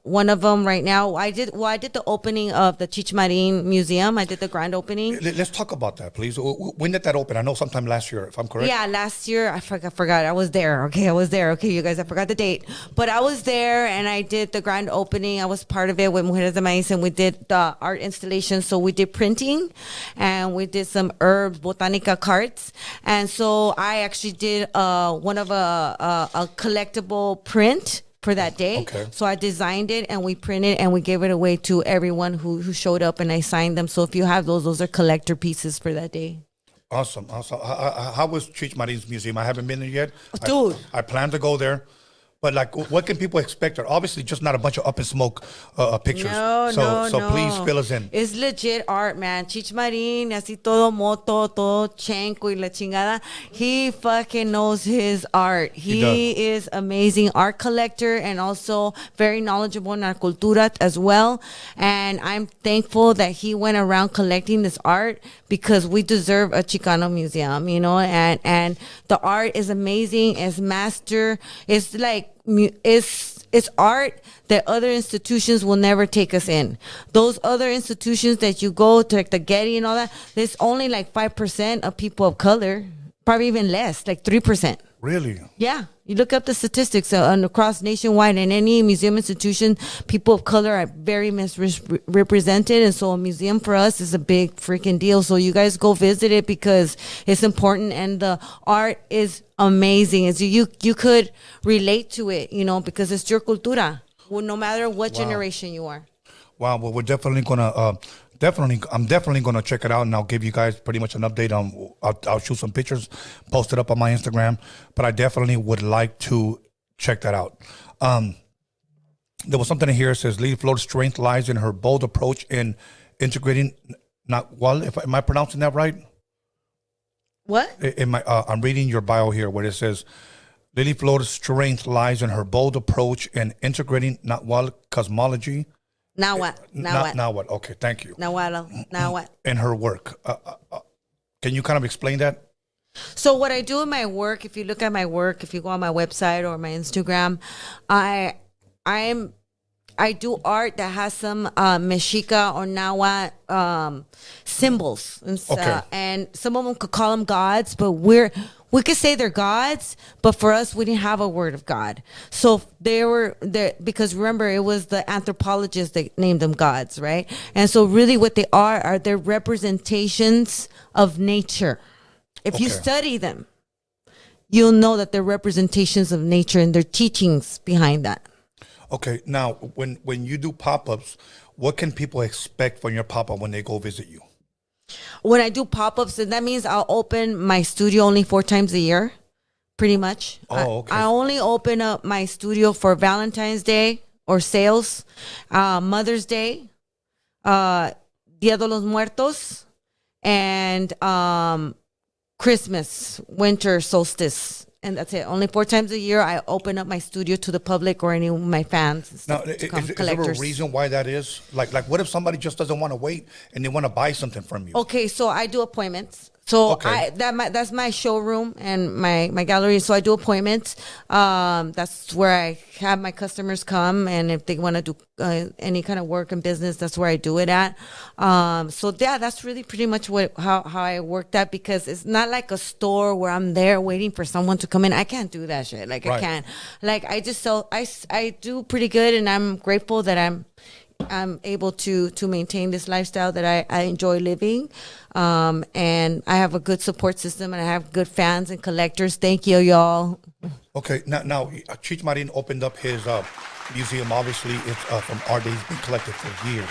one of them right now. I did the opening of the Cheech Marin Museum. I did the grand opening. Let's talk about that, please. When did that open? I know sometime last year, if I'm correct. Yeah, last year. I forgot. I was there. Okay, I was there. Okay, you guys, I forgot the date. But I was there, and I did the grand opening. I was part of it with Mujeres de Maiz, and we did the art installation. So we did printing, and we did some herbs, botanica carts. And so I actually did one of a collectible print for that day. Okay. So I designed it, and we printed, and we gave it away to everyone who showed up, and I signed them. So if you have those are collector pieces for that day. Awesome. How was Cheech Marin's museum? I haven't been there yet. Dude. I plan to go there. But like, what can people expect? Or obviously, just not a bunch of up in smoke pictures. So please fill us in. It's legit art, man. Cheech Marin, así todo moto, todo chenco y la chingada. He fucking knows his art. He is amazing art collector and also very knowledgeable in our cultura as well. And I'm thankful that he went around collecting this art because we deserve a Chicano museum, you know. And the art is amazing. It's master. It's like. It's art that other institutions will never take us in. Those other institutions that you go to, like the Getty and all that, there's only like 5% of people of color, probably even less, like 3%. Really? Yeah. You look up the statistics across nationwide, in any museum institution, people of color are very misrepresented. And so a museum for us is a big freaking deal. So you guys go visit it because it's important, and the art is amazing. It's, you could relate to it, you know, because it's your cultura, well, no matter what generation you are. Wow. Well, we're definitely going to... I'm definitely going to check it out, and I'll give you guys pretty much an update on. I'll shoot some pictures, post it up on my Instagram. But I definitely would like to check that out. There was something in here that says Lily Flor's strength lies in her bold approach in integrating. Am I pronouncing that right? What? I'm reading your bio here where it says Lily Flor's strength lies in her bold approach in integrating cosmology. Now what? Now what? Okay, thank you. Now what? In her work. Can you kind of explain that? So what I do in my work, if you look at my work, if you go on my website or my Instagram, I do art that has some Mexica or Nahuatl symbols. And some of them could call them gods, but we could say they're gods, but for us, we didn't have a word of God. So they were there because remember, it was the anthropologists that named them gods, right? And so really what they are they're representations of nature. If you study them, you'll know that they're representations of nature and their teachings behind that. Okay, now when you do pop-ups, what can people expect from your pop-up when they go visit you? When I do pop-ups, and that means I'll open my studio only 4 times a year, pretty much. Oh, okay. I only open up my studio for Valentine's Day or sales, Mother's Day, Dia de los Muertos, and Christmas, winter solstice. And that's it. Only 4 times a year, I open up my studio to the public or any of my fans. Now, is there a reason why that is? Like, what if somebody just doesn't want to wait and they want to buy something from you? Okay, so I do appointments. So Okay. that's my showroom and my gallery. So I do appointments. That's where I have my customers come, and if they want to do any kind of work and business, that's where I do it at. So yeah, that's really pretty much how I work that, because it's not like a store where I'm there waiting for someone to come in. I can't do that shit. Like I Right. can't. Like I just sell. I do pretty good, and I'm grateful that I'm able to maintain this lifestyle that I enjoy living. And I have a good support system, and I have good fans and collectors. Thank you, y'all. Okay, now Cheech Marin opened up his museum. Obviously, it's from art that he's been collected for years.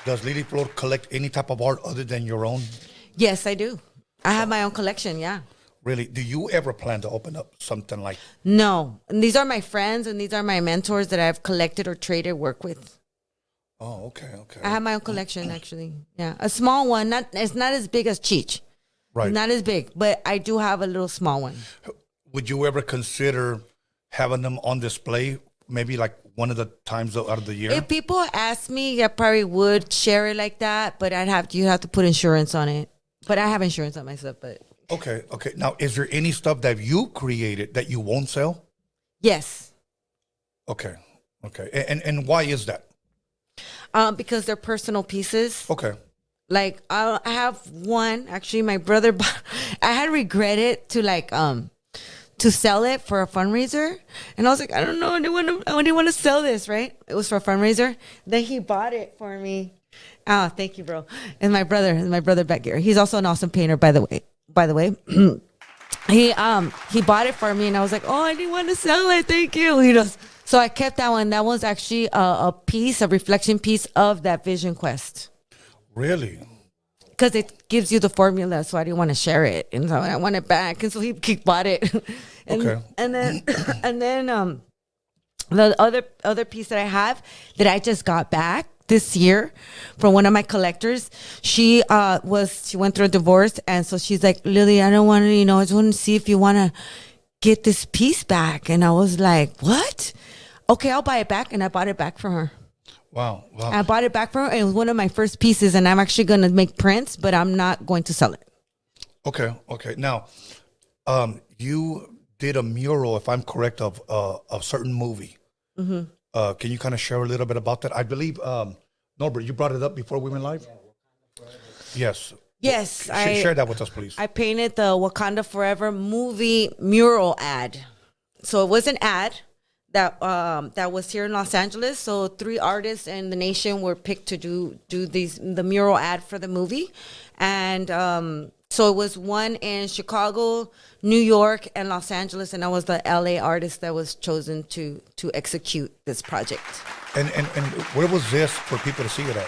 Does Lily Flor collect any type of art other than your own? Yes, I do. I have my own collection, yeah. Really? Do you ever plan to open up something like? No. And these are my friends, and these are my mentors that I've collected or traded work with. Oh, okay. I have my own collection, actually. Yeah. A small one. It's not as big as Cheech. Right. Not as big, but I do have a little small one. Would you ever consider having them on display, maybe like one of the times out of the year? If people ask me, I probably would share it like that, but you have to put insurance on it. But I have insurance on my stuff, but Okay. Now, is there any stuff that you created that you won't sell? yes. Okay. And why is that? Because they're personal pieces. Okay. Like I have one, actually my brother I had regretted to sell it for a fundraiser, and I was like, I don't know, I didn't want to sell this, right? It was for a fundraiser. Then he bought it for me. Oh, thank you, bro. And my brother back here. He's also an awesome painter, by the way. He bought it for me, and I was like, oh, I didn't want to sell it. Thank you. He goes, so I kept that one. That was actually a reflection piece of that Vision Quest. Really? Because it gives you the formula, so I didn't want to share it, and so I want it back, and so he bought it. Okay. And then the other piece that I have that I just got back this year from one of my collectors. She went through a divorce, and so she's like, Lily, I don't want to, I just want to see if you want to get this piece back. And I was like, what? Okay, I'll buy it back, and I bought it back from her. Wow. I bought it back from her. It was one of my first pieces, and I'm actually going to make prints, but I'm not going to sell it. Okay. Now, you did a mural, if I'm correct, of a certain movie. Mm-hmm. Can you kind of share a little bit about that? I believe, Norbert, you brought it up before we went live? Yes. Yes. Share that with us, please. I painted the Wakanda Forever movie mural ad. So it was an ad that was here in Los Angeles. So 3 artists in the nation were picked to do the mural ad for the movie. And so it was one in Chicago, New York, and Los Angeles, and I was the LA artist that was chosen to execute this project. And where was this for people to see it at?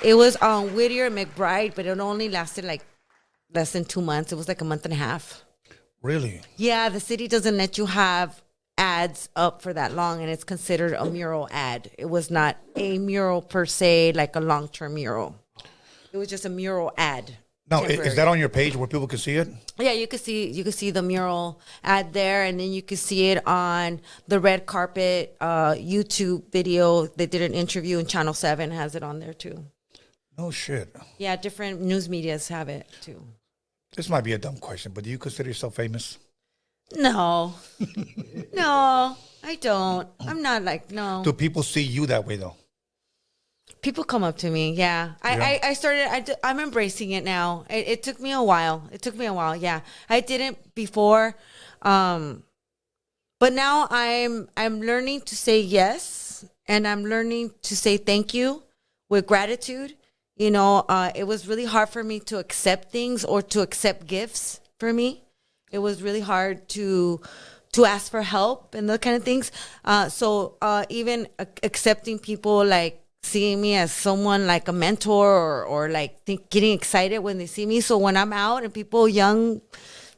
It was on Whittier and McBride, but it only lasted like less than 2 months. It was like a month and a half. Really? Yeah, the city doesn't let you have ads up for that long, and it's considered a mural ad. It was not a mural per se, like a long-term mural. It was just a mural ad. Now, is that on your page where people can see it? Yeah, you could see the mural ad there, and then you could see it on the red carpet YouTube video. They did an interview, and Channel 7 has it on there too. No shit. Yeah, different news medias have it too. This might be a dumb question, but do you consider yourself famous? No. No, I don't. I'm not like, no. Do people see you that way, though? People come up to me, yeah. I'm embracing it now. It took me a while. Yeah. I didn't before, but now I'm learning to say yes, and I'm learning to say thank you with gratitude. It was really hard for me to accept things or to accept gifts for me. It was really hard to ask for help and those kind of things. So even accepting people, like seeing me as someone like a mentor or like getting excited when they see me. So when I'm out and people, young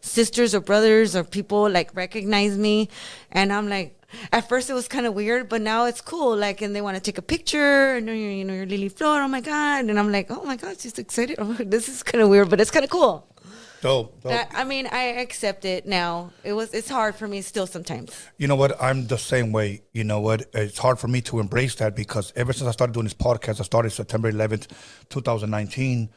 sisters or brothers or people like recognize me, and I'm like, at first it was kind of weird, but now it's cool. Like, and they want to take a picture, and you're Lily Flor. Oh my God. And I'm like, oh my God, she's excited. Oh, this is kind of weird, but it's kind of cool. Dope. I accept it now. It's hard for me still sometimes. You know what? I'm the same way. You know what? It's hard for me to embrace that because ever since I started doing this podcast, I started September 11th, 2019.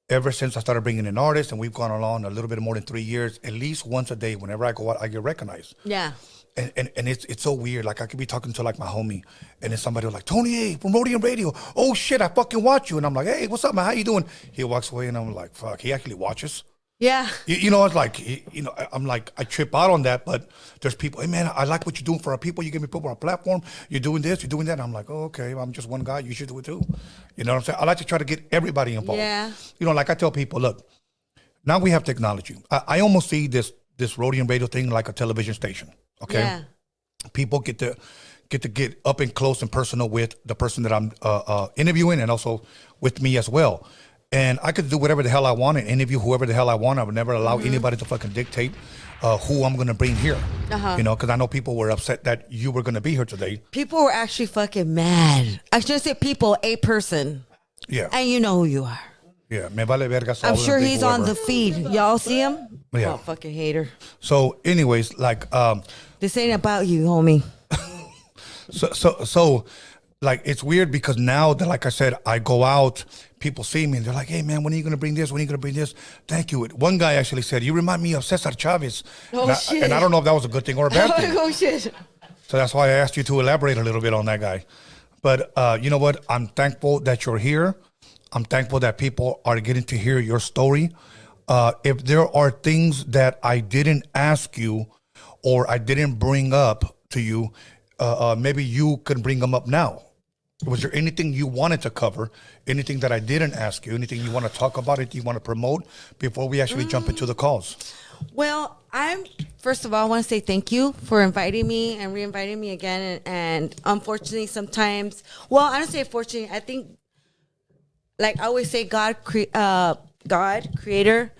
ever since I started bringing in artists, and we've gone along a little bit more than 3 years, at least once a day, whenever I go out, I get recognized. Yeah. And it's so weird. Like I could be talking to like my homie, and then somebody was like, Tony, hey, from Roadium Radio. Oh shit, I fucking watch you. And I'm like, hey, what's up, man? How you doing? He walks away, and I'm like, fuck, he actually watches. Yeah. You know, it's like, I'm like, I trip out on that, but there's people, hey man, I like what you're doing for our people. You give me people on a platform. You're doing this, you're doing that. And I'm like, oh, okay, I'm just one guy. You should do it too. You know what I'm saying? I like to try to get everybody involved. Yeah. You know, like I tell people, look, now we have technology. I almost see this Roadium Radio thing like a television station. Okay. Yeah. People get to get up and close and personal with the person that I'm interviewing, and also with me as well. And I could do whatever the hell I want and interview whoever the hell I want. I would never allow anybody to fucking dictate who I'm going to bring here. You know, because I know people were upset that you were going to be here today. People were actually fucking mad. I shouldn't say people, a person. Yeah. And you know who you are. Yeah. Me vale verga. I'm sure he's on the feed. Y'all see him? Yeah. Oh, fucking hater. So anyways, like... This ain't about you, homie. So, like, it's weird because now that, like I said, I go out, people see me and they're like, hey man, when are you going to bring this? When are you going to bring this? Thank you. One guy actually said, you remind me of Cesar Chavez. Oh, shit. And I don't know if that was a good thing or a bad thing. Oh, shit. So that's why I asked you to elaborate a little bit on that guy. But you know what? I'm thankful that you're here. I'm thankful that people are getting to hear your story. If there are things that I didn't ask you or I didn't bring up to you, maybe you could bring them up now. Was there anything you wanted to cover? Anything that I didn't ask you? Anything you want to talk about? Anything you want to promote before we actually jump into the calls? Well, first of all, I want to say thank you for inviting me and re-inviting me again. And unfortunately, sometimes, well, I don't say fortunately, I think, like I always say, God, creator,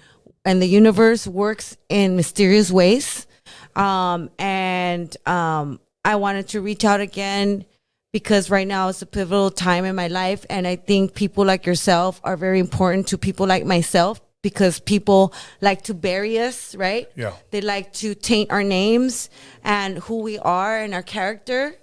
and the universe works in mysterious ways. And I wanted to reach out again because right now it's a pivotal time in my life. And I think people like yourself are very important to people like myself because people like to bury us, right? Yeah. They like to taint our names and who we are and our character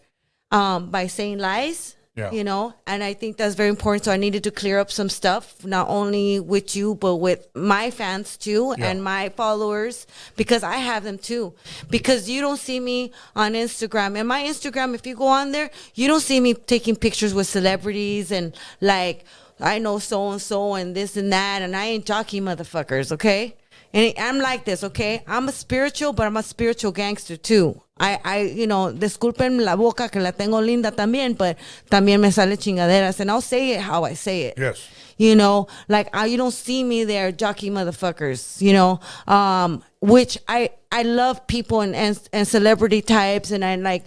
by saying lies. Yeah. You know, and I think that's very important. So I needed to clear up some stuff, not only with you, but with my fans too, and my followers, because I have them too. Because you don't see me on Instagram. And my Instagram, if you go on there, you don't see me taking pictures with celebrities and like, I know so-and-so and this and that, and I ain't jockey motherfuckers, okay? And I'm like this, okay? I'm a spiritual, but I'm a spiritual gangster too. I you know, disculpen la boca que la tengo linda también, but también me sale chingaderas, and I'll say it how I say it. Yes. You know, like you don't see me there, jockey motherfuckers. You know, which I love people and celebrity types, and I like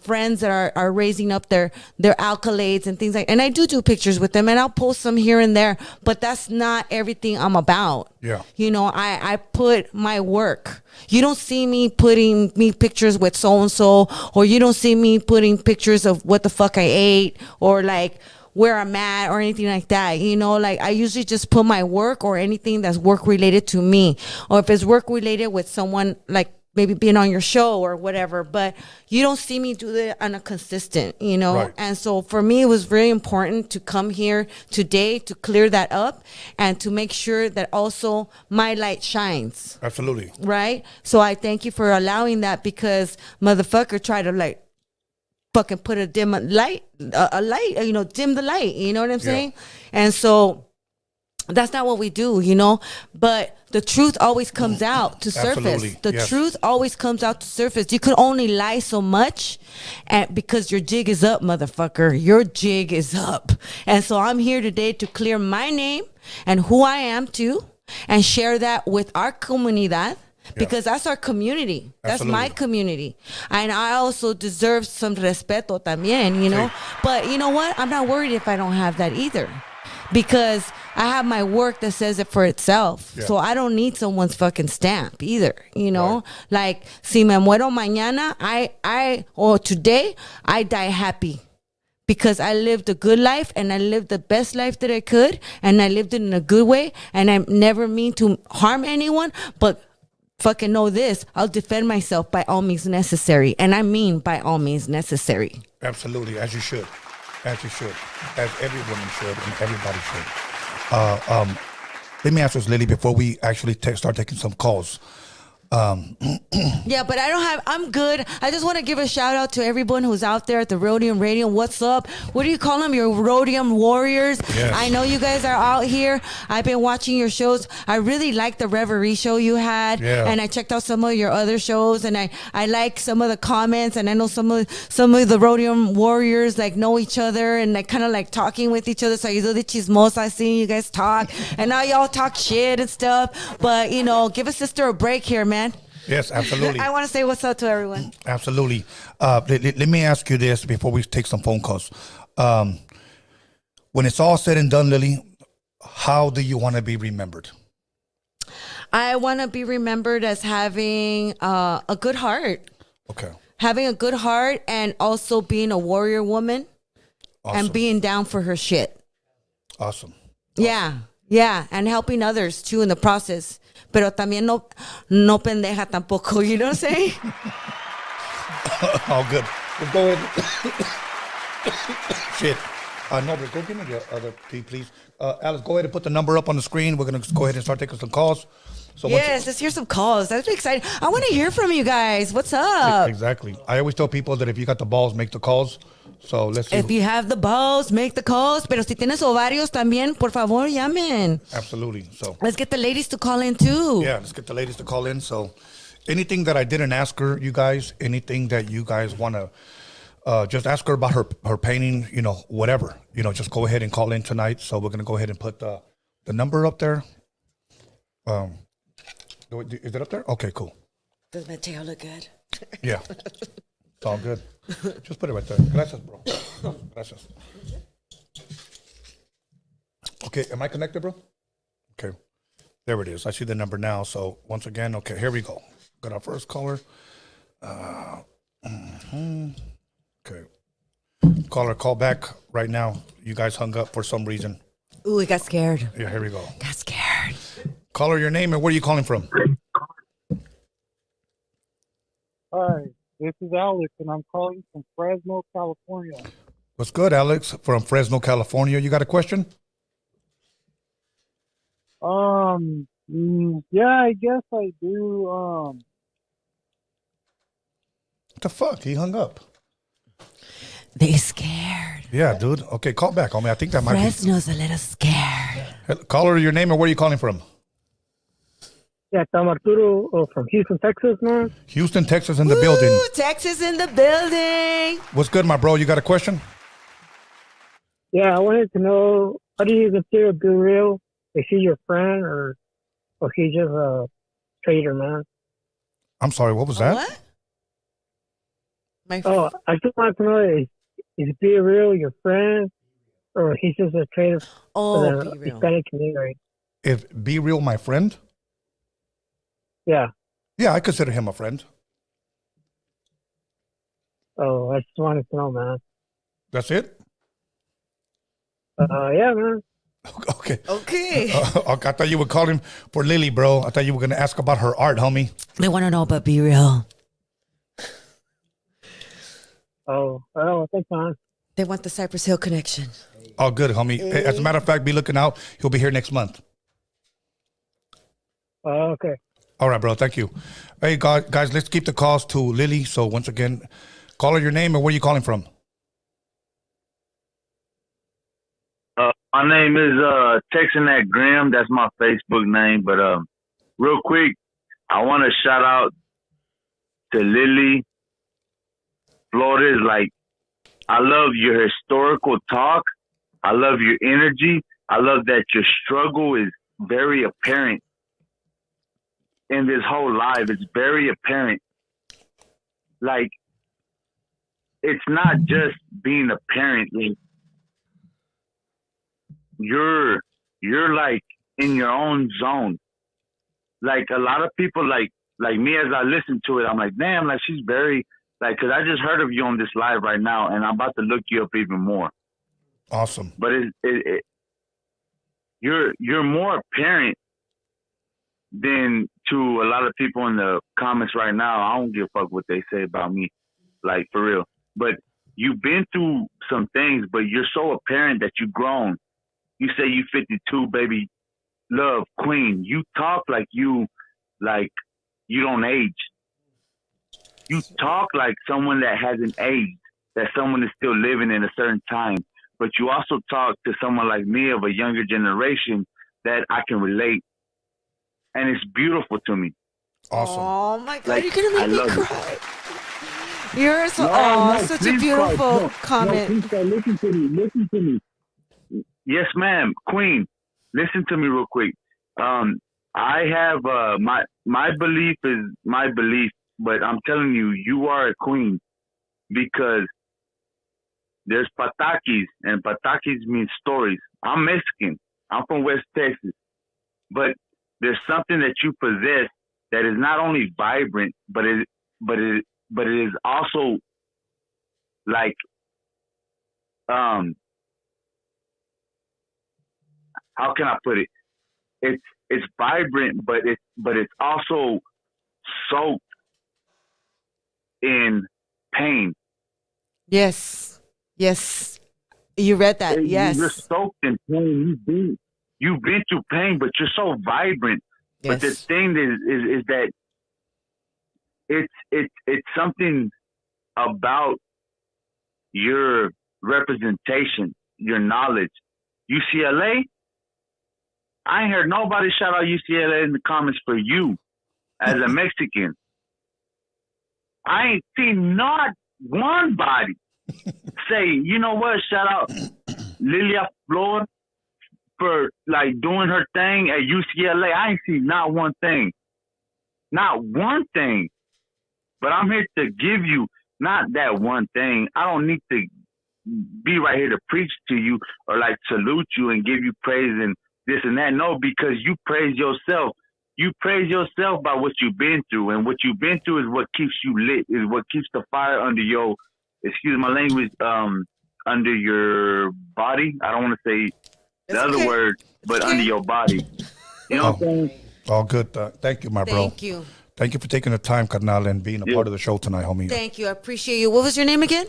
friends that are raising up their accolades and things like. And I do pictures with them, and I'll post some here and there, but that's not everything I'm about. Yeah. You know, I put my work. You don't see me putting pictures with so and so, or you don't see me putting pictures of what the fuck I ate, or like where I'm at or anything like that. You know, like I usually just put my work or anything that's work related to me, or if it's work related with someone like maybe being on your show or whatever, but you don't see me do that on a consistent, you know? Right. And so for me, it was very important to come here today to clear that up and to make sure that also my light shines. Absolutely. Right? So I thank you for allowing that, because motherfucker tried to like fucking put a dim light, a light, you know, dim the light, you know what I'm saying? And so that's not what we do, you know, but the truth always comes out to surface. Absolutely. The truth always comes out to surface. You can only lie so much because your jig is up, motherfucker. Your jig is up. And so I'm here today to clear my name and who I am too, and share that with our comunidad. Because that's our community. That's Absolutely. my community. And I also deserve some respeto también, you know. But you know what? I'm not worried if I don't have that either. Because I have my work that says it for itself. Yeah. So I don't need someone's fucking stamp either, you know. Right. Like, si me muero mañana, or today, I die happy. Because I lived a good life, and I lived the best life that I could, and I lived it in a good way, and I never mean to harm anyone, but fucking know this, I'll defend myself by all means necessary. And I mean by all means necessary. Absolutely, as you should. As you should. As every woman should and everybody should. Let me ask this, Lily, before we actually start taking some calls. Yeah, but I'm good. I just want to give a shout out to everyone who's out there at the Roadium Radio. What's up? What do you call them? Your Roadium warriors. Yes. I know you guys are out here. I've been watching your shows. I really like the Reverie show you had. Yeah. And I checked out some of your other shows, and I like some of the comments, and I know some of the Roadium warriors like know each other and like kind of like talking with each other. So you do the chismosa. I seen you guys talk, and now y'all talk shit and stuff. But give a sister a break here, man. Yes, absolutely. I want to say what's up to everyone. Absolutely. Let me ask you this before we take some phone calls. When it's all said and done, Lily, how do you want to be remembered? I want to be remembered as having a good heart. Okay. Having a good heart and also being a warrior woman. Awesome. And being down for her shit. Awesome. Yeah. Yeah. And helping others too in the process. Pero también no pendeja tampoco. You know what I'm saying? All good. Let's go ahead. Shit. Norbert, go give me the other key, please. Alex, go ahead and put the number up on the screen. We're going to go ahead and start taking some calls. So yes, let's hear some calls. That's exciting. I want to hear from you guys. What's up? Exactly. I always tell people that if you got the balls, make the calls. So let's see. If you have the balls, make the calls. Pero si tienes ovarios también, por favor, llamen. Absolutely. So let's get the ladies to call in too. Yeah, let's get the ladies to call in. So anything that I didn't ask her, you guys, anything that you guys want to just ask her about her painting, whatever, just go ahead and call in tonight. So we're going to go ahead and put the number up there. Is it up there? Okay, cool. Does my tail look good? Yeah. It's all good. Just put it right there. Gracias, bro. Gracias. Okay, am I connected, bro? Okay. There it is. I see the number now. So once again, okay, here we go. Got our first caller. Okay. Caller, call back right now. You guys hung up for some reason. Ooh, we got scared. Yeah, here we go. Got scared. Caller, your name and where are you calling from? Hi, this is Alex, and I'm calling from Fresno, California. What's good, Alex, from Fresno, California? You got a question? Yeah, I guess I do. What the fuck? He hung up. They scared. Yeah, dude. Okay, call back, homie. I think that might Fresno's a little scared. Caller, your name and where are you calling from? Yeah, I'm Arturo from Houston, Texas, man. Houston, Texas in the building. Texas in the building. What's good, my bro? You got a question? Yeah, I wanted to know, how do you consider Be Real? Is he your friend or he's just a traitor, man? I'm sorry, what was that? What? I just wanted to know, is Be Real your friend or he's just a traitor for the Hispanic community? Is Be Real my friend? Yeah. Yeah, I consider him a friend. Oh, I just wanted to know, man. That's it? Yeah, man. Okay. Okay. I thought you were calling for Lily, bro. I thought you were going to ask about her art, homie. They want to know about Be Real. Oh, thanks, man. They want the Cypress Hill connection. Oh, good, homie. As a matter of fact, be looking out. He'll be here next month. Okay. All right, bro. Thank you. Hey, guys, let's keep the calls to Lily. So once again, call her your name and where you calling from? My name is Texan at Graham. That's my Facebook name. But real quick, I want to shout out to Lily Flor. Like, I love your historical talk. I love your energy. I love that your struggle is very apparent in this whole life. It's very apparent. Like, it's not just being a parent. Like, you're like in your own zone. Like, a lot of people, like me, as I listen to it, I'm like, damn, like, she's very, like, because I just heard of you on this live right now, and I'm about to look you up even more. Awesome. But you're more apparent than to a lot of people in the comments right now. I don't give a fuck what they say about me, like, for real. But you've been through some things, but you're so apparent that you've grown. You say you 52, baby. love, Queen, you talk like you don't age. You talk like someone that hasn't aged, that someone is still living in a certain time. But you also talk to someone like me of a younger generation that I can relate. And it's beautiful to me. Awesome. Oh my God, Like, you're gonna I make me love it. cry. You're so such a please, beautiful no, comment. please, listen to me. Listen to me. Yes, ma'am. Queen, listen to me real quick. I have my belief is my belief, but I'm telling you, you are a queen because there's patakis, and patakis means stories. I'm Mexican. I'm from West Texas, but there's something that you possess that is not only vibrant, but it is also like how can I put it? It's vibrant, but it's also soaked in pain. Yes. You read that. Yes. You're soaked in pain. You've been through pain, but you're so vibrant. Yes. But the thing is that it's something about your representation, your knowledge. UCLA, I ain't heard nobody shout out UCLA in the comments for you as a Mexican. I ain't seen not one body say, you know what, shout out Lily Flor for like doing her thing at UCLA. I ain't seen not one thing. Not one thing. But I'm here to give you not that one thing. I don't need to be right here to preach to you or like salute you and give you praise and this and that. No, because you praise yourself. You praise yourself by what you've been through. And what you've been through is what keeps you lit, is what keeps the fire under your, excuse my language, under your body. I don't want to say the other word, but under your body. You know what I'm saying? All good. Thank you, my bro. Thank you. Thank you for taking the time, Carnal, and being a part of the show tonight, homie. Thank you. I appreciate you. What was your name again?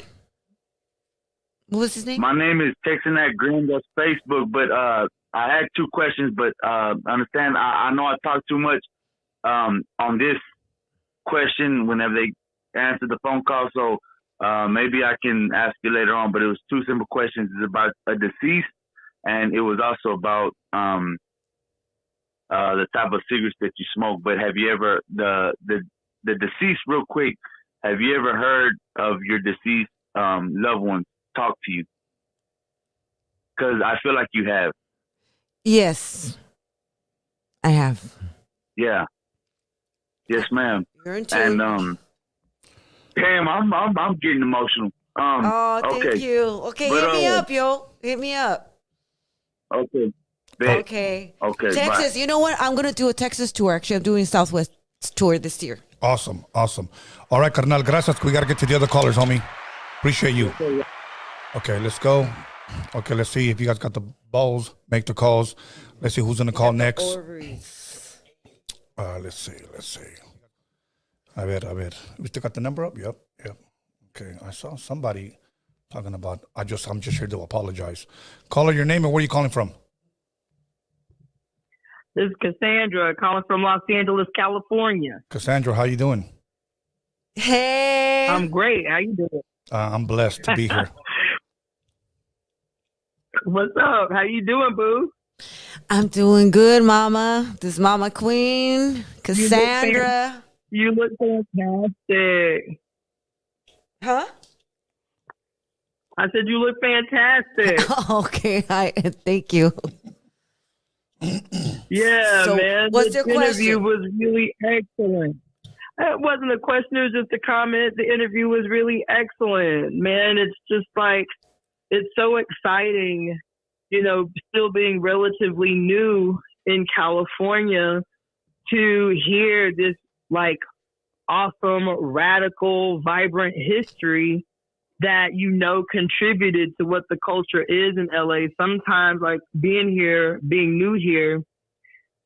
What was his name? My name is Texan at Green. That's Facebook. But I had two questions, but understand, I know I talked too much on this question whenever they answered the phone call. So maybe I can ask you later on. But it was two simple questions. It's about a deceased, and it was also about the type of cigarettes that you smoke. But have you ever, the deceased, real quick, have you ever heard of your deceased loved ones talk to you? Because I feel like you have. Yes, I have. Yeah. Yes, ma'am. You're in tune. And damn, I'm getting emotional. Thank you. Okay, but, hit me up, yo. Hit me up. Okay. Okay. Texas, bye. you know what? I'm going to do a Texas tour. Actually, I'm doing Southwest tour this year. Awesome. All right, Carnal, gracias. We got to get to the other callers, homie. Appreciate you. Okay, let's go. Okay, let's see if you guys got the balls. Make the calls. Let's see who's going to call next. Let's see. A ver. We still got the number up? Yep. Okay, I saw somebody talking about, I'm just here to apologize. Caller, your name and where are you calling from? This is Cassandra calling from Los Angeles, California. Cassandra, how you doing? Hey. I'm great. How you doing? I'm blessed to be here. What's up? How you doing, boo? I'm doing good, Mama. This is Mama Queen, Cassandra. You look fantastic. Huh? I said you look fantastic. Okay, thank you. Yeah, so man. What's your interview question? was really excellent. It wasn't a question, it was just a comment. The interview was really excellent. Man, it's just like, it's so exciting, still being relatively new in California to hear this like awesome, radical, vibrant history that contributed to what the culture is in LA. Sometimes like being new here,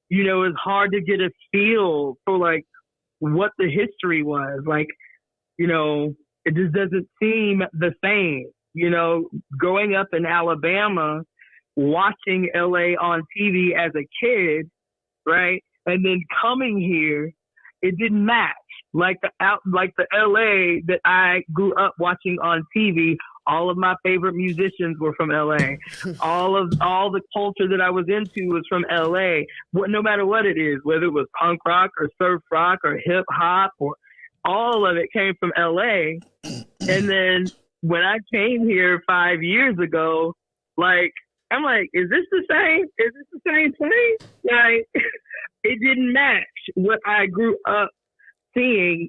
it's hard to get a feel for like what the history was. Like, it just doesn't seem the same. Growing up in Alabama, watching LA on TV as a kid, right? And then coming here, it didn't match. Like the LA that I grew up watching on TV, all of my favorite musicians were from LA. all the culture that I was into was from LA. No matter what it is, whether it was punk rock or surf rock or hip hop, or all of it came from LA. And then when I came here 5 years ago, I'm like, is this the same? Is this the same place? Like, it didn't match what I grew up seeing,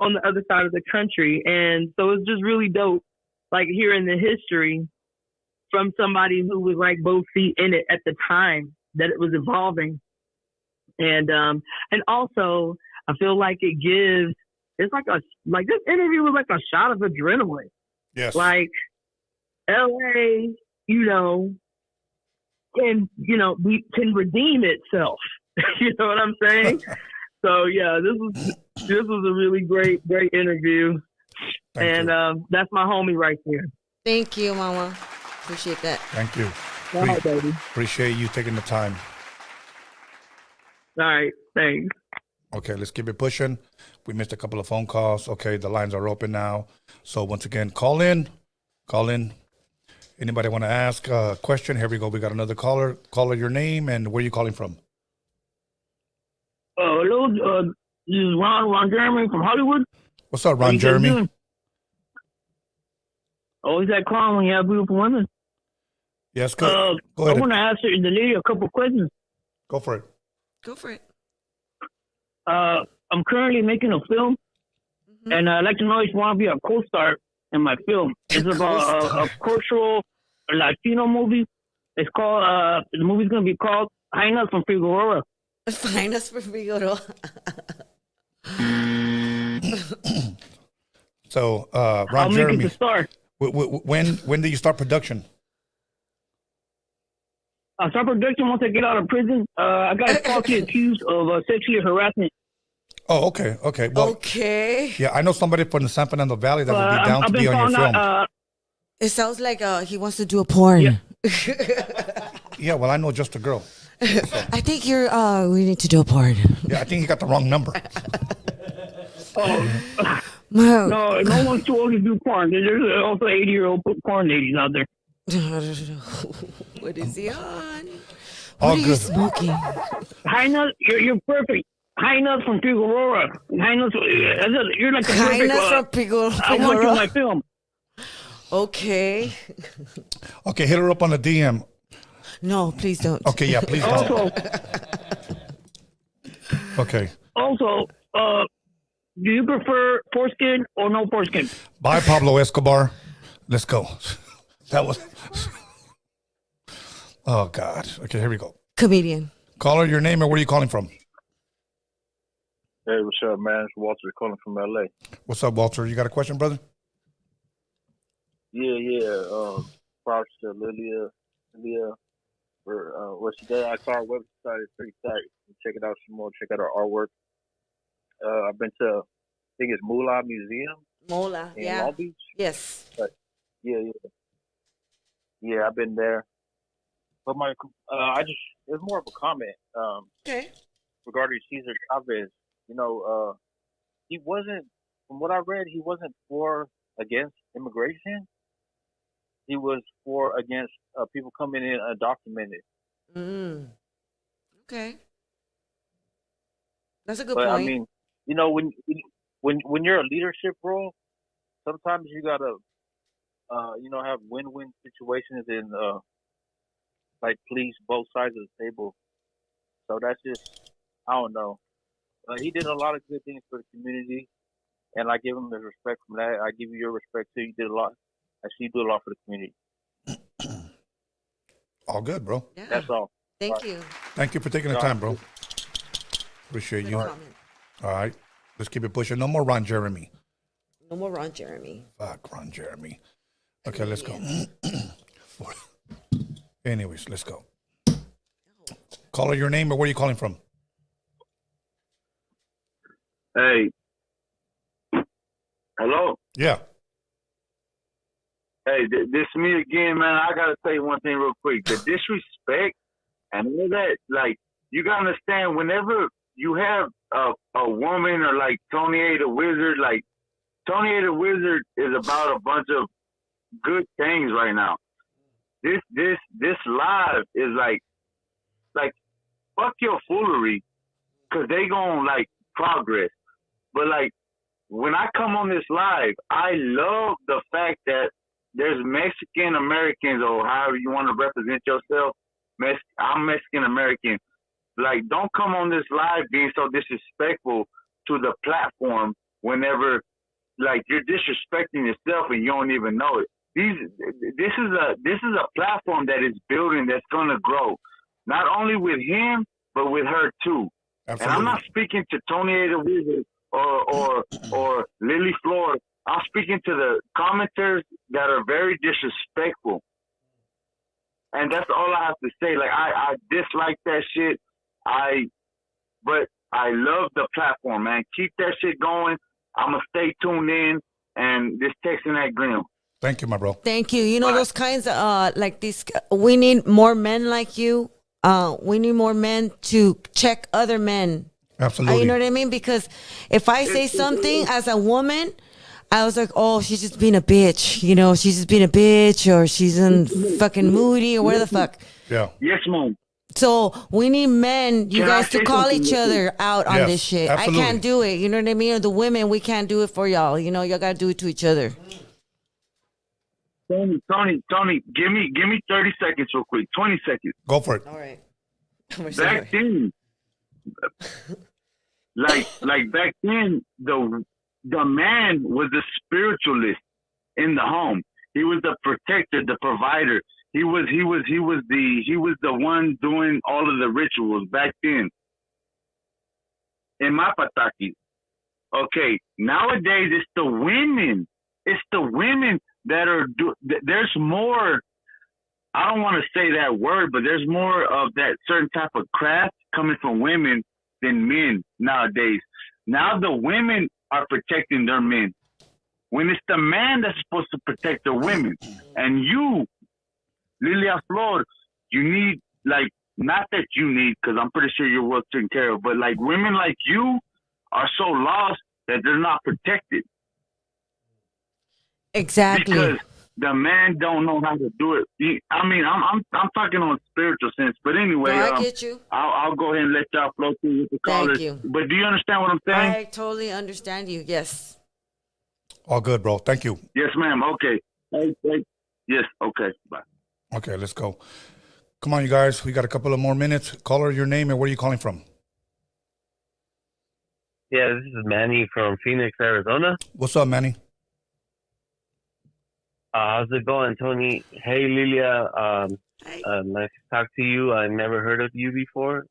on the other side of the country. And so it's just really dope, like hearing the history from somebody who was like both feet in it at the time that it was evolving. And also I feel like it's like this interview was like a shot of adrenaline. Yes. Like LA, can redeem itself. You know what I'm saying? So yeah, this was a really great interview. Thank you. That's my homie right there. Thank you, Mama. Appreciate that. Thank you. All right, baby. Appreciate you taking the time. All right, thanks. Okay, let's keep it pushing. We missed a couple of phone calls. Okay, the lines are open now. So once again, call in. Anybody want to ask a question? Here we go. We got another caller. Caller, your name and where you calling from? Hello, this is Ron Jeremy from Hollywood. What's up, Ron Jeremy? Always that clown when you have beautiful women. Yes, go ahead. I want to ask the lady a couple of questions. Go for it. Go for it. I'm currently making a film, and I'd like to know if you want to be a co-star in my film. It's about a cultural Latino movie. It's called, the movie's going to be called Hyenas from Figueroa. Hyenas from Figueroa. So, Ron I'll Jeremy, make it to star. when do you start production? I'll start production once I get out of prison. I got falsely accused of sexually harassment. Oh, okay. Well, okay. yeah, I know somebody from the San Fernando Valley that would be down to be on your film. It sounds like he wants to do a porn. Yeah. Yeah, well, I know just a girl. So. I think we need to do a porn. Yeah, I think you got the wrong number. No one's too old to do porn. There's also 80-year-old porn ladies out there. What is he on? All what are good. you smoking? Hyenas, you're perfect. Hyenas from Figueroa. Hyenas, you're like the perfect. Hyenas from Figueroa. I want you in my film. Okay. Okay, hit her up on the DM. No, please don't. Okay, yeah, please don't. Also, Okay. Also, do you prefer foreskin or no foreskin? Bye, Pablo Escobar. Let's go. That was... Oh, God. Okay, here we go. Comedian. Caller, your name and where are you calling from? Hey, what's up, man? It's Walter calling from LA. What's up, Walter? You got a question, brother? Yeah. Props to Lilia. Today I saw our website. It's pretty tight. Check it out some more. Check out our artwork. I've been to, I think it's Mural Museum. Mola, in yeah. Long Beach. Yes. But, yeah, I've been there. But it's more of a comment. Okay. Regarding Cesar Chavez. He wasn't, from what I read, he wasn't against immigration. He was against people coming in undocumented. Okay. That's a good but, point. I mean, when you're a leadership role, sometimes you gotta, have win-win situations and please both sides of the table. So that's just, I don't know. He did a lot of good things for the community, and I give him the respect from that. I give you your respect too. You did a lot. I see you do a lot for the community. All good, bro. Yeah. That's all. Thank you. Thank you for taking the time, bro. Appreciate you. All right. Let's keep it pushing. No more Ron Jeremy. No more Ron Jeremy. Fuck Ron Jeremy. Okay, let's go. Anyways, let's go. Caller, your name or where are you calling from? Hey. Hello? Yeah. Hey, this me again, man. I gotta tell you one thing real quick. The disrespect and all that, like, you gotta understand. Whenever you have a woman or like Tony A the Wizard, like Tony A the Wizard is about a bunch of good things right now. This live is like fuck your foolery, cause they gon' like progress. But like when I come on this live, I love the fact that there's Mexican Americans, or however you want to represent yourself. I'm Mexican American. Like, don't come on this live being so disrespectful to the platform whenever, like, you're disrespecting yourself and you don't even know it. This is a platform that is building, that's gonna grow, not only with him but with her too. Absolutely. And I'm not speaking to Tony A the Wizard or Lily Flor. I'm speaking to the commenters that are very disrespectful. And that's all I have to say. Like, I dislike that shit. But I love the platform, man. Keep that shit going. I'm going to stay tuned in, and this texting that Grim. Thank you, my bro. Thank you. You know, those kinds of, like these, we need more men like you. We need more men to check other men. Absolutely. You know what I mean? Because if I say something as a woman, I was like, oh, she's just being a bitch. You know, she's just being a bitch, or she's in fucking moody, or where the fuck. Yeah. Yes, mom. So we need men, you guys, to call each other out on this shit. Absolutely. I can't do it. You know what I mean? Or the women, we can't do it for y'all. You know, y'all got to do it to each other. Tony, give me 30 seconds real quick. 20 seconds. Go for it. All right. Back then, like back then, the man was the spiritualist in the home. He was the protector, the provider. He was the one doing all of the rituals back then. In my pataki. Okay, nowadays it's the women. It's the women that are there's more. I don't want to say that word, but there's more of that certain type of craft coming from women than men nowadays. Now the women are protecting their men, when it's the man that's supposed to protect the women. And you, Lilia Flor, you need, like, not that you need, because I'm pretty sure you're well taken care of, but like women like you are so lost that they're not protected. Exactly. Because the man don't know how to do it. I mean, I'm talking on spiritual sense, but anyway, no, I get you. I'll go ahead and let y'all flow through with the callers. Thank you. But do you understand what I'm saying? I totally understand you. Yes. All good, bro. Thank you. Yes, ma'am. Okay. Yes. Okay. Bye. Okay, let's go. Come on, you guys. We got a couple of more minutes. Caller, your name and where are you calling from? Yeah, this is Manny from Phoenix, Arizona. What's up, Manny? How's it going, Tony? Hey, Lilia. Nice to talk to you. I never heard of you before.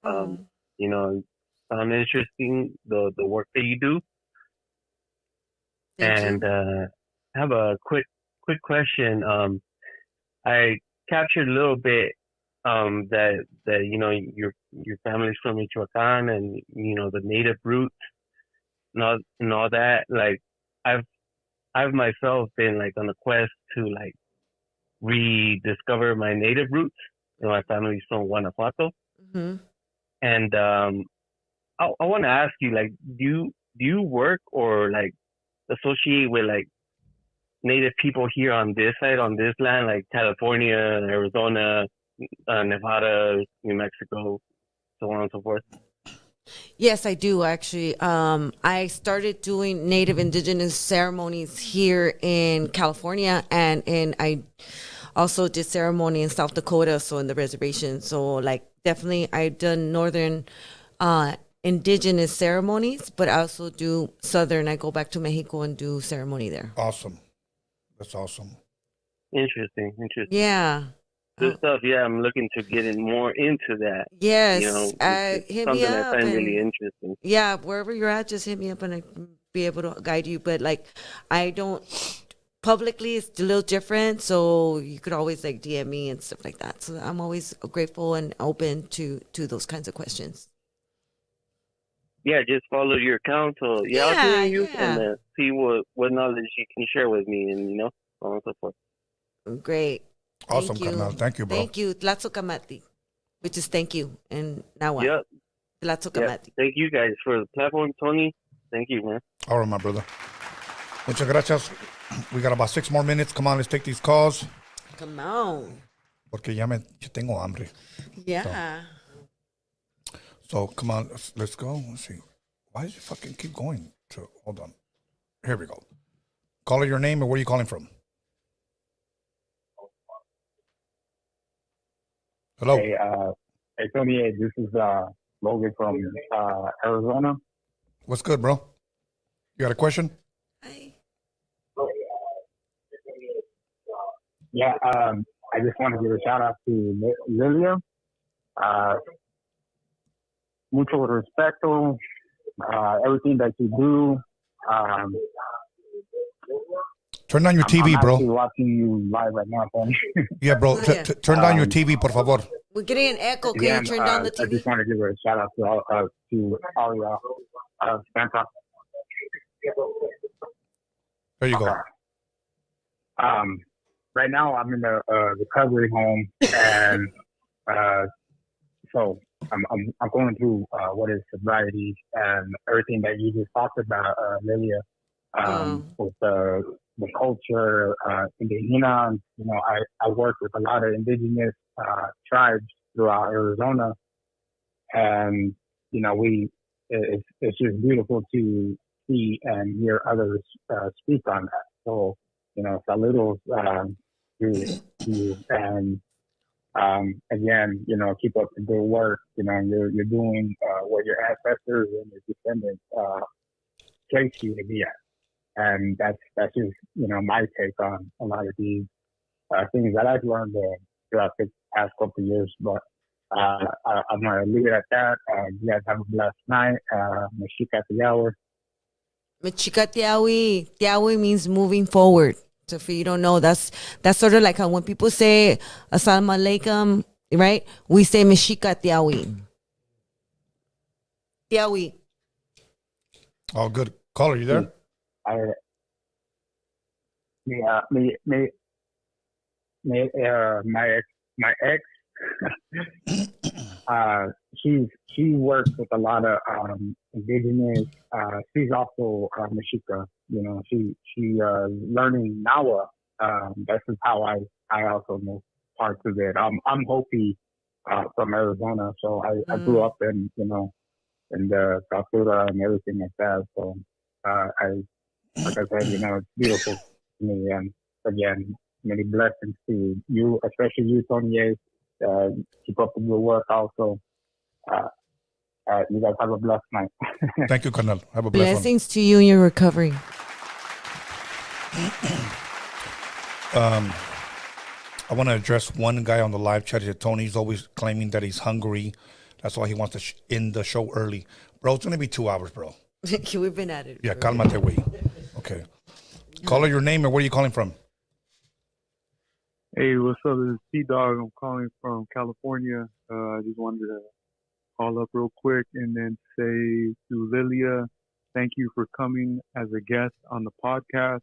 You know, found interesting the work that you do. Thank you. I have a quick question. I captured a little bit that you know your family's from Michoacan, and you know the native roots and all that. Like I've myself been like on a quest to like rediscover my native roots. And my family's from Guanajuato. Mm-hmm. And I want to ask you, like, do you work or like associate with like native people here on this side, on this land, like California, Arizona, Nevada, New Mexico, so on and so forth? Yes, I do actually. I started doing Native Indigenous ceremonies here in California, and I also did ceremony in South Dakota, so in the reservation. So like definitely I've done Northern Indigenous ceremonies, but I also do Southern. I go back to Mexico and do ceremony there. Awesome. That's awesome. Interesting. Yeah. Good stuff. Yeah, I'm looking to get more into that. Yes. You know, hit something me up. I find really interesting. Yeah, wherever you're at, just hit me up and I can be able to guide you. But like, I don't publicly, it's a little different. So you could always like DM me and stuff like that. So I'm always grateful and open to those kinds of questions. Yeah, just follow your account. So I'll hear you and see what knowledge you can share with me, and you know, so on and so forth. Great. Awesome, Thank you. carnal. Thank you, bro. Thank you. Tlazokamati, which is thank you. And now what? Yep. Tlazokamati. Thank you guys for the platform, Tony. Thank you, man. All right, my brother. Muchas gracias. We got about 6 more minutes. Come on, let's take these calls. Come on. Porque ya tengo hambre. Yeah. So come on, let's go. Let's see. Why does it fucking keep going? Hold on. Here we go. Call your name and where are you calling from? Hello. Hey, Tony. This is Logan from Arizona. What's good, bro? You got a question? Yeah, I just want to give a shout out to Lilia. Mucho respeto. Everything that you do. Turn on your TV, I'm bro. actually watching you live right now, Tony. Yeah, bro. Turn down your TV, por favor. We're getting an echo. Can Again, you turn down the I TV? just want to give a shout out to all y'all. Santa. There you go. Right now I'm in the recovery home, and so I'm going through what is sobriety and everything that you just talked about, Lilia, with the culture, Indigenous. You know, I work with a lot of indigenous tribes throughout Arizona, and you know it's just beautiful to see and hear others speak on that. So you know, saludos to you, and again, you know, keep up the good work. You know, you're doing what your ancestors and your descendants placed you to be at, and that's just, you know, my take on a lot of these things that I've learned throughout the past couple of years. But I'm gonna leave it at that. You guys have a blessed night. Meshika Tiawi. Meshika Tiawi. Tiawi means moving forward. So if you don't know, that's sort of like how when people say Assalamu alaikum, right? We say Meshika Tiawi. Tiawi. Oh, good. Caller, you there? My ex, she works with a lot of indigenous. She's also Mexica. You know, she learning Nawa. This is how I also know parts of it. I'm Hopi from Arizona, so I grew up in, you know, in the cultura and everything like that. So like I said, you know, it's beautiful to me. And again, many blessings to you, especially you, Tony. Keep up the good work also. You guys have a blessed night. Thank you, Colonel. Have a blessed Blessings to you in your recovery. I want to address one guy on the live chat here. Tony's always claiming that he's hungry. That's why he wants to end the show early. Bro, it's going to be 2 hours, bro. We've been at it. Yeah, cálmate, güey. Okay. Caller your name and where are you calling from? Hey, what's up? This is T-Dog. I'm calling from California. I just wanted to call up real quick and then say to Lilia, thank you for coming as a guest on the podcast.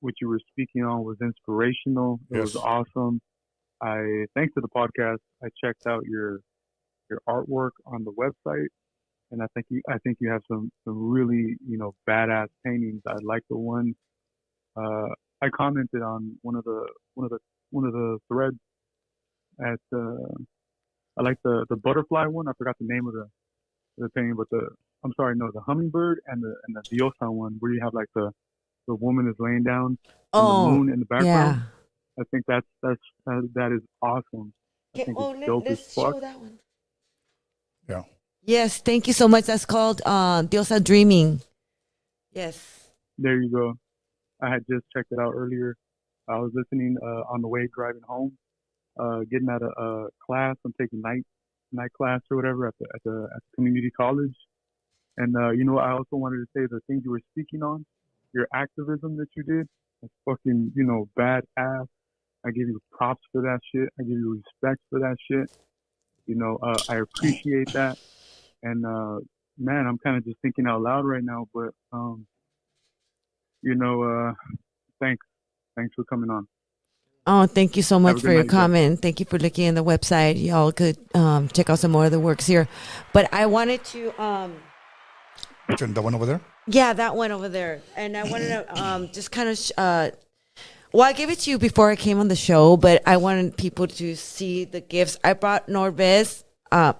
What you were speaking on was inspirational. It was awesome. Thanks to the podcast, I checked out your artwork on the website, and I think you have some really, you know, badass paintings. I like the one. I commented on one of the threads at I like the butterfly one. I forgot the name of the painting, but the hummingbird and the Diosa one where you have like the woman is laying down on the moon in the background. Yeah. I think that is awesome. I think it's dope as fuck. Show that one. Yeah. Yes, thank you so much. That's called Diosa Dreaming. Yes. There you go. I had just checked it out earlier. I was listening on the way driving home, getting out of class. I'm taking night class or whatever at the community college. And you know, I also wanted to say the things you were speaking on, your activism that you did, it's fucking, you know, badass. I give you props for that shit. I give you respect for that shit. You know, I appreciate that. And man, I'm kind of just thinking out loud right now, but you know, thanks Thanks for coming on. Oh, thank you so Have a much good for your night, guys. comment. Thank you for looking in the website. Y'all could check out some more of the works here. But I wanted to, The one over there? yeah, that one over there. And I wanted to just kind of, well, I gave it to you before I came on the show, but I wanted people to see the gifts. I brought Norbert. Norbert?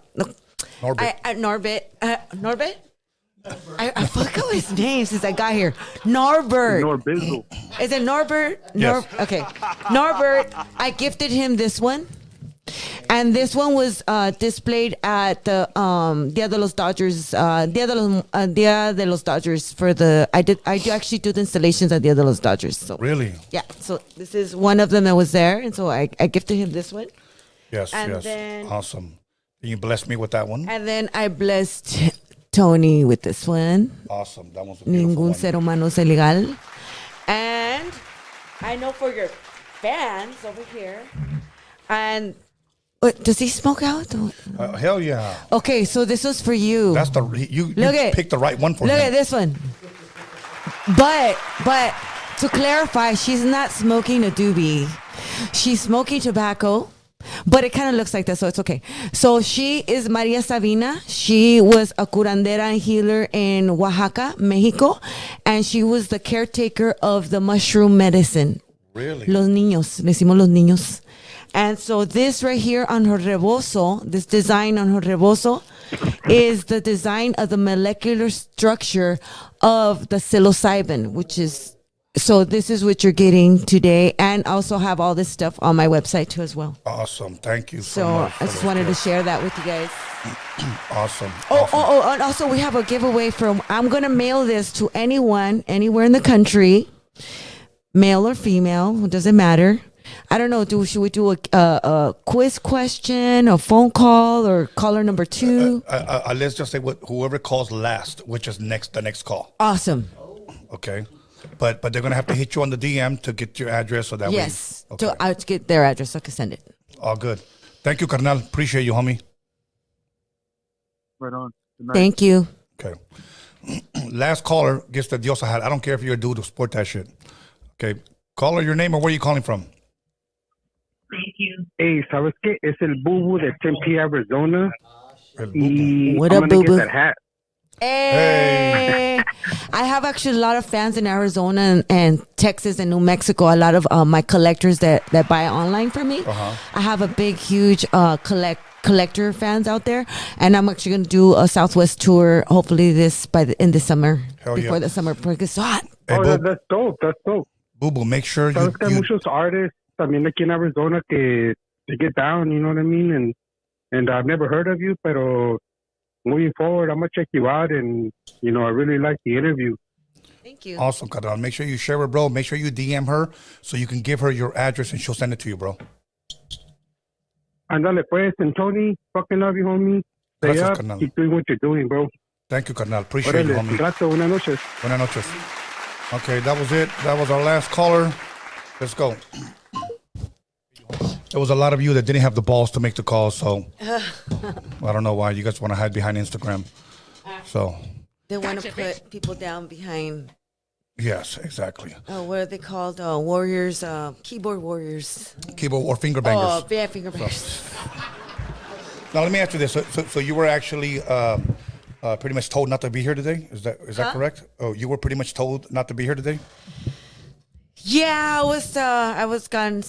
I forgot his name since I got here. Norbert. Norbizzle. Is it Norbert? Yes. Okay. Norbert, I gifted him this one. And this one was displayed at the Dia de los Dodgers, Dia de los Dodgers for the, I do actually do the installations at Dia de los Dodgers. So Really? yeah, so this is one of them that was there. And so I gifted him this one. Yes, And yes. then- Awesome. You blessed me with that one? And then I blessed Tony with this one. Awesome. That one's a beautiful Ningún one. ser humano es ilegal. And I know for your fans over here. And what, does he smoke out? Hell yeah. Okay, so this was for you. That's the you picked the right one for Look him. at this one. But to clarify, she's not smoking a doobie. She's smoking tobacco. But it kind of looks like that, so it's okay. So she is Maria Sabina. She was a curandera and healer in Oaxaca, Mexico. And she was the caretaker of the mushroom medicine. Really? Los niños. Le decimos los niños. And so this right here on her rebozo, this design on her rebozo, is the design of the molecular structure of the psilocybin, which is... So this is what you're getting today, and also have all this stuff on my website too as well. Awesome. Thank you so So much. I just wanted to share that with you guys. Awesome. Oh, and also we have a giveaway from, I'm going to mail this to anyone, anywhere in the country, male or female, it doesn't matter. I don't know, should we do a quiz question, a phone call, or caller number 2? Let's just say whoever calls last, which is the next call. Awesome. Okay. But they're going to have to hit you on the DM to get your address so that Yes. way. Okay. So I'll get their address so I can send it. All good. Thank you, Carnal. Appreciate you, homie. Right on. Good night. Thank you. Okay. Last caller gets the Diosa hat. I don't care if you're a dude to sport that shit. Okay. Caller, your name or where are you calling from? Hey, ¿sabes qué? Es el Bubu de Tempe, Arizona. Y What I'm up, gonna Boo-boo? get that hat. Hey. I have actually a lot of fans in Arizona and Texas and New Mexico. A lot of my collectors that buy online from me. I have a big, huge collector fans out there, and I'm actually going to do a Southwest tour. Hopefully, in the summer, Hell before yeah. the summer break is hot. Hey, Oh, Boo- that's dope. That's dope. Boo, make sure Sabes que hay you muchos artists también aquí en Arizona que they get down, you know what I mean? And I've never heard of you, pero moving forward, I'm gonna check you out, and you know I really like the interview. Thank you. awesome, Carnal. Make sure you share it, bro. Make sure you DM her so you can give her your address and she'll send it to you, bro. Andale pues, and Tony, fucking love you, homie. Stay Gracias, up, carnal. keep doing what you're doing, bro. Thank you, Carnal. Appreciate you, Órale, homie. rato, buenas noches. Buenas noches. Okay, that was it. That was our last caller. Let's go. There was a lot of you that didn't have the balls to make the call, so I don't know why you guys want to hide behind Instagram. So, They want to put people down behind. yes, exactly. What are they called? Warriors, keyboard warriors. Keyboard or finger bangers. Oh, yeah, finger bangers. Now, let me ask you this. So you were actually pretty much told not to be here today? Is that correct? Oh, you were pretty much told not to be here today? Yeah, I was gotten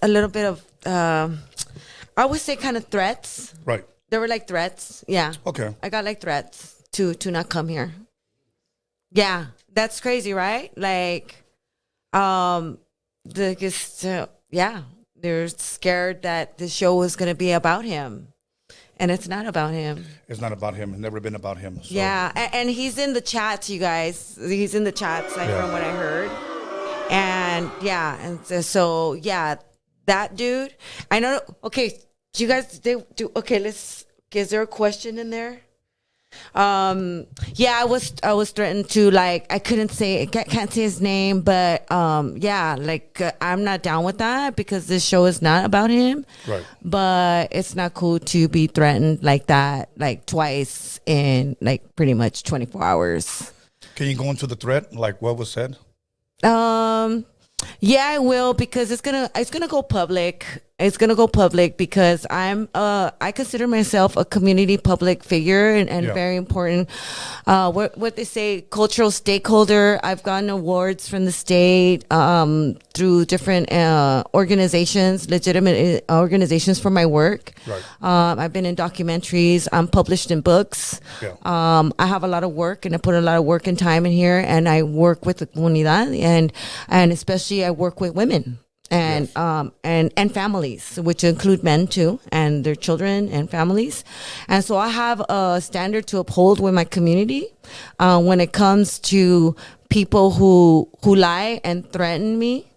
a little bit of, I would say kind of threats. Right. There were like threats. Yeah. Okay. I got like threats to not come here. Yeah. That's crazy, right? Like, yeah, they're scared that the show was going to be about him. And it's not about him. It's not about him. It's never been about him. So. Yeah. And he's in the chats, you guys. He's in the chats, like, from what I heard. And yeah, and so yeah, that dude. I know. Okay, do you guys do? Okay, is there a question in there? Yeah, I was threatened to, like, I can't say his name, but yeah, like I'm not down with that because this show is not about him. Right. But it's not cool to be threatened like that, like twice in like pretty much 24 hours. Can you go into the threat? Like what was said? Yeah, I will, because it's gonna go public. It's gonna go public because I consider myself a community public figure and very important. What they say, cultural stakeholder. I've gotten awards from the state through different organizations, legitimate organizations for my work. Right. I've been in documentaries. I'm published in books. Yeah. I have a lot of work, and I put a lot of work and time in here, and I work with the comunidad, and especially I work with women. And and families, which include men too, and their children and families. And so I have a standard to uphold with my community when it comes to people who lie and threaten me.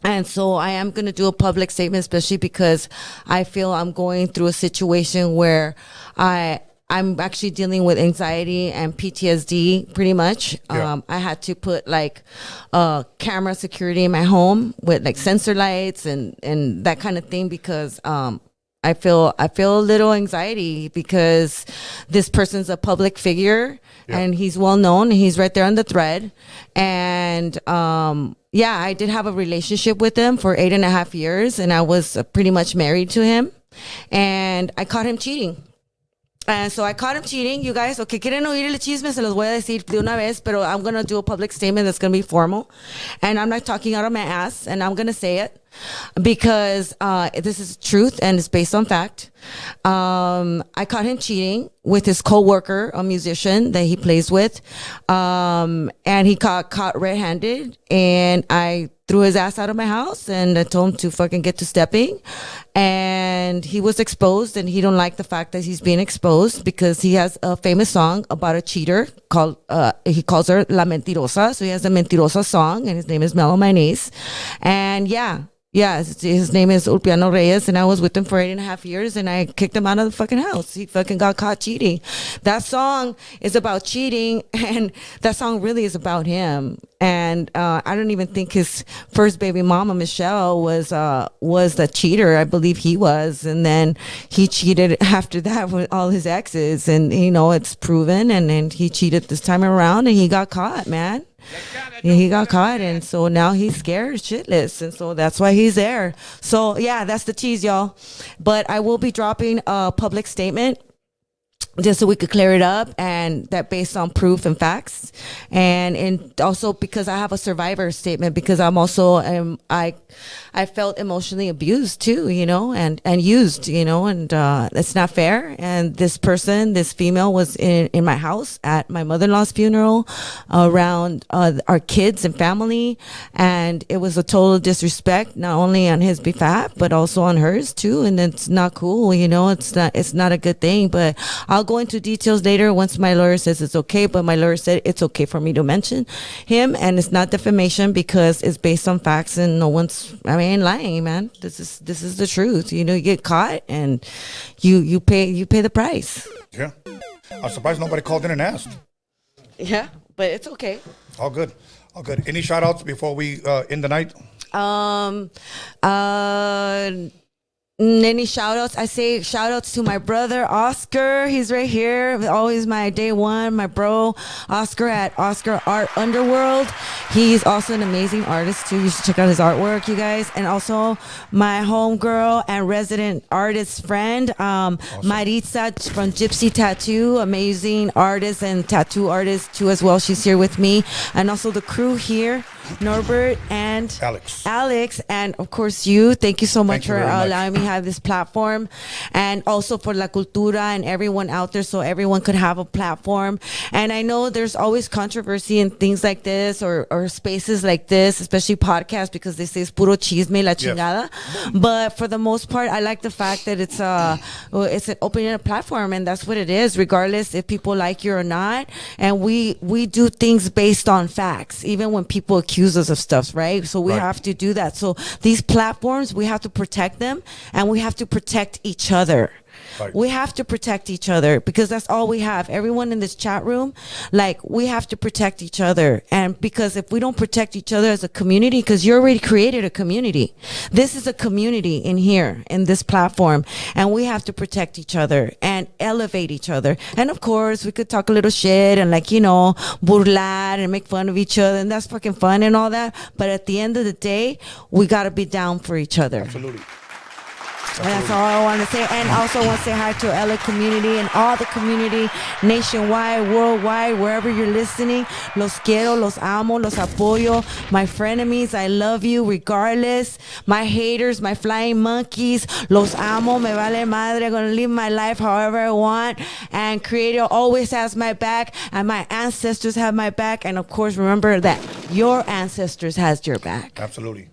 And so I am going to do a public statement, especially because I feel I'm going through a situation where I'm actually dealing with anxiety and PTSD pretty much. Yeah. I had to put like camera security in my home with like sensor lights and that kind of thing, because I feel a little anxiety because this person's a public figure and he's well known and he's right there on the thread. And I did have a relationship with him for 8.5 years, and I was pretty much married to him, and I caught him cheating. And so I caught him cheating. You guys, okay, quieren oír el chisme, se los voy a decir de una vez, pero I'm going to do a public statement that's going to be formal. And I'm not talking out of my ass, and I'm going to say it because this is truth and it's based on fact. I caught him cheating with his co-worker, a musician that he plays with. And he got caught red-handed, and I threw his ass out of my house and I told him to fucking get to stepping. And he was exposed, and he don't like the fact that he's being exposed because he has a famous song about a cheater called, he calls her La Mentirosa. So he has a Mentirosa song, and his name is Mellow My Niece. And his name is Ulpiano Reyes, and I was with him for 8.5 years, and I kicked him out of the fucking house. He fucking got caught cheating. That song is about cheating, and that song really is about him. And I don't even think his first baby mama, Michelle, was the cheater. I believe he was. And then he cheated after that with all his exes, and, it's proven. And then he cheated this time around, and he got caught, man. Yeah, he got caught, and so now he's scared shitless, and so that's why he's there. So yeah, that's the tease, y'all. But I will be dropping a public statement just so we could clear it up, and that based on proof and facts, and also because I have a survivor statement, because I'm also I felt emotionally abused too, and used, and it's not fair. And this female was in my house at my mother-in-law's funeral around our kids and family, and it was a total disrespect, not only on his behalf but also on hers too, and it's not cool. It's not a good thing. But I'll go into details later once my lawyer says it's okay. But my lawyer said it's okay for me to mention him, and it's not defamation because it's based on facts, and no one's, I ain't lying, man. This is the truth. You get caught, and you pay the price. Yeah, I'm surprised nobody called in and asked. Yeah, but it's okay. All good. Any shout outs before we end the night? Any shout outs? I say shout outs to my brother Oscar. He's right here. Always my day one, my bro Oscar at Oscar Art Underworld. He's also an amazing artist too. You should check out his artwork, you guys. And also my homegirl and resident artist friend, awesome. Maritza from Gypsy Tattoo, amazing artist and tattoo artist too as well. She's here with me. And also the crew here, Norbert and Alex, and of course you. Thank you so much for allowing me to have this platform, and also for La Cultura and everyone out there, so everyone could have a platform. And I know there's always controversy in things like this or spaces like this, especially podcasts, because they say it's puro chisme la chingada. Yes. But for the most part, I like the fact that it's an opening a platform, and that's what it is, regardless if people like you or not. And we do things based on facts, even when people accuse us of stuff, right? So we have to do that. So these platforms, we have to protect them, and we have to protect each other. Right. We have to protect each other because that's all we have. Everyone in this chat room, like, we have to protect each other. And because if we don't protect each other as a community, because you already created a community. This is a community in here, in this platform. And we have to protect each other and elevate each other. And of course, we could talk a little shit and, like, you know, burlar and make fun of each other. And that's fucking fun and all that. But at the end of the day, we got to be down for each other. Absolutely. And that's all I want to say. And also want to say hi to LA community and all the community nationwide, worldwide, wherever you're listening. Los quiero, los amo, los apoyo. My frenemies, I love you regardless. My haters, my flying monkeys, los amo, me vale madre. I'm going to live my life however I want. And Creator always has my back. And my ancestors have my back. And of course, remember that your ancestors has your back. Absolutely.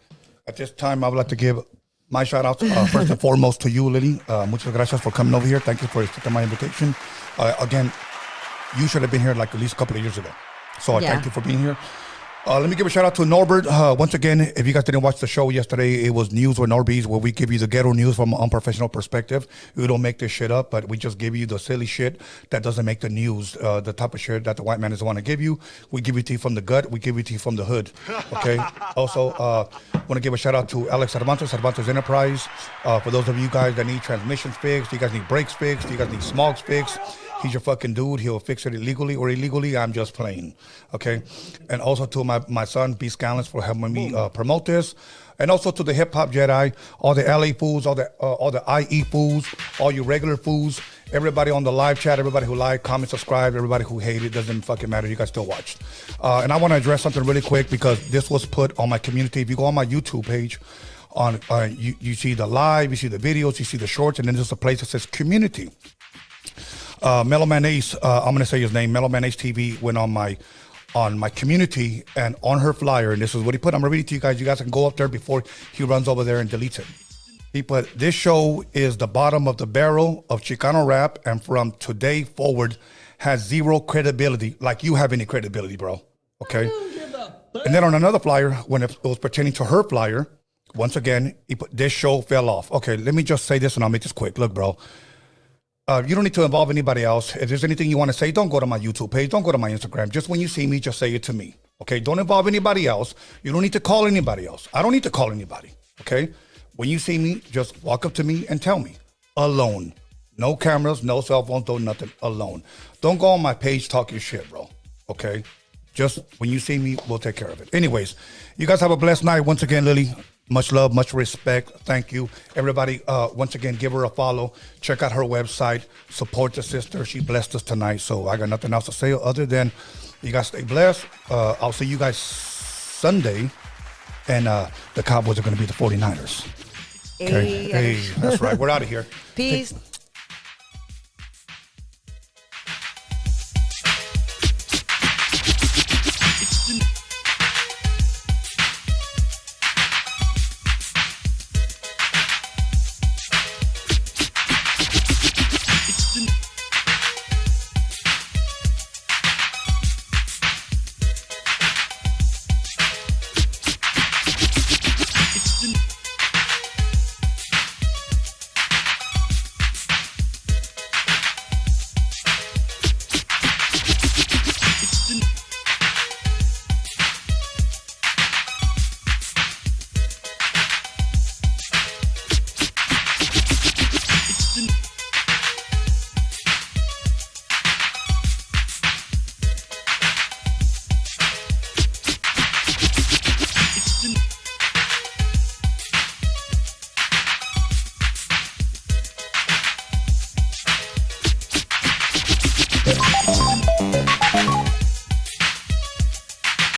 At this time, I would like to give my shout out first and foremost to you, Lily. Muchas gracias for coming over here. Thank you for accepting my invitation. Again, you should have been here like at least a couple of years ago. So I thank you for being here. Let me give a shout out to Norbert. Once again, if you guys didn't watch the show yesterday, it was News with Norbies, where we give you the ghetto news from an unprofessional perspective. We don't make this shit up, but we just give you the silly shit that doesn't make the news, the type of shit that the white man doesn't want to give you. We give it to you from the gut. We give it to you from the hood. Okay? Also, want to give a shout out to Alex Cervantes Enterprise. For those of you guys that need transmissions fixed, you guys need brakes fixed, you guys need smogs fixed, he's your fucking dude. He'll fix it illegally or illegally. I'm just playing. Okay? And also to my son, B-SKANLESS, for helping me promote this. And also to the Hip Hop Jedi, all the LA fools, all the IE fools, all you regular fools, everybody on the live chat, everybody who liked, comment, subscribe, everybody who hated, doesn't fucking matter. You guys still watched. And I want to address something really quick because this was put on my community. If you go on my YouTube page, you see the live, you see the videos, you see the shorts, and then there's a place that says community. Mellow Man Ace, I'm gonna say his name. Mellow Man Ace TV went on my community and on her flyer, and this is what he put. I'm gonna read it to you guys. You guys can go up there before he runs over there and deletes it. He put, "This show is the bottom of the barrel of Chicano rap, and from today forward has zero credibility. Like you have any credibility, bro." Okay. And then on another flyer, when it was pertaining to her flyer, once again, he put, "This show fell off." Okay, let me just say this, and I'll make this quick. Look, bro. You don't need to involve anybody else. If there's anything you want to say, don't go to my YouTube page. Don't go to my Instagram. Just when you see me, just say it to me. Okay? Don't involve anybody else. You don't need to call anybody else. I don't need to call anybody. Okay? When you see me, just walk up to me and tell me. Alone. No cameras, no cell phones, no nothing. Alone. Don't go on my page talking shit, bro. Okay? Just when you see me, we'll take care of it. Anyways, you guys have a blessed night. Once again, Lily, much love, much respect. Thank you. Everybody, once again, give her a follow. Check out her website. Support the sister. She blessed us tonight. So I got nothing else to say other than you guys stay blessed. I'll see you guys Sunday. And the Cowboys are going to be the 49ers. Okay? Hey, that's right. We're out of here. Peace.